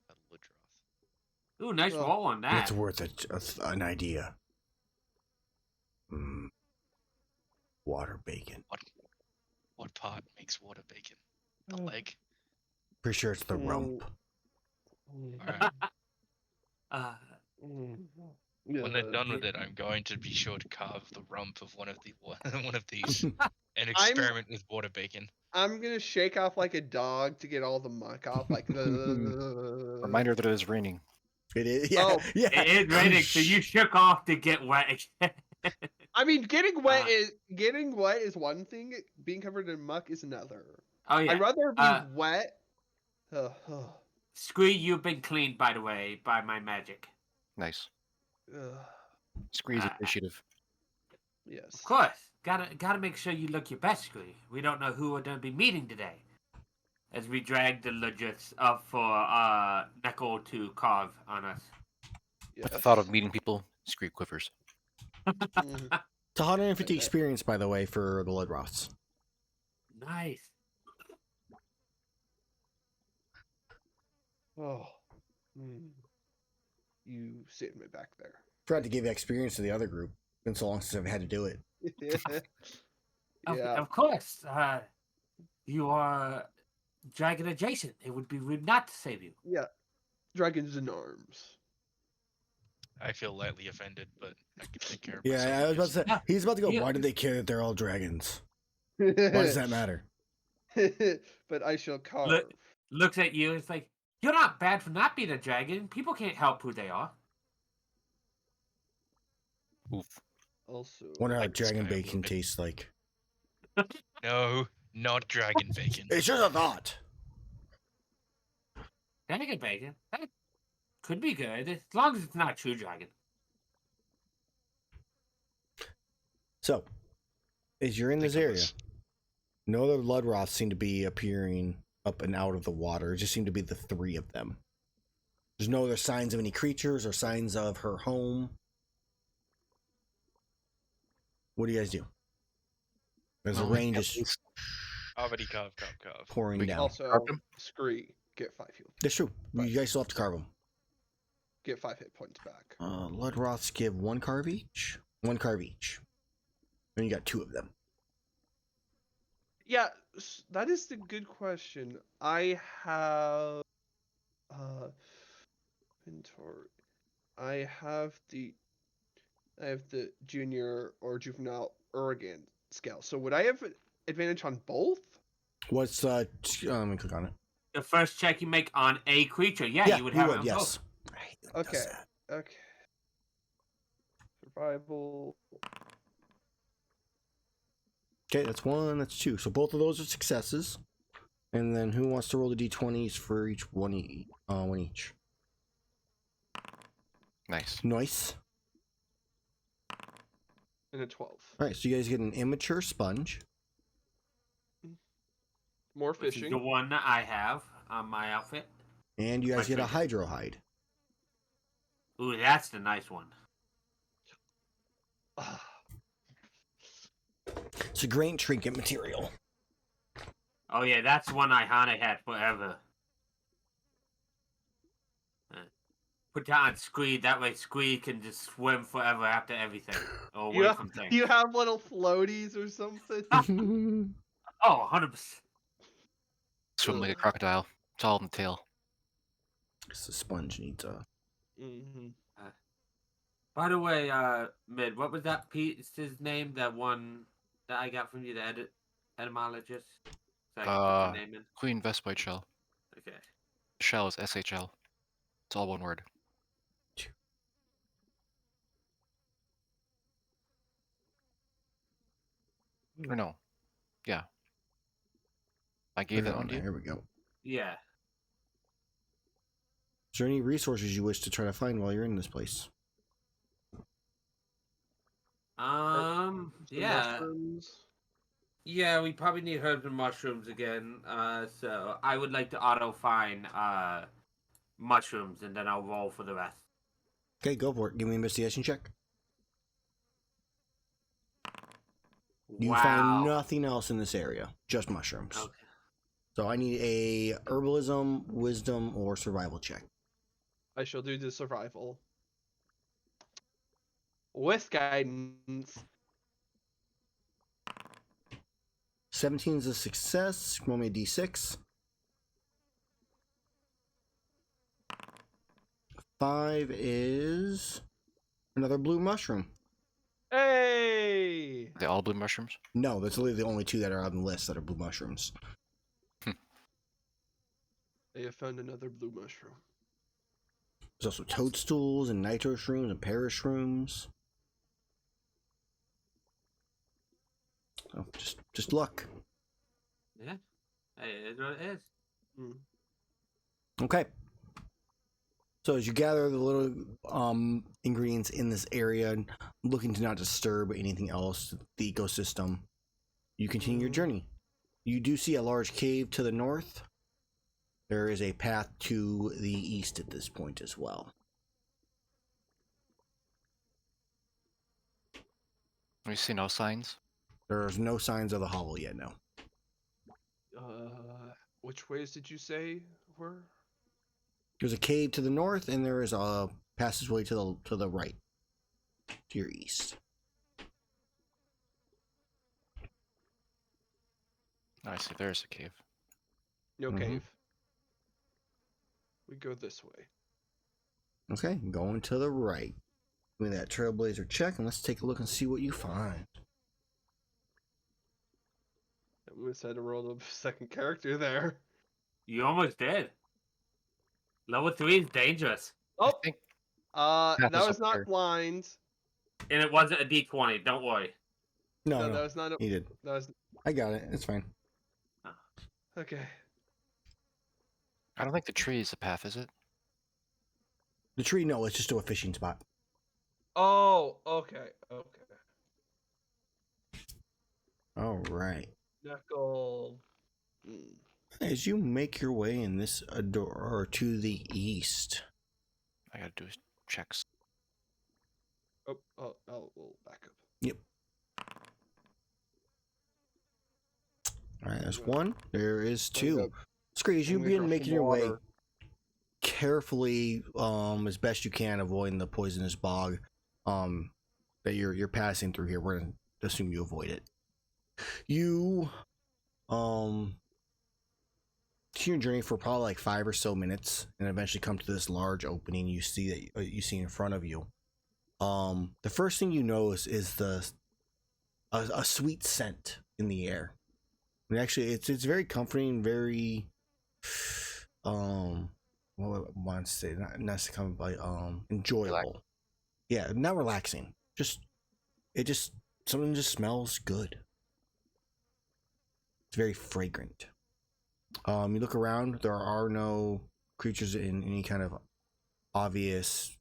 S4: out of that Ludroth.
S3: Ooh, nice roll on that.
S1: It's worth an idea. Water bacon.
S4: What part makes water bacon? The leg?
S1: Pretty sure it's the rump.
S4: Alright. When they're
S2: Yeah,
S4: done with it, I'm going to be sure to carve the rump of one of these and experiment with water bacon.
S2: I'm gonna shake off like a dog to get all the muck off. Like.
S5: Reminder that it is raining.
S1: It is. Yeah.
S2: Oh.
S1: Yeah.
S3: It is raining, so you shook off to get wet again.
S2: I mean, getting wet is one thing. Being covered in muck is another.
S3: Oh yeah.
S2: I'd rather be wet.
S3: Scree, you've been cleaned, by the way, by my magic.
S5: Nice. Scree's initiative.
S2: Yes.
S3: Of course. Gotta make sure you look your best, Scree. We don't know who we're gonna be meeting today. As we drag the legits up for Neckel to carve on us.
S5: With the thought of meeting people, Scree quivers.
S1: It's 150 experience, by the way, for the Ludroths.
S3: Nice.
S2: Oh. You sit me back there.
S1: Tried to give experience to the other group. Been so long since I've had to do it.
S2: Yeah.
S3: Of course. You are dragon adjacent. It would be rude not to save you.
S2: Yeah. Dragons in arms.
S4: I feel lightly offended, but I can take care of myself.
S1: Yeah, I was about to say,
S3: Yeah.
S1: he's about to go,
S3: Yeah.
S1: why do they care that they're all dragons? Why does that matter?
S2: But I shall carve.
S3: Looks at you. It's like, you're not bad for not being a dragon. People can't help who they are.
S5: Oof.
S2: Also.
S1: Wonder how
S4: Like this
S1: dragon
S4: guy a
S1: bacon
S4: little bit.
S1: tastes like.
S4: No, not dragon bacon.
S1: It's just a thought.
S3: Dragon bacon. That could be good. As long as it's not true dragon.
S1: So, as you're in this
S4: Think of
S1: area,
S4: this.
S1: no other Ludroths seem to be appearing up and out of the water. It just seem to be the 3 of them. There's no other signs of any creatures or signs of her home. What do you guys do? As the rain just
S4: Already carve.
S1: pouring down.
S2: Also,
S5: Carve them?
S2: Scree, get 5 heal.
S1: That's true. You guys still have to carve them.
S2: Get 5 hit points back.
S1: Ludroths give 1 carve each. 1 carve each. And you got 2 of them.
S2: Yeah, that is the good question. I have inventory. I have the junior or juvenile Oregon scale. So would I have advantage on both?
S1: What's let me click on it.
S3: The first check you make on a creature. Yeah, you would have it on
S1: yes.
S3: both.
S1: I hate when it does
S2: Okay.
S1: that.
S2: Okay. Survival.
S1: Okay, that's 1, that's 2. So both of those are successes. And then who wants to roll the d20s for each one each?
S5: Nice.
S1: Nice.
S2: And a 12.
S1: All right, so you guys get an immature sponge.
S2: More
S3: Which is
S2: fishing.
S3: the one that I have on my outfit.
S1: And you guys
S3: My
S1: get a
S3: trinket.
S1: hydro hide.
S3: Ooh, that's the nice one.
S1: It's a great trinket material.
S3: Oh yeah, that's one Ihana had forever. put that on Scree. That way Scree can just swim forever after everything. Or
S2: You
S3: away
S2: have,
S3: from things.
S2: you have little floaties or something?
S3: Oh, 100%.
S5: Swim like a crocodile. It's all in the tail.
S1: It's a sponge needs a.
S2: Mm-hmm.
S3: By the way, Mid, what was that piece's name? That one that I got from you, the etymologist? So I can put the name in.
S5: Queen Vespoid shell.
S3: Okay.
S5: Shell is SHL. It's all one word. Or no. Yeah. I gave that one to you?
S1: Here we go.
S3: Yeah.
S1: Is there any resources you wish to try to find while you're in this place?
S2: Some
S3: Yeah.
S2: mushrooms.
S3: Yeah, we probably need herbs and mushrooms again. So I would like to auto find mushrooms, and then I'll roll for the rest.
S1: Okay, go for it. Give me an investigation check. You find nothing else in this area, just mushrooms.
S3: Okay.
S1: So I need a herbalism, wisdom, or survival check.
S2: I shall do the survival. With guidance.
S1: 17 is a success. Roll me a d6. 5 is another blue mushroom.
S2: Hey!
S5: Are they all blue mushrooms?
S1: No, that's literally the only 2 that are on the list that are blue mushrooms.
S2: I have found another blue mushroom.
S1: There's also toadstools and nitro shrooms and perish shrooms. Oh, just luck.
S3: Yeah. Hey, it is what it is.
S2: Mm.
S1: Okay. So as you gather the little ingredients in this area, looking to not disturb anything else, the ecosystem, you continue your journey. You do see a large cave to the north. There is a path to the east at this point as well.
S5: We see no signs.
S1: There's no signs of the hovel yet, no.
S2: Which ways did you say were?
S1: There's a cave to the north, and there is a passageway to the right, to your east.
S5: I see. There's a cave.
S2: No cave. We go this way.
S1: Okay, going to the right. Give me that Trailblazer check, and let's take a look and see what you find.
S2: I almost had to roll the second character there.
S3: You almost did. Level 3 is dangerous.
S2: Oh!
S5: think
S2: that
S5: is
S2: was
S5: up
S2: not
S5: there.
S2: blind.
S3: And it wasn't a D20, don't worry.
S1: No,
S2: That was not.
S1: he did.
S2: That was
S1: I got it. It's fine.
S2: okay.
S5: I don't think the tree is a path, is it?
S1: The tree, no, it's just a fishing spot.
S2: Oh, okay.
S1: All right.
S2: Knuckle.
S1: As you make your way in this door to the east,
S5: I gotta do checks.
S2: We'll back up.
S1: Yep. All right, there's one. There is 2. Scree, as you begin making your way carefully, as best you can, avoiding the poisonous bog, that you're passing through here. We're gonna assume you avoid it. You, continue your journey for probably like 5 or so minutes, and eventually come to this large opening you see in front of you. The first thing you notice is a sweet scent in the air. And actually, it's very comforting, very what I want to say, not to come by enjoyable.
S5: Relaxing.
S1: Yeah, not relaxing. Something just smells good. It's very fragrant. You look around. There are no creatures in any kind of obvious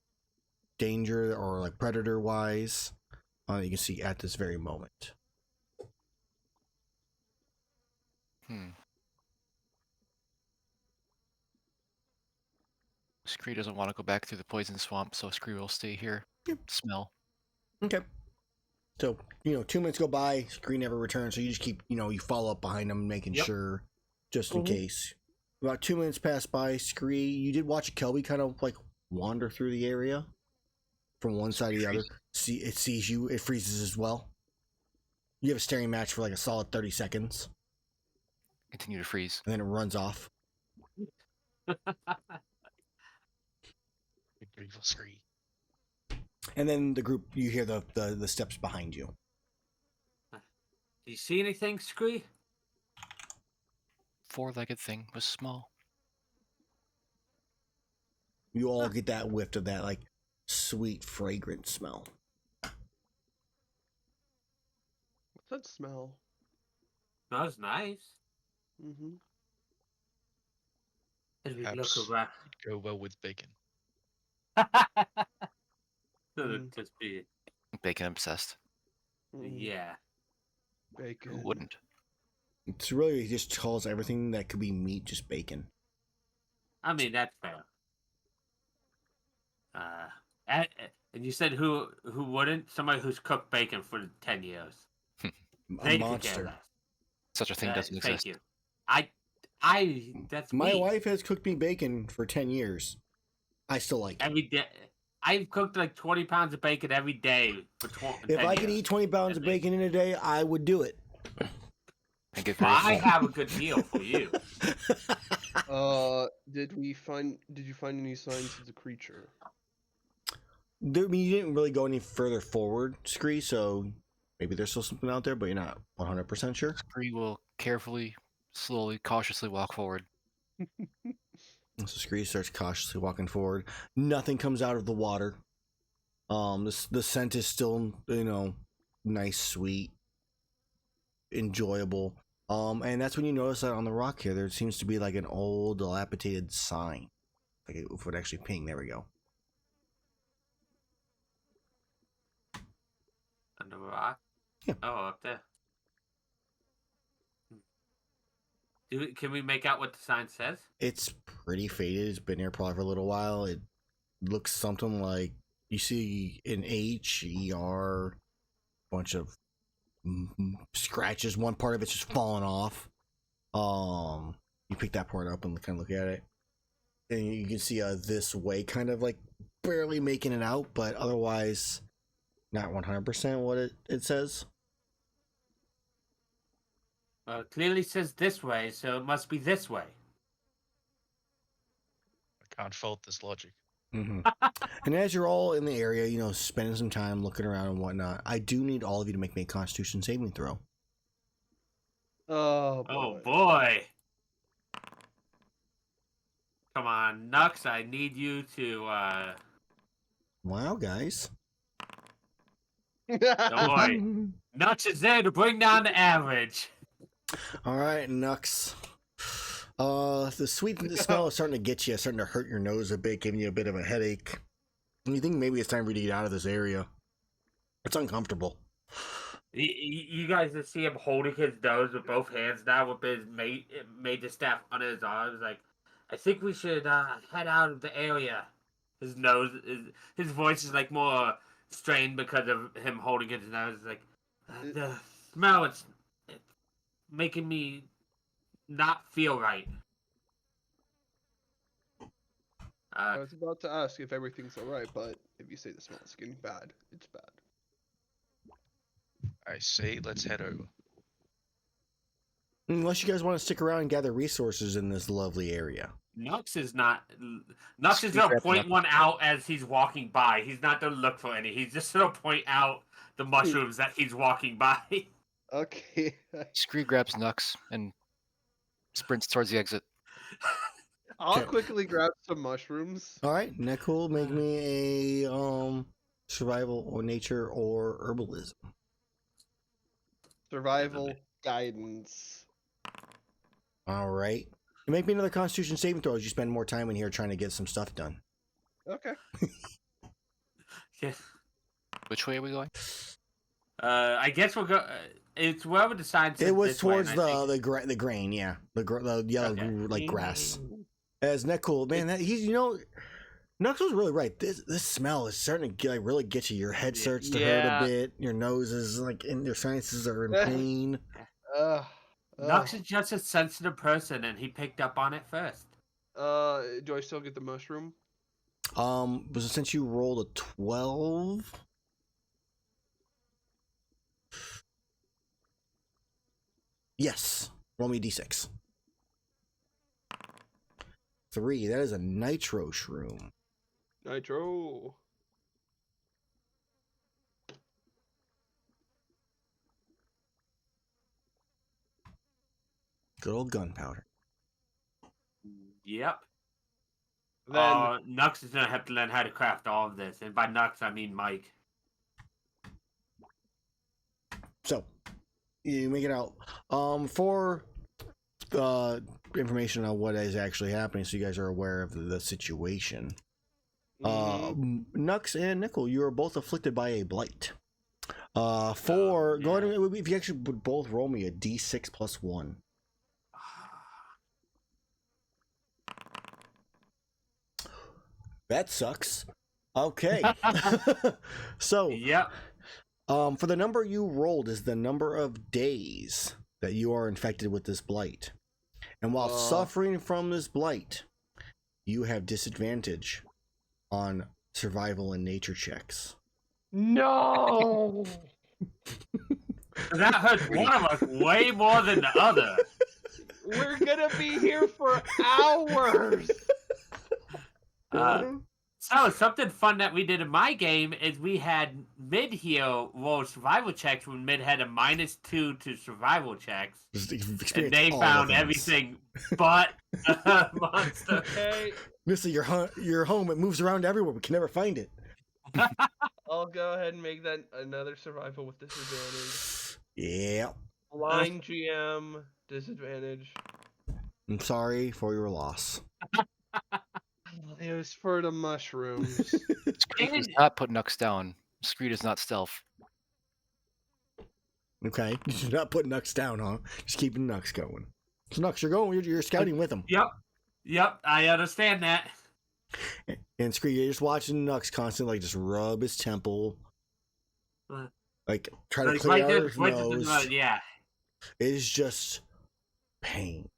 S1: danger or like predator wise. You can see at this very moment.
S5: Scree doesn't want to go back through the poison swamp, so Scree will stay here.
S1: Yep.
S5: Smell.
S1: Okay. So, 2 minutes go by, Scree never returns, so you just keep, you follow up behind him, making sure, just in case. About 2 minutes pass by, Scree, you did watch Kelby kind of, like, wander through the area from one side to the other. It sees you. It freezes as well. You have a staring match for like a solid 30 seconds.
S5: Continue to freeze.
S1: And then it runs off.
S4: Evil Scree.
S1: And then the group, you hear the steps behind you.
S3: Do you see anything, Scree?
S5: Four-legged thing was small.
S1: You all get that whiff of that like sweet, fragrant smell.
S2: What's that smell?
S3: Smells nice.
S2: Mm-hmm.
S3: As we
S4: Perhaps
S3: look around.
S4: go well with bacon.
S3: Just be,
S5: Bacon obsessed.
S3: yeah.
S2: Bacon.
S5: Who wouldn't?
S1: It's really, it just calls everything that could be meat just bacon.
S3: I mean, that's fair. And you said who wouldn't? Somebody who's cooked bacon for 10 years.
S1: A
S3: They could care
S1: monster.
S3: less.
S5: Such a thing doesn't
S3: Thank
S5: exist.
S3: you. That's
S1: My
S3: me.
S1: wife has cooked me bacon for 10 years. I still like it.
S3: Every day. I've cooked like 20 pounds of bacon every day for 10
S1: If I could eat 20 pounds of bacon in a day, I would do it.
S5: And get
S3: Well,
S5: very
S3: I
S5: full.
S3: have a good deal for you.
S2: Did you find any signs of the creature?
S1: I mean, you didn't really go any further forward, Scree, so maybe there's still something out there, but you're not 100% sure.
S5: Scree will carefully, slowly, cautiously walk forward.
S1: So Scree starts cautiously walking forward. Nothing comes out of the water. The scent is still, nice, sweet, enjoyable. And that's when you notice that on the rock here, there seems to be like an old, dilapidated sign. Like it would actually ping. There we go.
S3: On the rock?
S1: Yeah.
S3: Oh, up there. Can we make out what the sign says?
S1: It's pretty faded. It's been here probably for a little while. It looks something like you see an H, ER, bunch of scratches. One part of it's just falling off. You pick that part up and kind of look at it, and you can see this way kind of like barely making it out, but otherwise not 100% what it says.
S3: It clearly says this way, so it must be this way.
S4: I can't fault this logic.
S1: Mm-hmm. And as you're all in the area, spending some time looking around and whatnot, I do need all of you to make me a Constitution saving throw.
S2: Oh boy.
S3: Oh boy. Come on, Nux, I need you to
S1: Wow, guys.
S3: don't worry. Nux is there to bring down the average.
S1: All right, Nux. The sweet smell is starting to get you, starting to hurt your nose a bit, giving you a bit of a headache. And you think maybe it's time for you to get out of this area. It's uncomfortable.
S3: You guys just see him holding his nose with both hands now with his major staff under his arms. Like, I think we should head out of the area. His voice is like more strained because of him holding his nose. Like, the smell, it's making me not feel right.
S2: I was about to ask if everything's alright, but if you say the smell is getting bad, it's bad.
S4: I say let's head over.
S1: Unless you guys want to stick around and gather resources in this lovely area.
S3: Nux is not. Nux is gonna point one out as he's walking by. He's not gonna look for any. He's just gonna point out the mushrooms that he's walking by.
S2: Okay.
S5: Scree grabs Nux and sprints towards the exit.
S2: I'll quickly grab some mushrooms.
S1: All right, Nezul, make me a survival or nature or herbalism.
S2: Survival guidance.
S1: All right. You make me another Constitution saving throw as you spend more time in here trying to get some stuff done.
S2: Okay.
S3: Yeah.
S5: Which way are we going?
S3: I guess we'll go. It's wherever the sign says.
S1: It was
S3: this way,
S1: towards
S3: and I think-
S1: the grain, yeah, the yellow
S3: Okay.
S1: like grass. As Nezul, man, that he's Knuckles really right. This smell is starting to really get you. Your head starts to hurt a bit. Your nose is and your sinuses are in pain.
S3: Nux is just a sensitive person, and he picked up on it first.
S2: Do I still get the mushroom?
S1: But since you rolled a 12. Yes. Roll me a d6. 3. That is a nitro shroom.
S2: Nitro.
S1: Good old gunpowder.
S3: Yep.
S2: Then
S3: Nux is gonna have to learn how to craft all of this, and by Nux I mean Mike.
S1: So, you make it out. For information on what is actually happening, so you guys are aware of the situation. Nux and Nickel, you are both afflicted by a blight. Go ahead, if you actually would both roll me a d6 plus 1. That sucks. Okay. So,
S3: Yep.
S1: for the number you rolled is the number of days that you are infected with this blight. And while suffering from this blight, you have disadvantage on survival and nature checks.
S2: no.
S3: That hurts one of us way more than the other.
S2: We're gonna be here for hours.
S3: So something fun that we did in my game is we had mid here roll survival checks when mid had a -2 to survival checks, and they found everything but a monster.
S2: Okay,
S1: Missy, your home, it moves around everywhere. We can never find it.
S2: I'll go ahead and make that another survival with disadvantage.
S1: Yeah.
S2: Blind GM disadvantage.
S1: I'm sorry for your loss.
S2: It was for the mushrooms.
S5: Scree does not put Nux down. Scree does not stealth.
S1: Okay, you're not putting Nux down, huh? Just keeping Nux going. So Nux, you're scouting with him.
S3: Yep, I understand that.
S1: And Scree, you're just watching Nux constantly, like, just rub his temple, like try to clear out his nose.
S3: Yeah.
S1: It is just pain,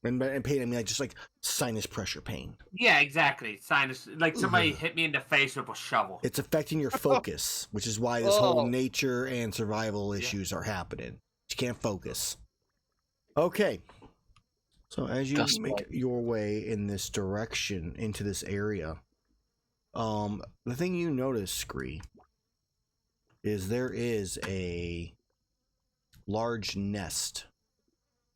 S1: and pain. I mean, like just like sinus pressure pain.
S3: Yeah, exactly. Sinus, like somebody hit me in the face with a shovel.
S1: It's affecting your focus, which is why this whole nature and survival issues are happening. You can't focus. Okay. So as you make your way in this direction into this area, the thing you notice, Scree, is there is a large nest.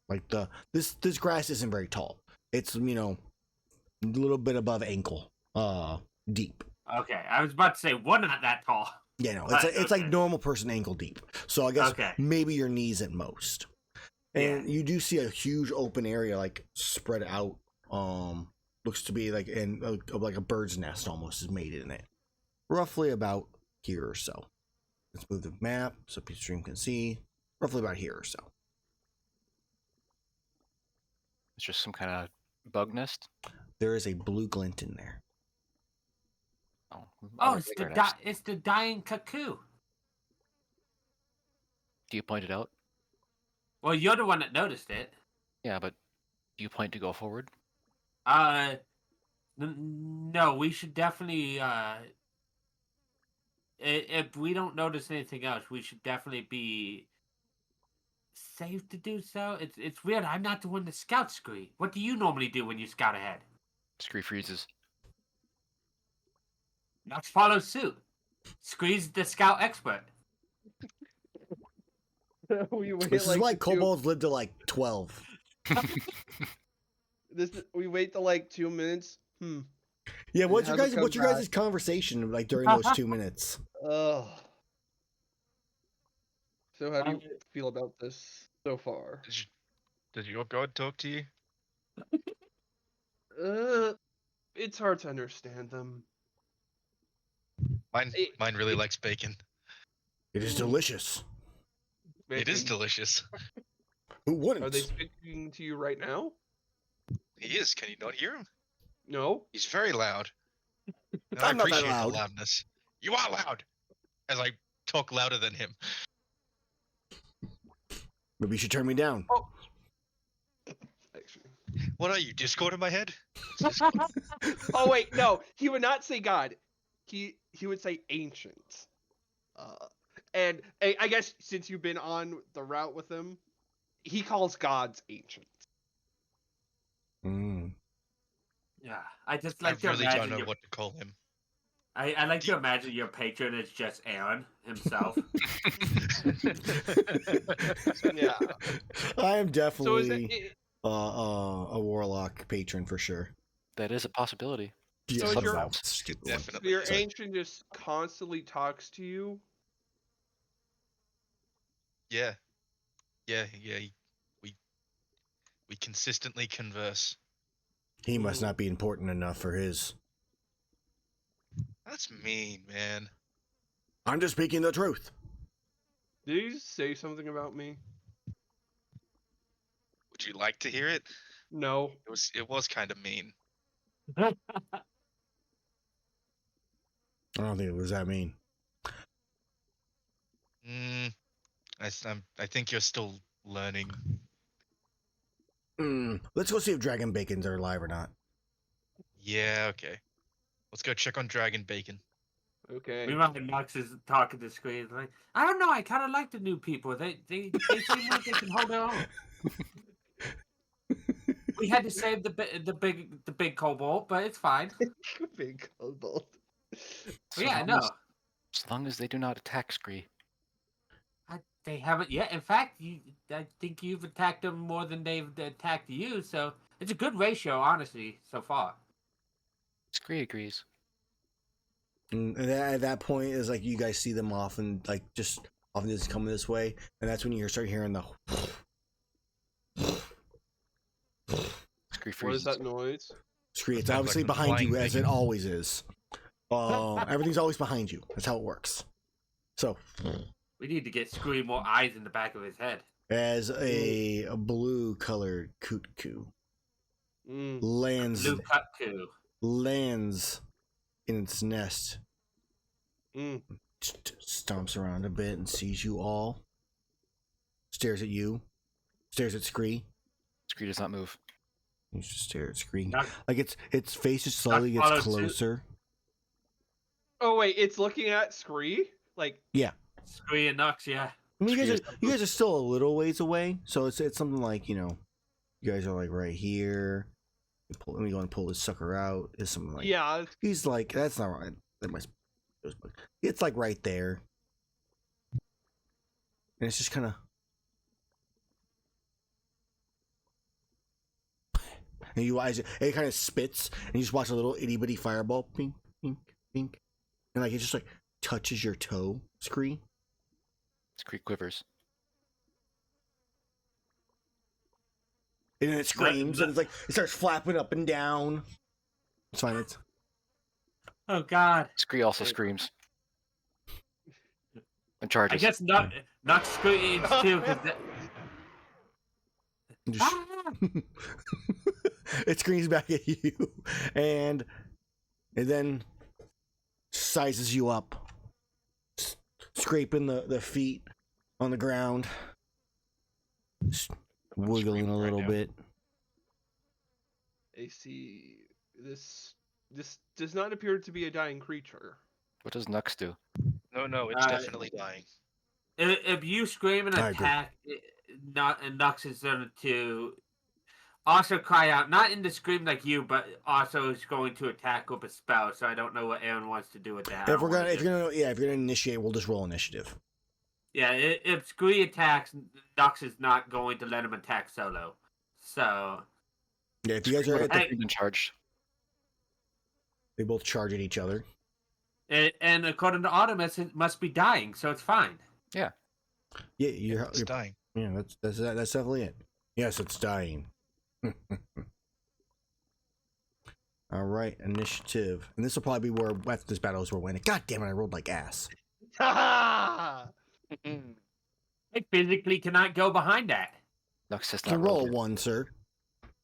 S1: Like this grass isn't very tall. It's a little bit above ankle deep.
S3: Okay, I was about to say one not that tall.
S1: Yeah, no, it's like normal person ankle deep. So I guess maybe your knees at most. And you do see a huge open area like spread out. Looks to be like like a bird's nest almost is made in it. Roughly about here or so. Let's move the map so people stream can see. Roughly about here or so.
S5: It's just some kind of bug nest.
S1: There is a blue glint in there.
S5: Oh,
S3: it's the dying cuckoo.
S5: Do you point it out?
S3: Well, you're the one that noticed it.
S5: Yeah, but do you point to go forward?
S3: No, we should definitely. If we don't notice anything else, we should definitely be safe to do so. It's weird. I'm not the one that scouts, Scree. What do you normally do when you scout ahead?
S5: Scree freezes.
S3: Nux follows suit. Scree's the scout expert.
S1: This is why kobolds live to like 12.
S2: We wait till like 2 minutes.
S1: Yeah, what's your guys' conversation like during those 2 minutes?
S2: So how do you feel about this so far?
S4: Did your god talk to you?
S2: It's hard to understand them.
S4: Mine really likes bacon.
S1: It is delicious.
S4: It is delicious.
S1: Who wouldn't?
S2: Are they speaking to you right now?
S4: He is. Can you not hear him?
S2: No.
S4: He's very loud. And
S1: I'm
S4: I
S1: not that
S4: appreciate
S1: loud.
S4: the loudness. You are loud. As I talk louder than him.
S1: Maybe you should turn me down.
S2: Actually.
S4: What are you, Discord in my head?
S2: Oh wait, no, he would not say God. He would say ancient. And I guess since you've been on the route with him, he calls gods ancient.
S1: Mm.
S3: Yeah, I just
S4: I
S3: like to
S4: really don't
S3: imagine
S4: know
S3: your.
S4: what to call him.
S3: I like to imagine your patron is just Aaron himself.
S2: Yeah.
S1: I am
S2: So is
S1: definitely
S2: it,
S1: a warlock patron for sure.
S5: That is a possibility.
S2: So
S1: Yeah,
S2: is your-
S1: that was a stupid one.
S4: Definitely.
S2: your
S1: Sorry.
S2: ancient just constantly talks to you?
S4: Yeah. We consistently converse.
S1: He must not be important enough for his.
S4: That's mean, man.
S1: I'm just speaking the truth.
S2: Did he say something about me?
S4: Would you like to hear it?
S2: No.
S4: It was kind of mean.
S1: I don't think it was that mean.
S4: I think you're still learning.
S1: Let's go see if Dragon Bacons are alive or not.
S4: Yeah, okay. Let's go check on Dragon Bacon.
S2: Okay.
S3: Meanwhile, Knox is talking to Scree. He's like, I don't know. I kind of like the new people. They seem like they can hold their own. We had to save the big cobalt, but it's fine.
S2: Big cobalt.
S5: So
S3: Yeah,
S5: long
S3: no.
S5: as long as they do not attack Scree.
S3: They haven't yet. In fact, I think you've attacked them more than they've attacked you. So it's a good ratio, honestly, so far.
S5: Scree agrees.
S1: And at that point, is like you guys see them often, like just often just coming this way, and that's when you start hearing the.
S5: Scree freezes.
S2: What is that noise?
S1: Scree. It's
S4: Sounds
S1: obviously
S4: like
S1: behind you,
S4: flying
S1: as it always is. Everything's always behind you. That's how it works. So,
S3: We need to get Scree more eyes in the back of his head.
S1: as a blue-colored cuckoo lands
S3: Blue Cutku.
S1: lands in its nest,
S2: Mm.
S1: stomps around a bit and sees you all, stares at you, stares at Scree.
S5: Scree does not move.
S1: You just stare at Scree.
S3: Knock-
S1: Like its face just slowly
S3: Knock
S1: gets
S3: follows suit.
S1: closer.
S2: Oh wait, it's looking at Scree? Like,
S3: Scree and Knox, yeah.
S1: I mean,
S5: Scree
S1: you guys are still a little ways away, so it's something like, you guys are like right here. Let me go and pull this sucker out. It's something like
S2: yeah,
S1: he's like, that's not right. That must. It's like right there, and it's just kind of. And you eyes, it kind of spits, and you just watch a little itty bitty fireball, pink, pink, pink, and like it just like touches your toe, Scree.
S5: Scree quivers.
S1: And then it screams, and it's like it starts flapping up and down. It's fine. It's
S3: Oh, God.
S5: Scree also screams. And
S3: I
S5: charges.
S3: guess Knox screams too, because
S1: just, it screams back at you, and then sizes you up, scraping the feet on the ground, wiggling a little bit.
S2: I see. This does not appear to be a dying creature.
S5: What does Nux do?
S4: No, it's definitely dying.
S3: if you scream and
S1: I agree.
S3: attack, Knox is going to also cry out, not in the scream like you, but also is going to attack with a spell. So I don't know what Aaron wants to do with that.
S1: If you're gonna initiate, we'll just roll initiative.
S3: Yeah, if Scree attacks, Knox is not going to let him attack solo. So
S1: Yeah, if you guys are at the,
S3: Hey.
S5: Been charged.
S1: they both charge at each other.
S3: and according to Artemis, it must be dying, so it's fine.
S1: Yeah, you're
S4: It's dying.
S1: yeah, that's definitely it. Yes, it's dying. All right, initiative, and this will probably be where after this battle is we're winning. God damn it, I rolled like ass.
S2: Ha!
S3: I physically cannot go behind that.
S5: Nux has
S1: You
S5: not
S1: can roll a
S5: rolled yet.
S1: 1, sir.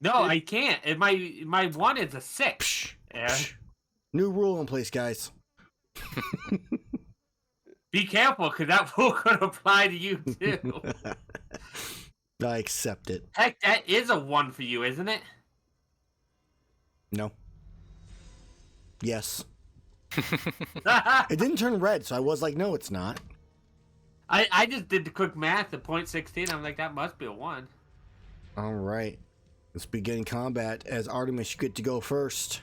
S3: No, I can't. And my one is a 6.
S1: Psh,
S3: Yeah.
S1: psh. New rule in place, guys.
S3: Be careful, because that rule could apply to you too.
S1: I accept it.
S3: Heck, that is a 1 for you, isn't it?
S1: No. Yes. It didn't turn red, so I was like, no, it's not.
S3: I just did the quick math at point 16. I'm like, that must be a 1.
S1: All right. Let's begin combat. As Artemis, you get to go first.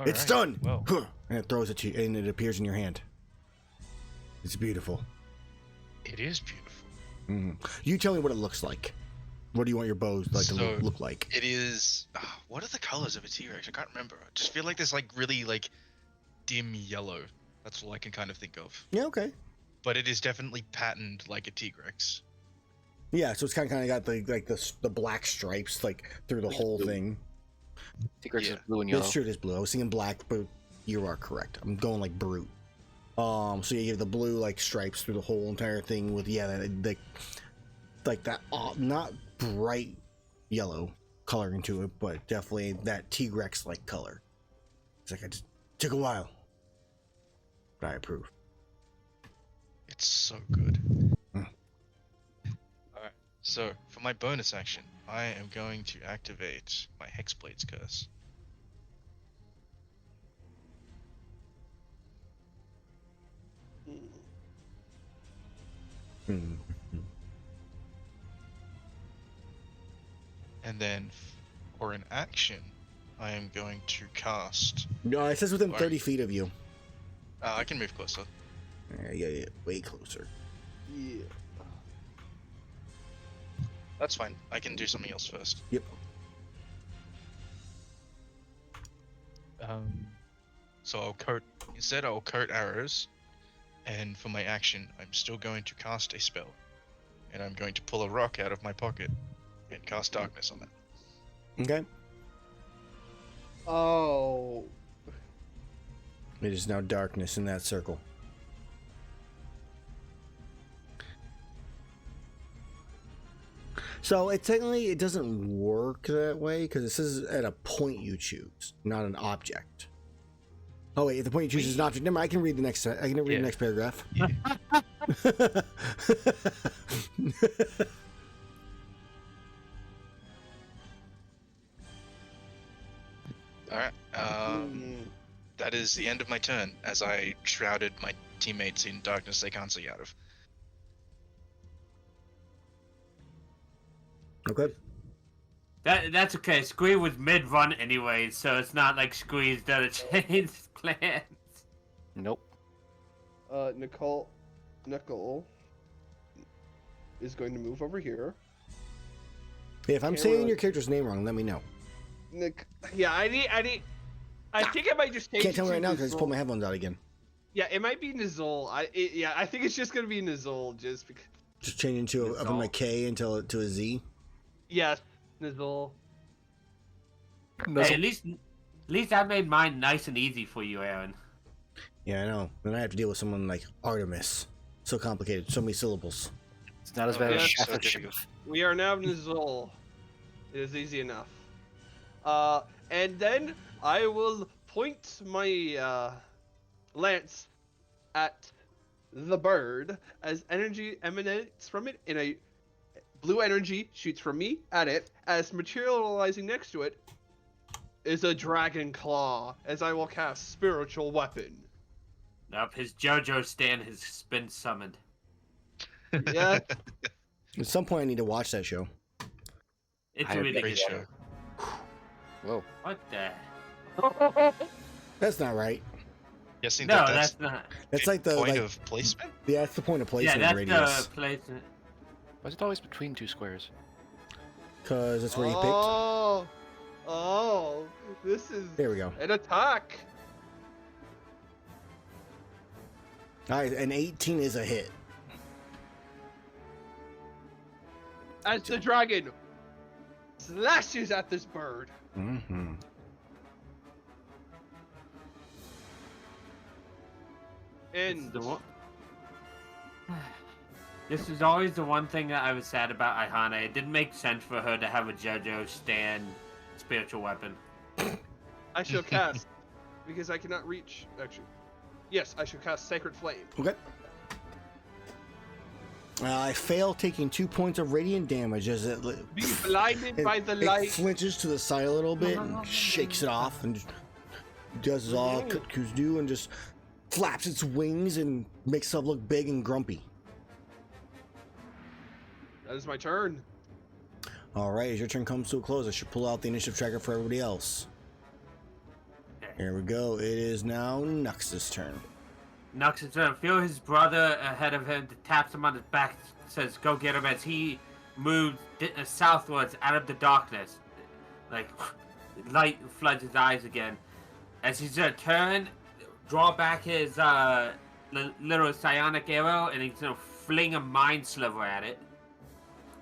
S1: It's done!
S4: Well,
S1: And it throws it to you, and it appears in your hand. It's beautiful.
S4: it is beautiful.
S1: You tell me what it looks like. What do you want your bows to look like?
S4: It is. What are the colors of a T-Rex? I can't remember. I just feel like there's like really like dim yellow. That's all I can kind of think of.
S1: Yeah, okay.
S4: But it is definitely patterned like a T-Rex.
S1: Yeah, so it's kind of got the black stripes like through the whole thing.
S5: T-Rex
S4: Yeah.
S5: is blue and yellow.
S1: This shirt is blue. I was thinking black, but you are correct. I'm going like brute. So you have the blue like stripes through the whole entire thing with like that not bright yellow coloring to it, but definitely that T-Rex like color. It's like it just took a while, but I approve.
S4: It's so good. Alright, so for my bonus action, I am going to activate my Hexblade's Curse. And then for an action, I am going to cast.
S1: No, it says within
S4: Why?
S1: 30 feet of you.
S4: I can move closer.
S1: Yeah, way closer.
S2: Yeah.
S4: That's fine. I can do something else first.
S1: Yep.
S4: So I'll coat arrows, and for my action, I'm still going to cast a spell, and I'm going to pull a rock out of my pocket and cast darkness on it.
S1: Okay.
S2: Oh.
S1: It is now darkness in that circle. So it technically it doesn't work that way because this is at a point you choose, not an object. Oh wait, if the point you choose is an object. Never mind, I can read the next. I can read the next paragraph.
S4: Yeah. Alright, that is the end of my turn, as I shrouded my teammates in darkness they can't see out of.
S1: Okay.
S3: That's okay. Scree was mid-run anyway, so it's not like Scree's done a change plans.
S5: Nope.
S2: Nicole is going to move over here.
S1: Yeah, if I'm
S2: Okay,
S1: saying
S2: well-
S1: your character's name wrong, let me know.
S2: Yeah, I think I might just take
S1: Can't tell me
S2: it
S1: right
S2: to
S1: now because I just pulled
S2: Nezul.
S1: my headphones out again.
S2: Yeah, it might be Nezul. I think it's just gonna be Nezul, just because.
S1: Just changing to from a
S3: Result.
S1: K until to a Z.
S2: Yes, Nezul.
S3: Hey, at least I made mine nice and easy for you, Aaron.
S1: Yeah, I know. Then I have to deal with someone like Artemis. So complicated, so many syllables.
S5: It's not as
S4: Oh,
S5: bad as
S2: yeah,
S5: Shaft
S4: so
S5: of
S4: difficult.
S5: Shiv.
S2: We are now Nezul. It is easy enough. And then I will point my lance at the bird as energy emanates from it, and a blue energy shoots from me at it, as materializing next to it is a dragon claw, as I will cast spiritual weapon.
S3: Nope, his JoJo stand has been summoned.
S2: Yeah.
S1: At some point, I need to watch that show.
S3: It's
S5: I have
S3: really
S5: great
S3: good.
S4: show.
S5: Whoa.
S3: What the?
S1: That's not right.
S4: Guessing
S3: No,
S4: that's
S3: that's not.
S1: That's
S4: the
S1: like the
S4: point
S1: like.
S4: of placement.
S1: Yeah, that's the point of
S3: Yeah,
S1: placement
S3: that's
S1: radius.
S3: the place.
S5: Why is it always between two squares?
S1: Because that's where you picked.
S2: Oh, this is
S1: There we go.
S2: an attack.
S1: All right, an 18 is a hit.
S2: As the dragon slashes at this bird.
S1: Mm-hmm.
S2: And
S3: The one... This is always the one thing that I was sad about Ihana. It didn't make sense for her to have a JoJo stand spiritual weapon.
S2: I shall cast, because I cannot reach, actually. Yes, I shall cast Sacred Flame.
S1: Okay. I fail, taking 2 points of radiant damage as it
S2: Be blinded by the
S1: it
S2: light.
S1: flinches to the side a little bit and shakes it off and does as all cuckoos do and just flaps its wings and makes itself look big and grumpy.
S2: That is my turn.
S1: All right, as your turn comes to a close, I should pull out the initiative tracker for everybody else. Here we go. It is now Nux's turn.
S3: Nux is going to feel his brother ahead of him, taps him on his back, says, go get him, as he moves southwards out of the darkness. Like, light floods his eyes again. As he's going to turn, draw back his little psionic arrow, and he's going to fling a mind sliver at it.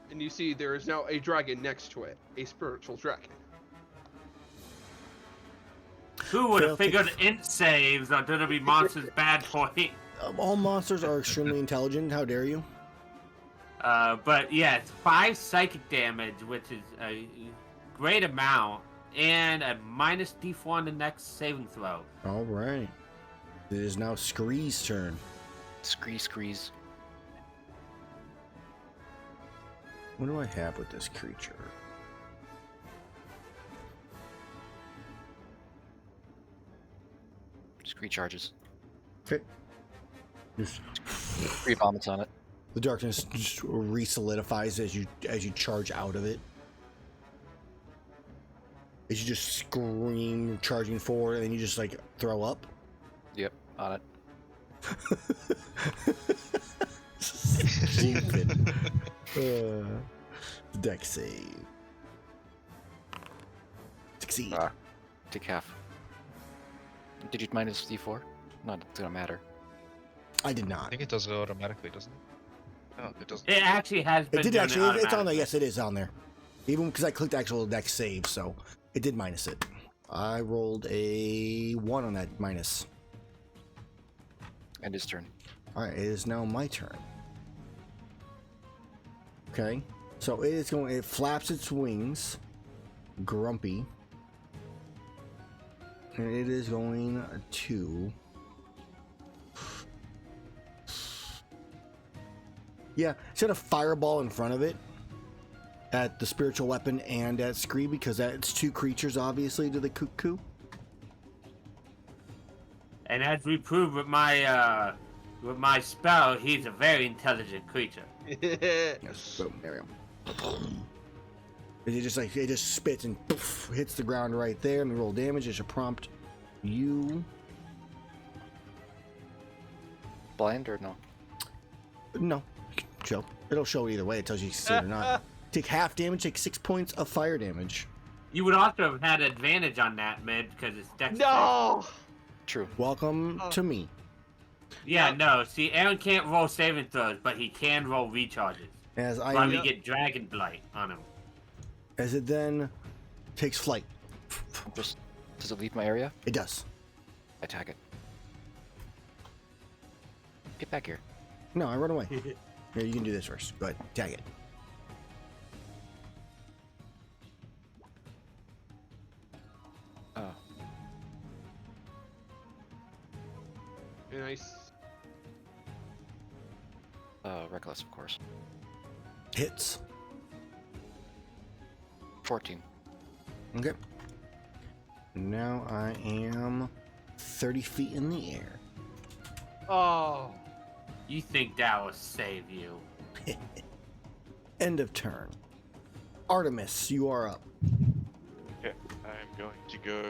S2: And you see there is now a dragon next to it. A spiritual dragon.
S3: Who would have figured int saves are going to be monsters' bad point?
S1: All monsters are extremely intelligent. How dare you?
S3: But yeah, it's 5 psychic damage, which is a great amount, and a minus D4 on the next saving throw.
S1: All right. It is now Scree's turn.
S5: Screes.
S1: What do I have with this creature?
S5: Scree charges.
S1: Okay. Just
S5: 3 vomits on it.
S1: the darkness just re-solidifies as you charge out of it. As you just scream, charging forward, and then you just like throw up.
S5: Yep, on it.
S1: Stupid. Deck save. Succeed.
S5: Take half. Did you minus D4? Not gonna matter.
S1: I did
S4: I
S1: not.
S4: think it does it automatically, doesn't it? No, it doesn't.
S3: It actually has been.
S1: It did
S3: doing
S1: actually. It's on there.
S3: automatically.
S1: Yes, it is on there. Even because I clicked actual deck save, so it did minus it. I rolled a 1 on that minus.
S5: End his turn.
S1: All right, it is now my turn. Okay, so it is going. It flaps its wings, grumpy, and it is going to. Yeah, set a fireball in front of it at the spiritual weapon and at Scree, because that's 2 creatures, obviously, to the cuckoo.
S3: And as we proved with my spell, he's a very intelligent creature.
S1: Yes, boom, there we go. It just spits and poof, hits the ground right there. And we roll damage. It should prompt you.
S5: Blind or no?
S1: No, show. It'll show either way. It tells you succeed or not. Take half damage. Take 6 points of fire damage.
S3: You would also have had advantage on that, Mid, because it's dex.
S2: No!
S5: True.
S1: Welcome to me.
S3: Yeah, no. See, Aaron can't roll saving throws, but he can roll recharges.
S1: As I
S3: Why we get Dragon Blight on him.
S1: as it then takes flight.
S5: Just does it leave my area?
S1: It does.
S5: I tag it. Get back here.
S1: No, I run away. Here, you can do this first. Go ahead, tag it.
S5: Oh,
S2: Nice.
S5: reckless, of course.
S1: Hits.
S5: 14.
S1: Okay. Now I am 30 feet in the air.
S2: Oh.
S3: You think that will save you?
S1: End of turn. Artemis, you are up.
S4: Okay, I'm going to go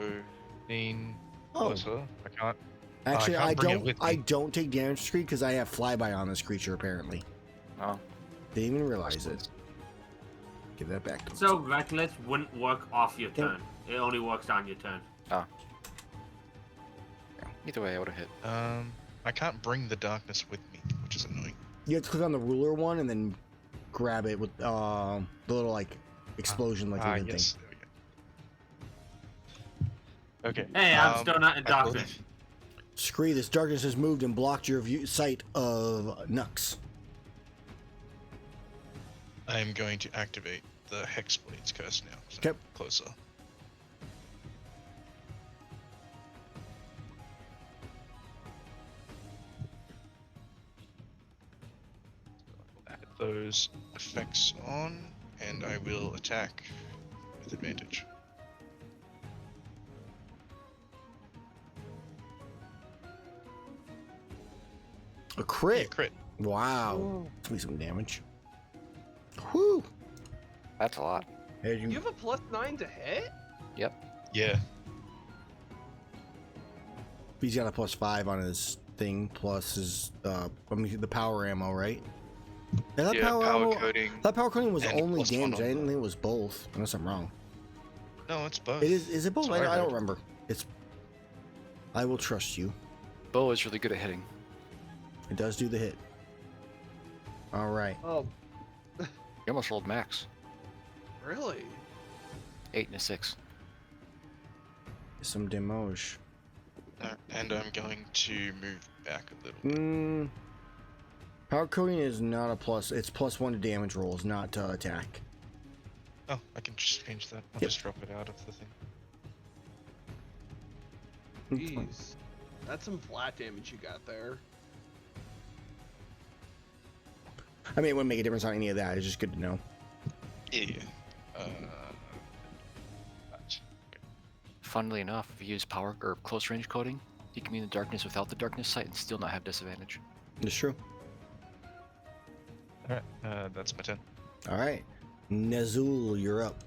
S4: in
S1: Oh.
S4: closer. I can't.
S1: Actually,
S4: I
S1: I
S4: can't bring it
S1: don't.
S4: with
S1: I
S4: me.
S1: don't take damage to Scree because I have flyby on this creature. Apparently,
S5: Oh,
S1: didn't even realize it. Give that back to me.
S3: So Reckless wouldn't work off your
S1: Yeah.
S3: turn. It only works on your turn.
S5: either way, I would have hit.
S4: I can't bring the darkness with me, which is annoying.
S1: You have to click on the ruler one and then grab it with the little like explosion like even
S4: yes.
S1: thing.
S4: There we go. Okay.
S3: Hey, I'm still not in
S4: I believe-
S3: darkness.
S1: Scree, this darkness has moved and blocked your sight of Nux.
S4: I am going to activate the Hexblade's curse now. So
S1: Okay.
S4: Closer. those effects on, and I will attack with advantage.
S1: A crit.
S4: Yeah, crit.
S1: Wow. That's gonna be some damage. Whew.
S5: That's a lot.
S1: Hey,
S2: You have a +9 to hit?
S4: Yeah.
S1: He's got a +5 on his thing, plus his the power ammo, right? Yeah, that
S4: Yeah,
S1: power
S4: power
S1: ammo.
S4: coating.
S1: That power coating was
S4: and
S1: only
S4: +1
S1: damage.
S4: on
S1: I didn't
S4: that.
S1: think it was both, unless I'm wrong.
S4: No, it's both.
S1: It is. Is it both?
S4: That's what
S1: I don't
S4: heard.
S1: remember. It's. I will trust you.
S5: Bo is really good at hitting.
S1: It does do the hit. All right.
S2: Oh,
S5: You almost rolled max.
S2: really?
S5: 8 and a 6.
S1: Some demoge.
S4: And I'm going to move back a little bit.
S1: Power coating is not a plus. It's +1 to damage rolls, not to attack.
S4: Oh, I can just change that. I'll
S1: Yep.
S4: just drop it out of the thing.
S2: Jeez. That's some flat damage you got there.
S1: I mean, it wouldn't make a difference on any of that. It's just good to know.
S4: Yeah.
S5: Funnily enough, if you use power or close range coating, you can be in the darkness without the darkness sight and still not have disadvantage.
S1: It's true.
S4: Alright, that's my turn.
S1: All right. Nezul, you're up.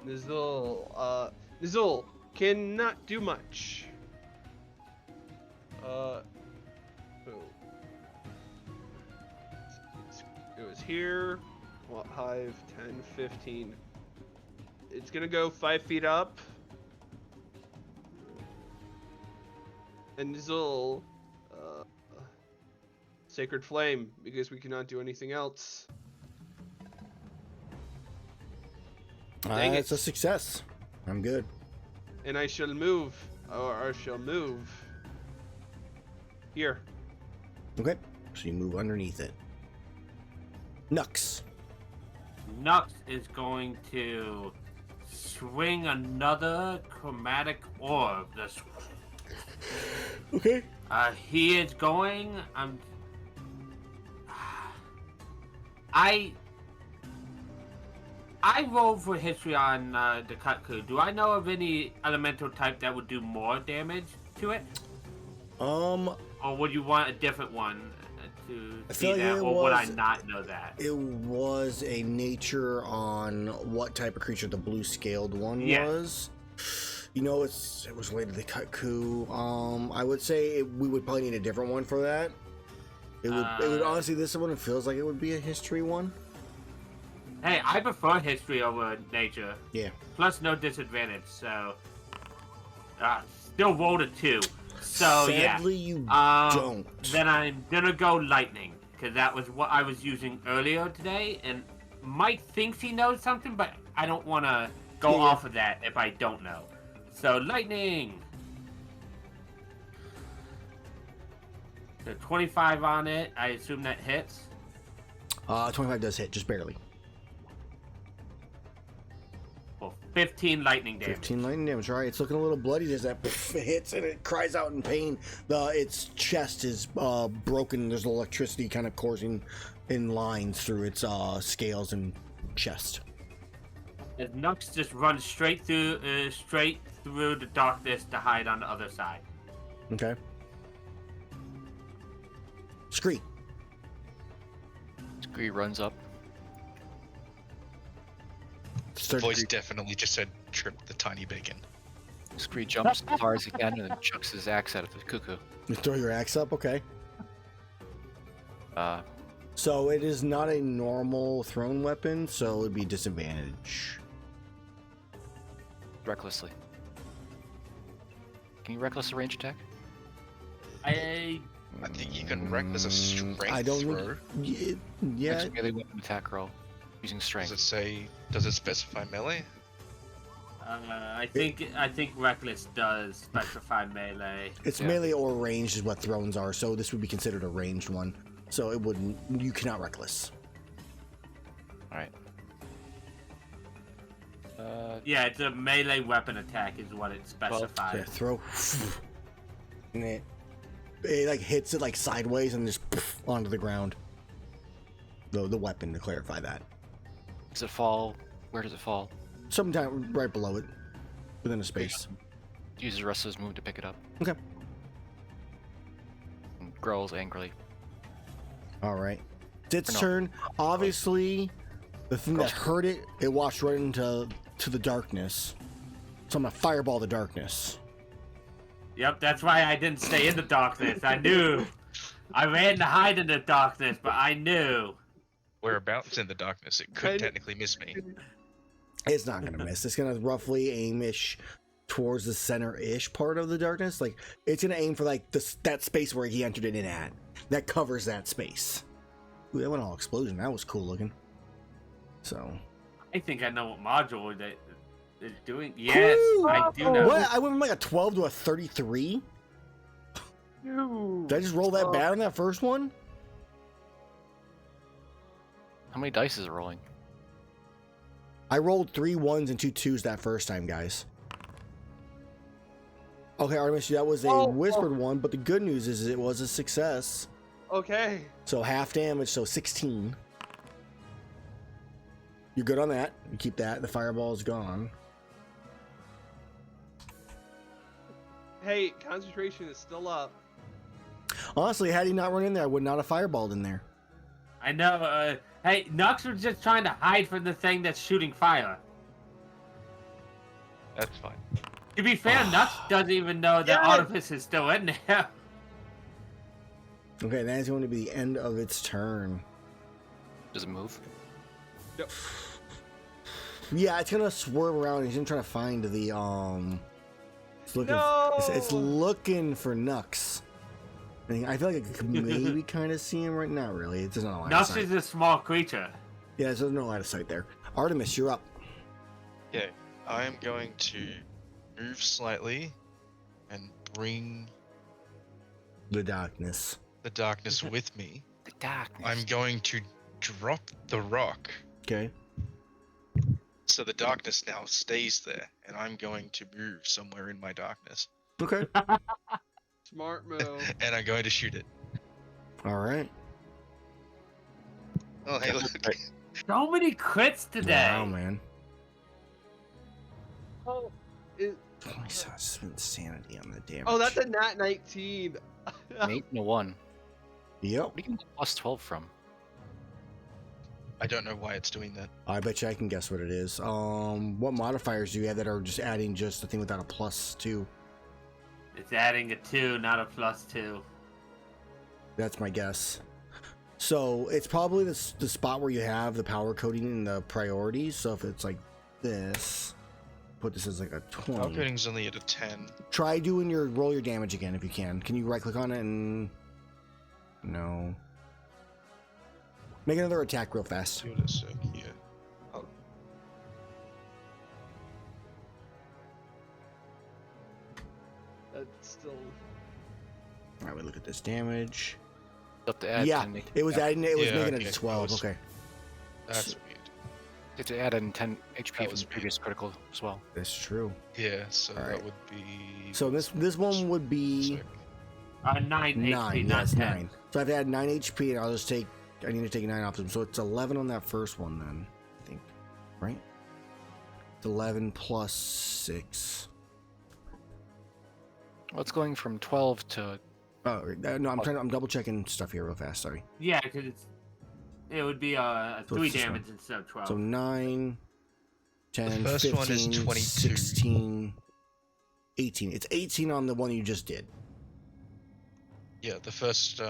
S2: Nezul cannot do much. Oh. It was here. What, hive, 10, 15. It's gonna go 5 feet up. And Nezul, Sacred Flame, because we cannot do anything else. Dang
S1: It's
S2: it.
S1: a success. I'm good.
S2: And I shall move, or I shall move. Here.
S1: Okay. So you move underneath it. Nux.
S3: Nux is going to swing another chromatic orb.
S1: Okay.
S3: He is going. I rolled for history on the Kutku. Do I know of any elemental type that would do more damage to it, or would you want a different one to
S1: I
S3: see
S1: feel like
S3: that,
S1: it
S3: or would I
S1: was-
S3: not know that?
S1: It was a nature on what type of creature the blue scaled one
S3: Yeah.
S1: was. You know, it was related to the Kutku. I would say we would probably need a different one for that. It would honestly, this one feels like it would be a history one.
S3: Hey, I prefer history over nature.
S1: Yeah.
S3: Plus no disadvantage, so still rolled a 2. So
S1: Sadly, you
S3: yeah.
S1: don't.
S3: Then I'm gonna go lightning, because that was what I was using earlier today, and Mike thinks he knows something, but I don't want to go
S1: Yeah.
S3: off of that if I don't know. So lightning. So 25 on it. I assume that hits.
S1: 25 does hit, just barely.
S3: Well, 15 lightning damage.
S1: 15 lightning damage, right? It's looking a little bloody as that hits and it cries out in pain. Its chest is broken. There's electricity kind of coursing in lines through its scales and chest.
S3: As Nux just runs straight through the darkness to hide on the other side.
S1: Okay. Scree.
S5: Scree runs up.
S4: Voice definitely just said trip the tiny bacon.
S5: Scree jumps as far as he can and then chucks his axe at the cuckoo.
S1: You throw your axe up, okay. So it is not a normal thrown weapon, so it would be disadvantage.
S5: Recklessly. Can you reckless a range attack?
S3: I
S4: think you can reckless a strength
S1: I don't
S4: throw.
S1: think. Yeah.
S5: Next melee weapon attack roll using strength.
S4: Does it specify melee?
S3: I think reckless does specify melee.
S1: It's
S5: Yeah.
S1: melee or ranged is what thrones are, so this would be considered a ranged one. So it wouldn't. You cannot reckless.
S5: All right.
S3: Yeah, it's a melee weapon attack is what it specifies.
S1: Yeah, throw. And it like hits it like sideways and just onto the ground. The weapon, to clarify that.
S5: Does it fall? Where does it fall?
S1: Sometime right below it, within a space.
S5: Use the rest of his move to pick it up.
S1: Okay.
S5: And growls angrily.
S1: All right. It's its
S5: No.
S1: turn. Obviously, the thing that hurt it, it walked right into the darkness. So I'm gonna fireball the darkness.
S3: Yep, that's why I didn't stay in the darkness. I knew. I ran to hide in the darkness, but I knew.
S4: Whereabouts in the darkness? It could technically miss me.
S1: It's not gonna miss. It's gonna roughly aim-ish towards the center-ish part of the darkness. Like, it's gonna aim for like that space where he entered it in at. That covers that space. Ooh, that went all explosion. That was cool looking. So.
S3: I think I know what module that is doing. Yes, I do know.
S1: What? I went from like a 12 to a 33? Did I just roll that bad on that first one?
S5: How many dice is it rolling?
S1: I rolled 3 1s and 2 2s that first time, guys. Okay, Artemis, that was a whispered one, but the good news is it was a success.
S2: Okay.
S1: So half damage, so 16. You're good on that. You keep that. The fireball's gone.
S2: Hey, concentration is still up.
S1: Honestly, had he not run in there, I would not have fireballed in there.
S3: I know. Hey, Nux was just trying to hide from the thing that's shooting fire.
S4: That's fine.
S3: To be fair, Nux doesn't even know that Artemis is still in there.
S1: Okay, that is going to be the end of its turn.
S5: Does it move?
S2: Yep.
S1: Yeah, it's gonna swerve around. He's gonna try to find the It's looking. It's looking for Nux. I feel like I could maybe kind of see him right now. Really, it doesn't know.
S3: Nux is a small creature.
S1: Yeah, there's no line of sight there. Artemis, you're up.
S4: Yeah, I am going to move slightly and bring
S1: The darkness.
S4: the darkness with me.
S5: The darkness.
S4: I'm going to drop the rock,
S1: Okay.
S4: so the darkness now stays there, and I'm going to move somewhere in my darkness.
S1: Okay.
S2: Smart move.
S4: And I'm going to shoot it.
S1: All right.
S4: Oh, hey, look.
S3: So many crits today.
S1: Wow, man.
S2: Oh, it,
S1: 26 insanity on the damage.
S2: oh, that's a nat 19.
S5: An 8 and a 1.
S1: Yep.
S5: Where do you get the plus 12 from?
S4: I don't know why it's doing that.
S1: I bet you I can guess what it is. What modifiers do you have that are just adding just the thing without a +2?
S3: It's adding a 2, not a +2.
S1: That's my guess. So it's probably the spot where you have the power coding and the priorities. So if it's like this, put this as like a 20.
S4: Power coding's only at a 10.
S1: Try doing roll your damage again if you can. Can you right click on it and no? Make another attack real fast.
S4: See what it's saying here.
S2: That's still.
S1: All right, we look at this damage.
S5: Up to add
S1: Yeah,
S5: 10,
S1: it was adding. It was
S4: Yeah,
S1: making
S4: okay,
S1: it to 12.
S4: that was-
S1: Okay,
S4: That's weird.
S5: It's to add in 10 HP
S4: That
S5: from
S4: was
S5: the previous critical as well.
S1: that's true.
S4: Yeah, so
S1: Alright.
S4: that would be.
S1: So this one would be
S4: Sick.
S3: 9 HP,
S1: 9.
S3: not
S1: Yes,
S3: 10.
S1: 9. So I have to add 9 HP, and I'll just take. I need to take 9 off them. So it's 11 on that first one, then I think, right? It's 11 plus 6.
S5: Well, it's going from 12 to.
S1: Oh no, I'm double checking stuff here real fast. Sorry.
S3: Yeah, because it would be
S1: So
S3: 3
S1: it's this
S3: damage instead of 12.
S1: So 9, 10,
S4: The first
S1: 15,
S4: one is 22.
S1: 16, 18. It's 18 on the one you just did.
S4: Yeah, the first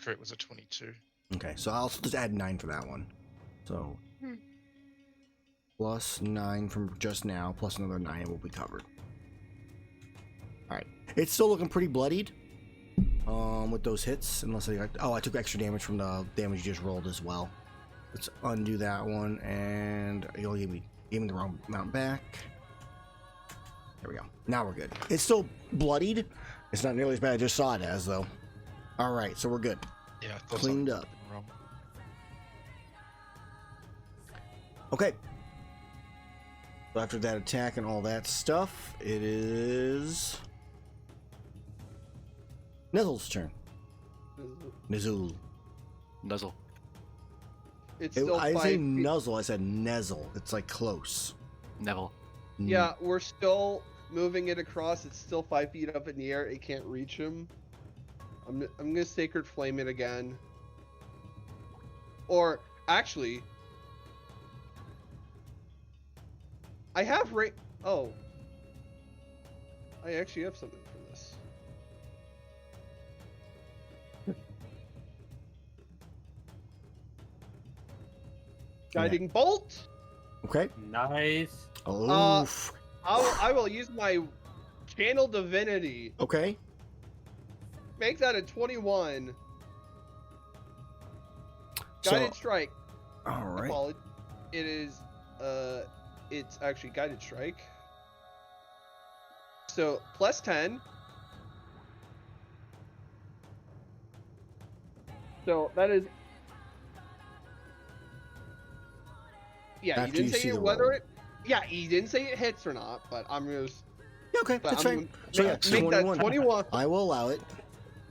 S4: crit was a 22.
S1: Okay, so I'll just add 9 for that one. So plus 9 from just now, plus another 9 will be covered. Alright. It's still looking pretty bloodied. With those hits, unless I took extra damage from the damage you just rolled as well. Let's undo that one, and you'll give me the wrong amount back. There we go. Now we're good. It's still bloodied. It's not nearly as bad as I just saw it as, though. Alright, so we're good.
S4: Yeah, I thought
S1: Cleaned
S4: something
S1: up.
S4: wrong.
S1: Okay. So after that attack and all that stuff, it is Nezul's turn. Nezul.
S5: Nuzzle.
S2: It's still
S1: I didn't
S2: 5
S1: say
S2: feet.
S1: nuzzle, I said Nezul. It's like close.
S5: Neville.
S2: Yeah, we're still moving it across. It's still 5 feet up in the air. It can't reach him. I'm gonna Sacred Flame it again. Or actually, I have Oh, I actually have something for this. Guiding Bolt.
S1: Okay.
S3: Nice.
S1: Oof.
S2: I will use my Channel Divinity.
S1: Okay.
S2: Make that a 21.
S1: So,
S2: Guided Strike.
S1: all right.
S2: Apology. It is, it's actually Guided Strike. So, plus 10. So, that is... Yeah,
S1: After
S2: he didn't
S1: you
S2: say
S1: see
S2: it
S1: the
S2: whether
S1: roll.
S2: it... Yeah, he didn't say it hits or not, but I'm gonna...
S1: Yeah, okay,
S2: But
S1: that's
S2: I'm
S1: fine.
S2: gonna
S1: So yeah,
S2: make that
S1: 21.
S2: 21.
S1: I will allow it.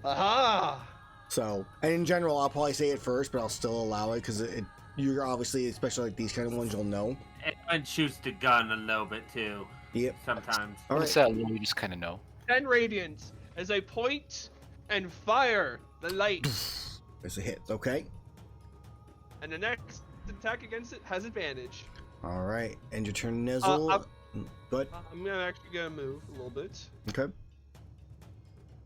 S2: Aha!
S1: So, and in general, I'll probably say it first, but I'll still allow it because you're obviously, especially like these kind of ones, you'll know.
S3: And shoots the gun a little bit too.
S1: Yep.
S3: Sometimes.
S1: All
S5: What's
S1: right.
S5: that? You just kind of know.
S2: 10 radiance as I point and fire the light.
S1: There's a hit. Okay.
S2: And the next attack against it has advantage.
S1: All right. End your turn, Nezul. Go ahead.
S2: I'm actually gonna move a little bit.
S1: Okay.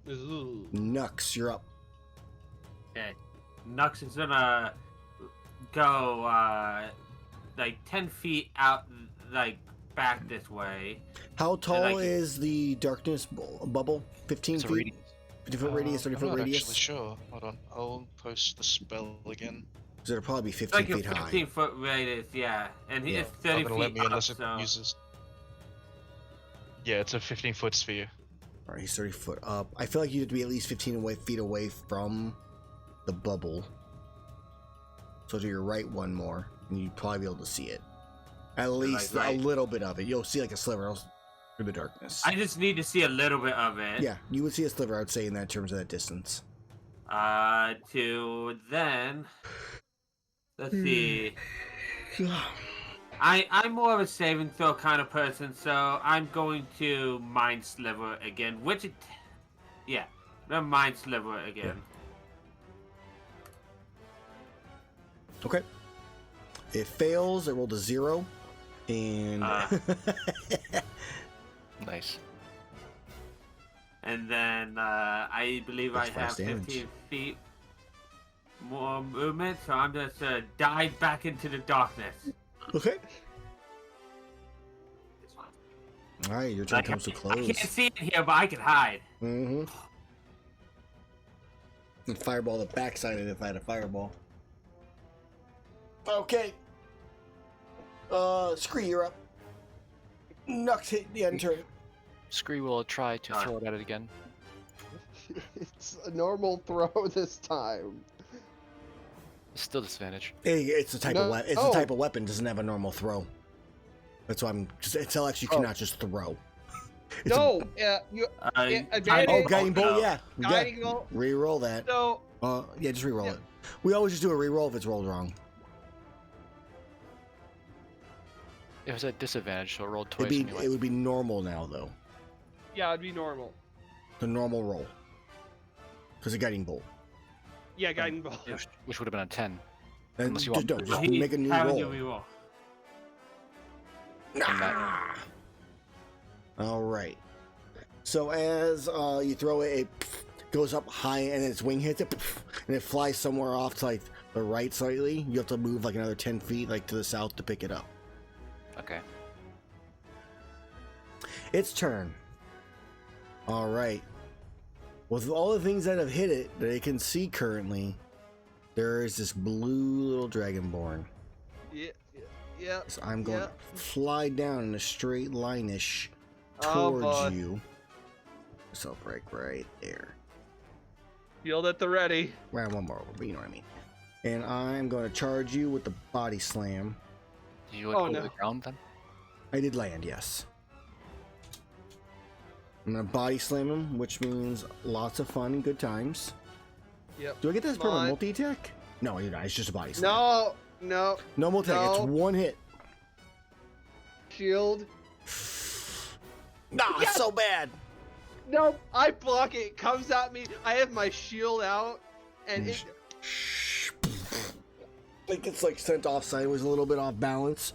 S2: Ugh.
S1: Nux, you're up.
S3: Okay. Nux is gonna go like 10 feet out, like back this way.
S1: How tall
S3: like-
S1: is the darkness bubble? 15
S5: It's a
S1: feet?
S5: radius.
S1: 50 foot radius, 30
S4: I'm
S1: foot
S4: not
S1: radius?
S4: actually sure. Hold on. I'll post the spell again.
S1: So it'll probably be 15
S3: Like a
S1: feet high.
S3: 15-foot radius, yeah. And
S1: Yeah.
S3: it's 30
S4: Not
S3: feet
S4: gonna let me
S3: up,
S4: unless it
S3: so...
S4: uses. Yeah, it's a 15-foot sphere.
S1: All right, he's 30 foot up. I feel like you have to be at least 15 feet away from the bubble. So to your right one more, and you'd probably be able to see it. At least
S3: right.
S1: a little bit of it. You'll see like a sliver through the darkness.
S3: I just need to see a little bit of it.
S1: Yeah, you would see a sliver, I would say, in that terms of that distance.
S3: To then... Let's see. I'm more of a saving throw kind of person, so I'm going to Mind Sliver again, which it... Yeah, I'm gonna Mind Sliver again.
S1: Okay. It fails, it rolled a 0. And...
S5: Nice.
S3: And then I believe
S1: That's
S3: I have
S1: 5 damage.
S3: 15 feet more movement, so I'm just dive back into the darkness.
S1: okay. Alright, your turn comes to
S3: I
S1: close.
S3: can't see it here, but I can hide.
S1: Mm-hmm. And fireball the backside of it if I had a fireball. Okay. Scree, you're up. Nux hit the end turn.
S5: Scree will try to throw it at it again.
S2: It's a normal throw this time.
S5: Still disadvantage.
S1: Hey, it's a type of
S2: No-
S1: weapon. It's a type of weapon. Doesn't have a normal throw. That's why I'm. It's Alex. You cannot just throw. It's
S2: No, you advantage.
S1: guiding bolt. Yeah.
S2: Guiding bolt.
S1: Reroll that.
S2: So
S1: Yeah, just reroll
S2: Yeah.
S1: it. We always just do a reroll if it's rolled wrong.
S5: It was at disadvantage, so it rolled twice
S1: It
S5: anyway.
S1: would be normal now though.
S2: yeah, it'd be normal.
S1: The normal roll. Because a guiding bolt.
S2: Yeah, guiding bolt.
S5: Which would have been a 10.
S1: And
S5: Unless you
S1: just
S5: want-
S1: don't. Just make a new
S3: Having
S1: roll.
S3: a reroll.
S1: Ah! All right. So as you throw it, it goes up high and its wing hits it, and it flies somewhere off to like the right slightly. You have to move like another 10 feet, like to the south, to pick it up.
S5: Okay.
S1: Its turn. All right. With all the things that have hit it that it can see currently, there is this blue little dragonborn.
S2: Yeah.
S1: So I'm going
S2: Yeah.
S1: to fly down in a straight line-ish
S2: Oh,
S1: towards
S2: boy.
S1: you. So break right there.
S2: Field at the ready.
S1: Round one more, but you know what I mean. And I'm going to charge you with the body slam.
S5: Do you like
S2: Oh,
S5: over
S2: no.
S5: the ground then?
S1: I did land, yes. I'm going to body slam him, which means lots of fun and good times.
S2: Yep.
S1: Do I get this
S2: Come
S1: part of
S2: on.
S1: multi-attack? No, you're not. It's just a body slam.
S2: No, No.
S1: No more attack. It's
S2: No.
S1: one hit.
S2: Shield.
S1: Nah,
S2: Yes!
S1: so bad.
S2: Nope. I block it. It comes at me. I have my shield out, and it.
S1: Like it's like sent off sideways, a little bit off balance,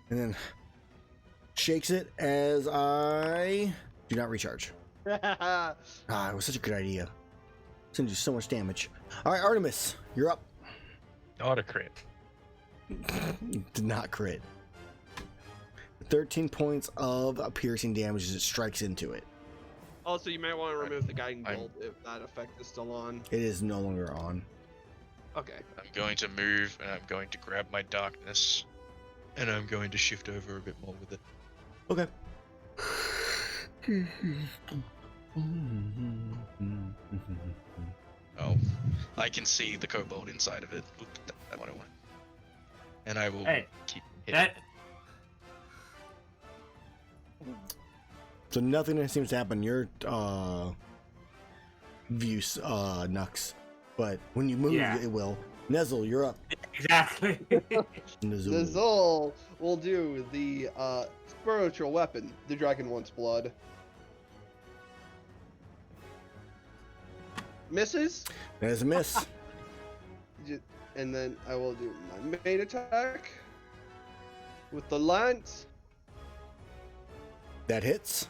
S1: and then shakes it as I do not recharge. Ah, it was such a good idea. It's gonna do so much damage. All right, Artemis, you're up.
S4: Not a crit.
S1: Did not crit. 13 points of piercing damage as it strikes into it.
S2: Also, you might want to remove the guiding
S4: I'm-
S2: bolt if that effect is still on.
S1: It is no longer on.
S2: Okay.
S4: I'm going to move and I'm going to grab my darkness and I'm going to shift over a bit more with it.
S1: Okay.
S4: Oh, I can see the kobold inside of it. Oop, that one I want. And I will
S3: Hey,
S4: keep hitting.
S3: That
S1: So nothing that seems to happen in your view, Nux. But when you move,
S3: Yeah.
S1: it will. Nezul, you're up.
S3: exactly.
S1: Nezul.
S2: Nezul will do the spiritual weapon. The dragon wants blood. Misses.
S1: That is a miss.
S2: And then I will do my main attack with the lance.
S1: That hits.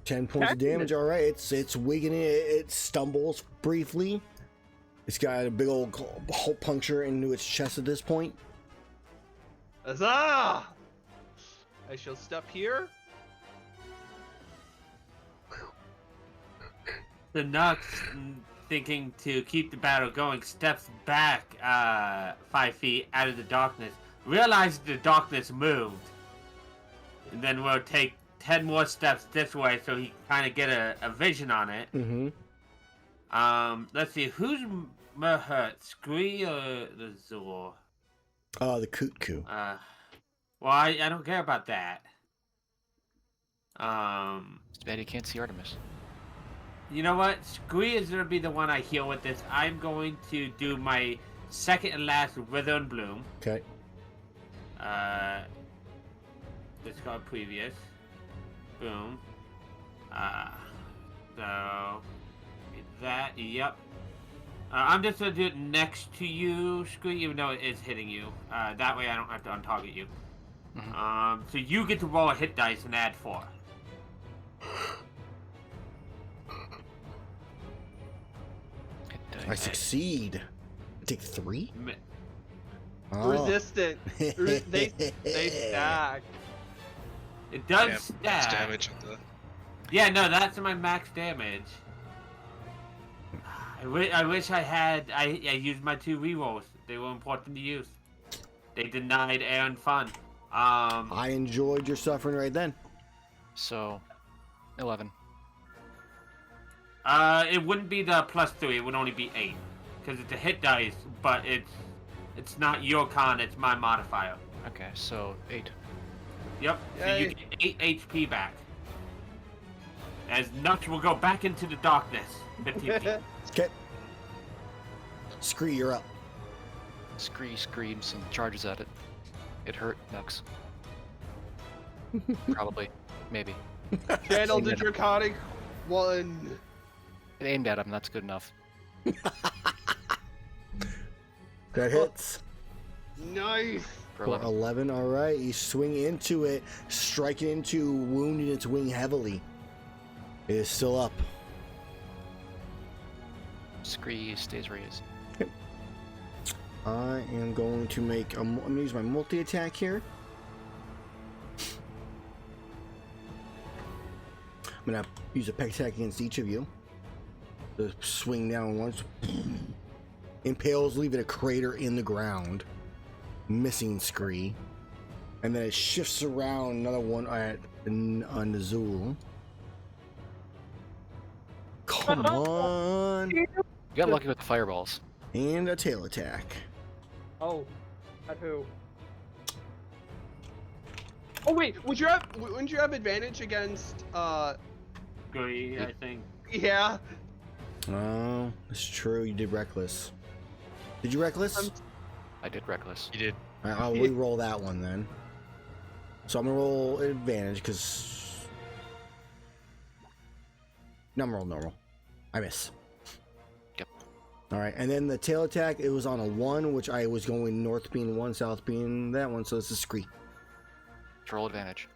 S1: 10 points of damage. All right, it's wigging. It stumbles briefly. It's got a big old hole puncture into its chest at this point.
S2: Huzzah! I shall step here.
S3: The Nux, thinking to keep the battle going, steps back 5 feet out of the darkness. Realizes the darkness moved. And then we'll take 10 more steps this way so he can kind of get a vision on it.
S1: Mm-hmm.
S3: Let's see, who's more hurt, Scree or the Zor?
S1: The Kootku.
S3: Well, I don't care about that.
S5: It's too bad you can't see Artemis.
S3: You know what? Scree is going to be the one I heal with this. I'm going to do my second and last Wither and Bloom.
S1: Okay.
S3: Let's go previous. Boom. So that, yep. I'm just gonna do it next to you, Scree, even though it is hitting you. That way I don't have to untarget you.
S5: Mhm.
S3: So you get to roll a hit dice and add 4.
S1: I succeed. I take 3?
S3: Mi-
S1: Oh.
S2: Resistant. They stack.
S3: It does
S4: Yeah,
S3: stack.
S4: that's damage on the...
S3: Yeah, no, that's my max damage. I wish I had. I used my 2 rerolls. They were important to use. They denied Aaron fun.
S1: I enjoyed your suffering right then.
S5: So, 11.
S3: It wouldn't be the +3. It would only be 8, because it's a hit dice, but it's not your con. It's my modifier.
S5: Okay, so 8.
S3: Yep. So
S2: Yay.
S3: you get 8 HP back. As Nux will go back into the darkness. 15 feet.
S1: Okay. Scree, you're up.
S5: Scree screams and charges at it. It hurt Nux. Probably. Maybe.
S2: Channel the Draconic one.
S5: It aimed at him, that's good enough.
S1: That hits.
S2: Nice.
S5: For
S1: For
S5: 11.
S1: 11, all right. You swing into it, striking into, wounding its wing heavily. It is still up.
S5: Scree stays where he is.
S1: I am going to make. I'm going to use my multi-attack here. I'm going to use a peck attack against each of you. The swing down once. Impales, leaving a crater in the ground. Missing Scree. And then it shifts around another one at Nezul. Come on.
S5: You got lucky with the fireballs.
S1: And a tail attack.
S2: Oh, at who? Oh wait, wouldn't you have advantage against
S3: Scree, I think.
S2: Yeah.
S1: Oh, it's true. You did reckless. Did you reckless?
S5: I did reckless.
S4: You did.
S1: All right, I'll re-roll that one then. So I'm gonna roll advantage because normal. I miss.
S5: Yep.
S1: All right, and then the tail attack, it was on a 1, which I was going north being 1, south being that one, so it's a Scree.
S5: Roll advantage.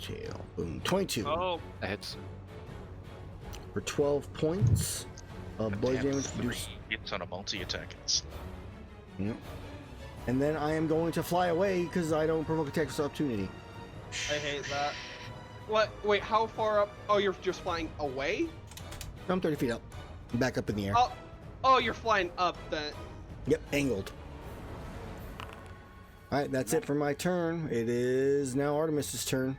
S1: Tail, boom, 22
S2: Oh,
S5: That hits.
S1: for 12 points of blade
S4: Damn,
S1: damage.
S4: 3 hits on a multi-attack.
S1: Yep. And then I am going to fly away because I don't provoke attacks of opportunity.
S2: I hate that. What? Wait, how far up? Oh, you're just flying away?
S1: I'm 30 feet up, back up in the air.
S2: Oh, you're flying up then.
S1: Yep, angled. Alright, that's it for my turn. It is now Artemis's turn.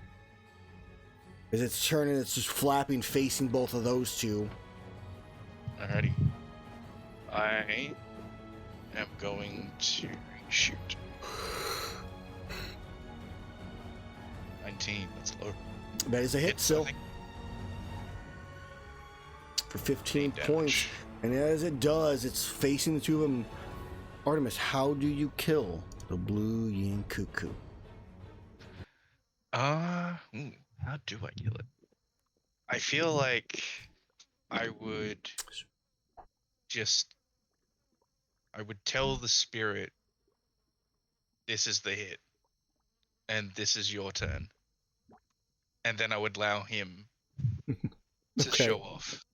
S1: As it's turning, it's just flapping, facing both of those two.
S4: Alrighty. I am going to shoot. 19, that's low.
S1: That is a hit,
S4: Hits, I
S1: still,
S4: think.
S1: for 15
S4: 8
S1: points.
S4: damage.
S1: And as it does, it's facing the two of them. Artemis, how do you kill the blue yin cuckoo?
S4: How do I kill it? I feel like I would tell the spirit, this is the hit, and this is your turn. And then I would allow him to
S1: Okay.
S4: show off.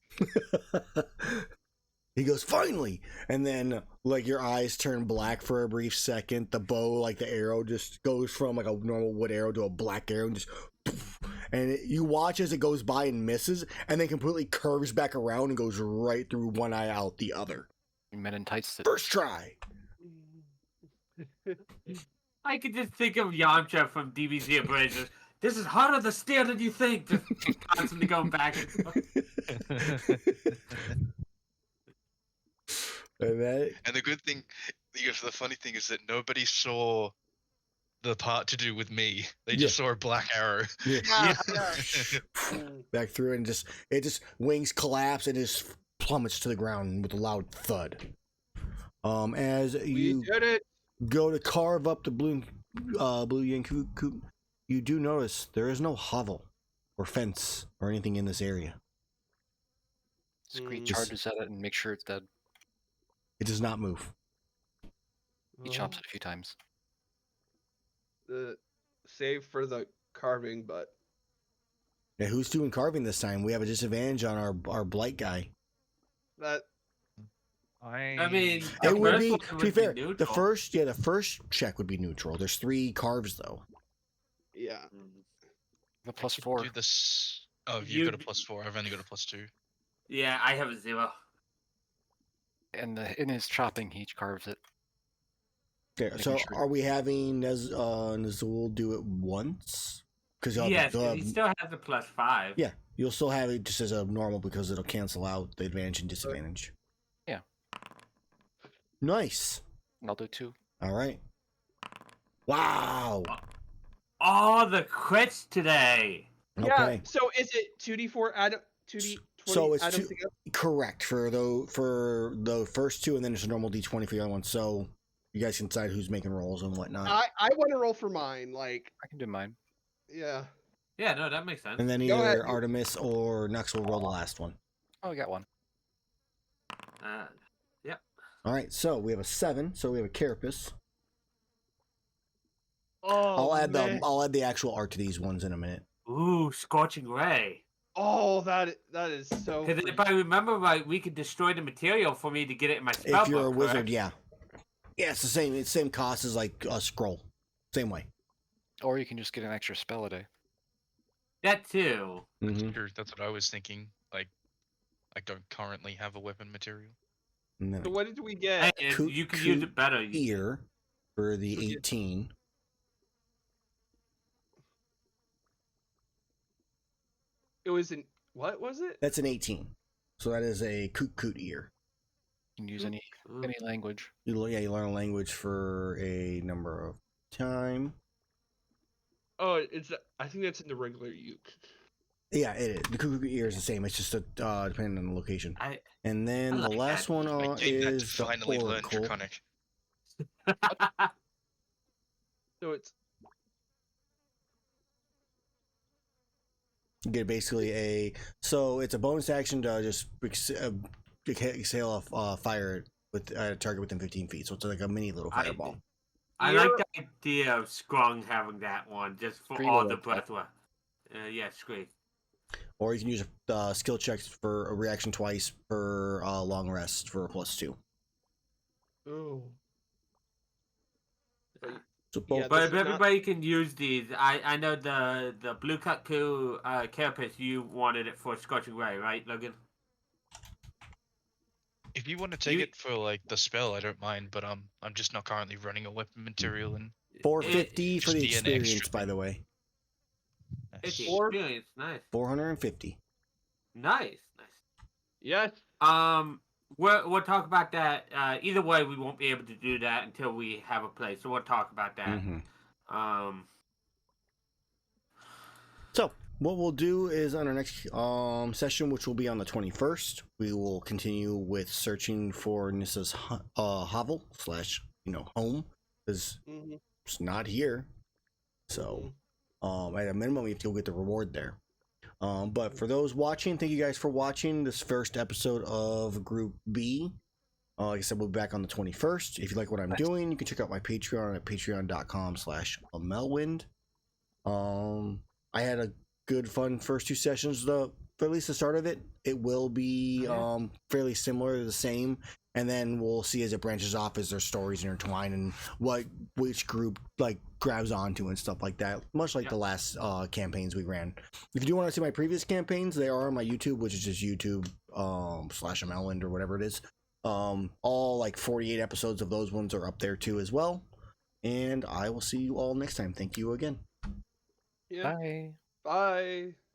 S1: He goes, finally! And then, like, your eyes turn black for a brief second. The bow, like the arrow, just goes from like a normal wood arrow to a black arrow, and just poof. And you watch as it goes by and misses, and then completely curves back around and goes right through one eye out the other.
S5: Men in tights.
S1: First try.
S3: I could just think of Yamcha from DBZ Abrasives. This is harder to steer than you think. Just constantly going back and forth.
S1: And
S4: the good thing, the funny thing is that nobody saw the part to do with me. They just saw a black arrow.
S2: Yeah.
S1: back through it, and it just wings collapse and just plummets to the ground with a loud thud. As
S2: We
S1: you
S2: did it.
S1: go to carve up the blue yin cuckoo, you do notice there is no hovel or fence or anything in this area.
S5: Scree
S2: Mm.
S5: charges at it and makes sure it's dead.
S1: It does not move.
S5: He chomps it a few times.
S2: Save for the carving, but
S1: Now, who's doing carving this time? We have a disadvantage on our blight guy.
S2: that
S3: I mean,
S1: It
S3: the
S1: would
S3: first
S1: be,
S3: one
S1: to be fair, the
S3: neutral.
S1: first check would be neutral. There's 3 carves though.
S2: yeah.
S5: The +4.
S4: Do this. Oh,
S3: You-
S4: you've got a +4. I've only got a +2.
S3: Yeah, I have a 0.
S5: And in his chopping, he carves it.
S1: Okay,
S5: Making
S1: so
S5: sure.
S1: are we having Nezul do it once? Because
S3: Yes, 'cause he still has a +5.
S1: yeah, you'll still have it just as a normal because it'll cancel out the advantage and disadvantage.
S5: Yeah.
S1: Nice.
S5: And I'll do 2.
S1: All right. Wow.
S3: All the crits today.
S1: Okay.
S2: Yeah. So is it 2d4 add 2d20
S1: So it's
S2: items
S1: two-
S2: together?
S1: Correct for the first 2, and then there's a normal d20 for the other one. So you guys can decide who's making rolls and whatnot.
S2: I want to roll for mine. Like,
S5: I can do mine.
S2: yeah.
S3: Yeah, no, that makes sense.
S1: And then
S2: Go ahead.
S1: either Artemis or Nux will roll the last one.
S5: Oh, we got one.
S1: All right. So we have a 7. So we have a carapace.
S2: Oh,
S1: I'll add the actual art to these ones in a minute.
S3: Ooh, Scorching Ray.
S2: Oh, that is so.
S3: Because if I remember right, we could destroy the material for me to get it in my spell
S1: If you're a
S3: book,
S1: wizard,
S3: correct?
S1: yeah. Yeah, it's the same. It's same cost as like a scroll. Same way.
S5: Or you can just get an extra spell a day.
S3: That too.
S1: Mm-hmm.
S4: Sure, that's what I was thinking. Like, I don't currently have a weapon material.
S1: And then
S2: So what did we get?
S3: And
S1: Coot-
S3: you can use it better.
S1: ear for the
S2: Okay.
S1: 18.
S2: It was an what was it?
S1: That's an 18. So that is a coot ear.
S5: You can use
S2: Ooh.
S3: Ooh.
S5: any language.
S1: You learn a language for a number of time.
S2: Oh, it's. I think that's in the regular uke.
S1: Yeah, it is. The cuckoo ear is the same. It's just depending on the location. And then
S3: I
S1: the
S3: like
S1: last
S3: that.
S1: one
S4: I think that
S1: is the
S4: finally learned
S1: Oracle.
S4: Draconic.
S2: So it's
S1: You get basically it's a bonus action to just exhale off fire with a target within 15 feet. So it's like a mini little fireball.
S3: I like the idea of Scrung having that one just for
S5: Scree
S3: all
S5: will
S3: the
S5: like
S3: breath work. Yeah, Scree.
S1: Or you can use skill checks for a reaction twice per long rest for a +2.
S2: oh.
S1: So
S2: Yeah,
S1: both.
S3: But
S2: this
S3: if
S2: is not-
S3: everybody can use these, I know the blue cuckoo carapace, you wanted it for Scorching Ray, right, Logan?
S4: If you want to take it for like the spell, I don't mind, but I'm just not currently running a weapon material and
S1: 450 for
S4: just
S1: the
S4: the extra
S1: experience, by
S4: thing.
S1: the way.
S3: It's the
S2: Or-
S3: experience, nice.
S1: 450.
S3: Nice.
S2: Yes.
S3: We'll talk about that. Either way, we won't be able to do that until we have a place. So we'll talk about that.
S1: Mm-hmm. So what we'll do is on our next session, which will be on the 21st, we will continue with searching for Nissa's hovel / home, because it's not here. So at a minimum, we have to go get the reward there. But for those watching, thank you guys for watching this first episode of Group B. Like I said, we'll be back on the 21st. If you like what I'm doing, you can check out my Patreon at patreon.com/Amellwind. I had a good, fun first 2 sessions, though. For at least the start of it, it will be fairly similar, the same, and then we'll see as it branches off as their stories intertwine and which group grabs onto and stuff like that. Much like the last campaigns we ran. If you do want to see my previous campaigns, they are on my YouTube, which is just YouTube /Amellwind or whatever it is. All 48 episodes of those ones are up there too as well. And I will see you all next time. Thank you again.
S2: Yeah.
S5: Bye.
S2: Bye.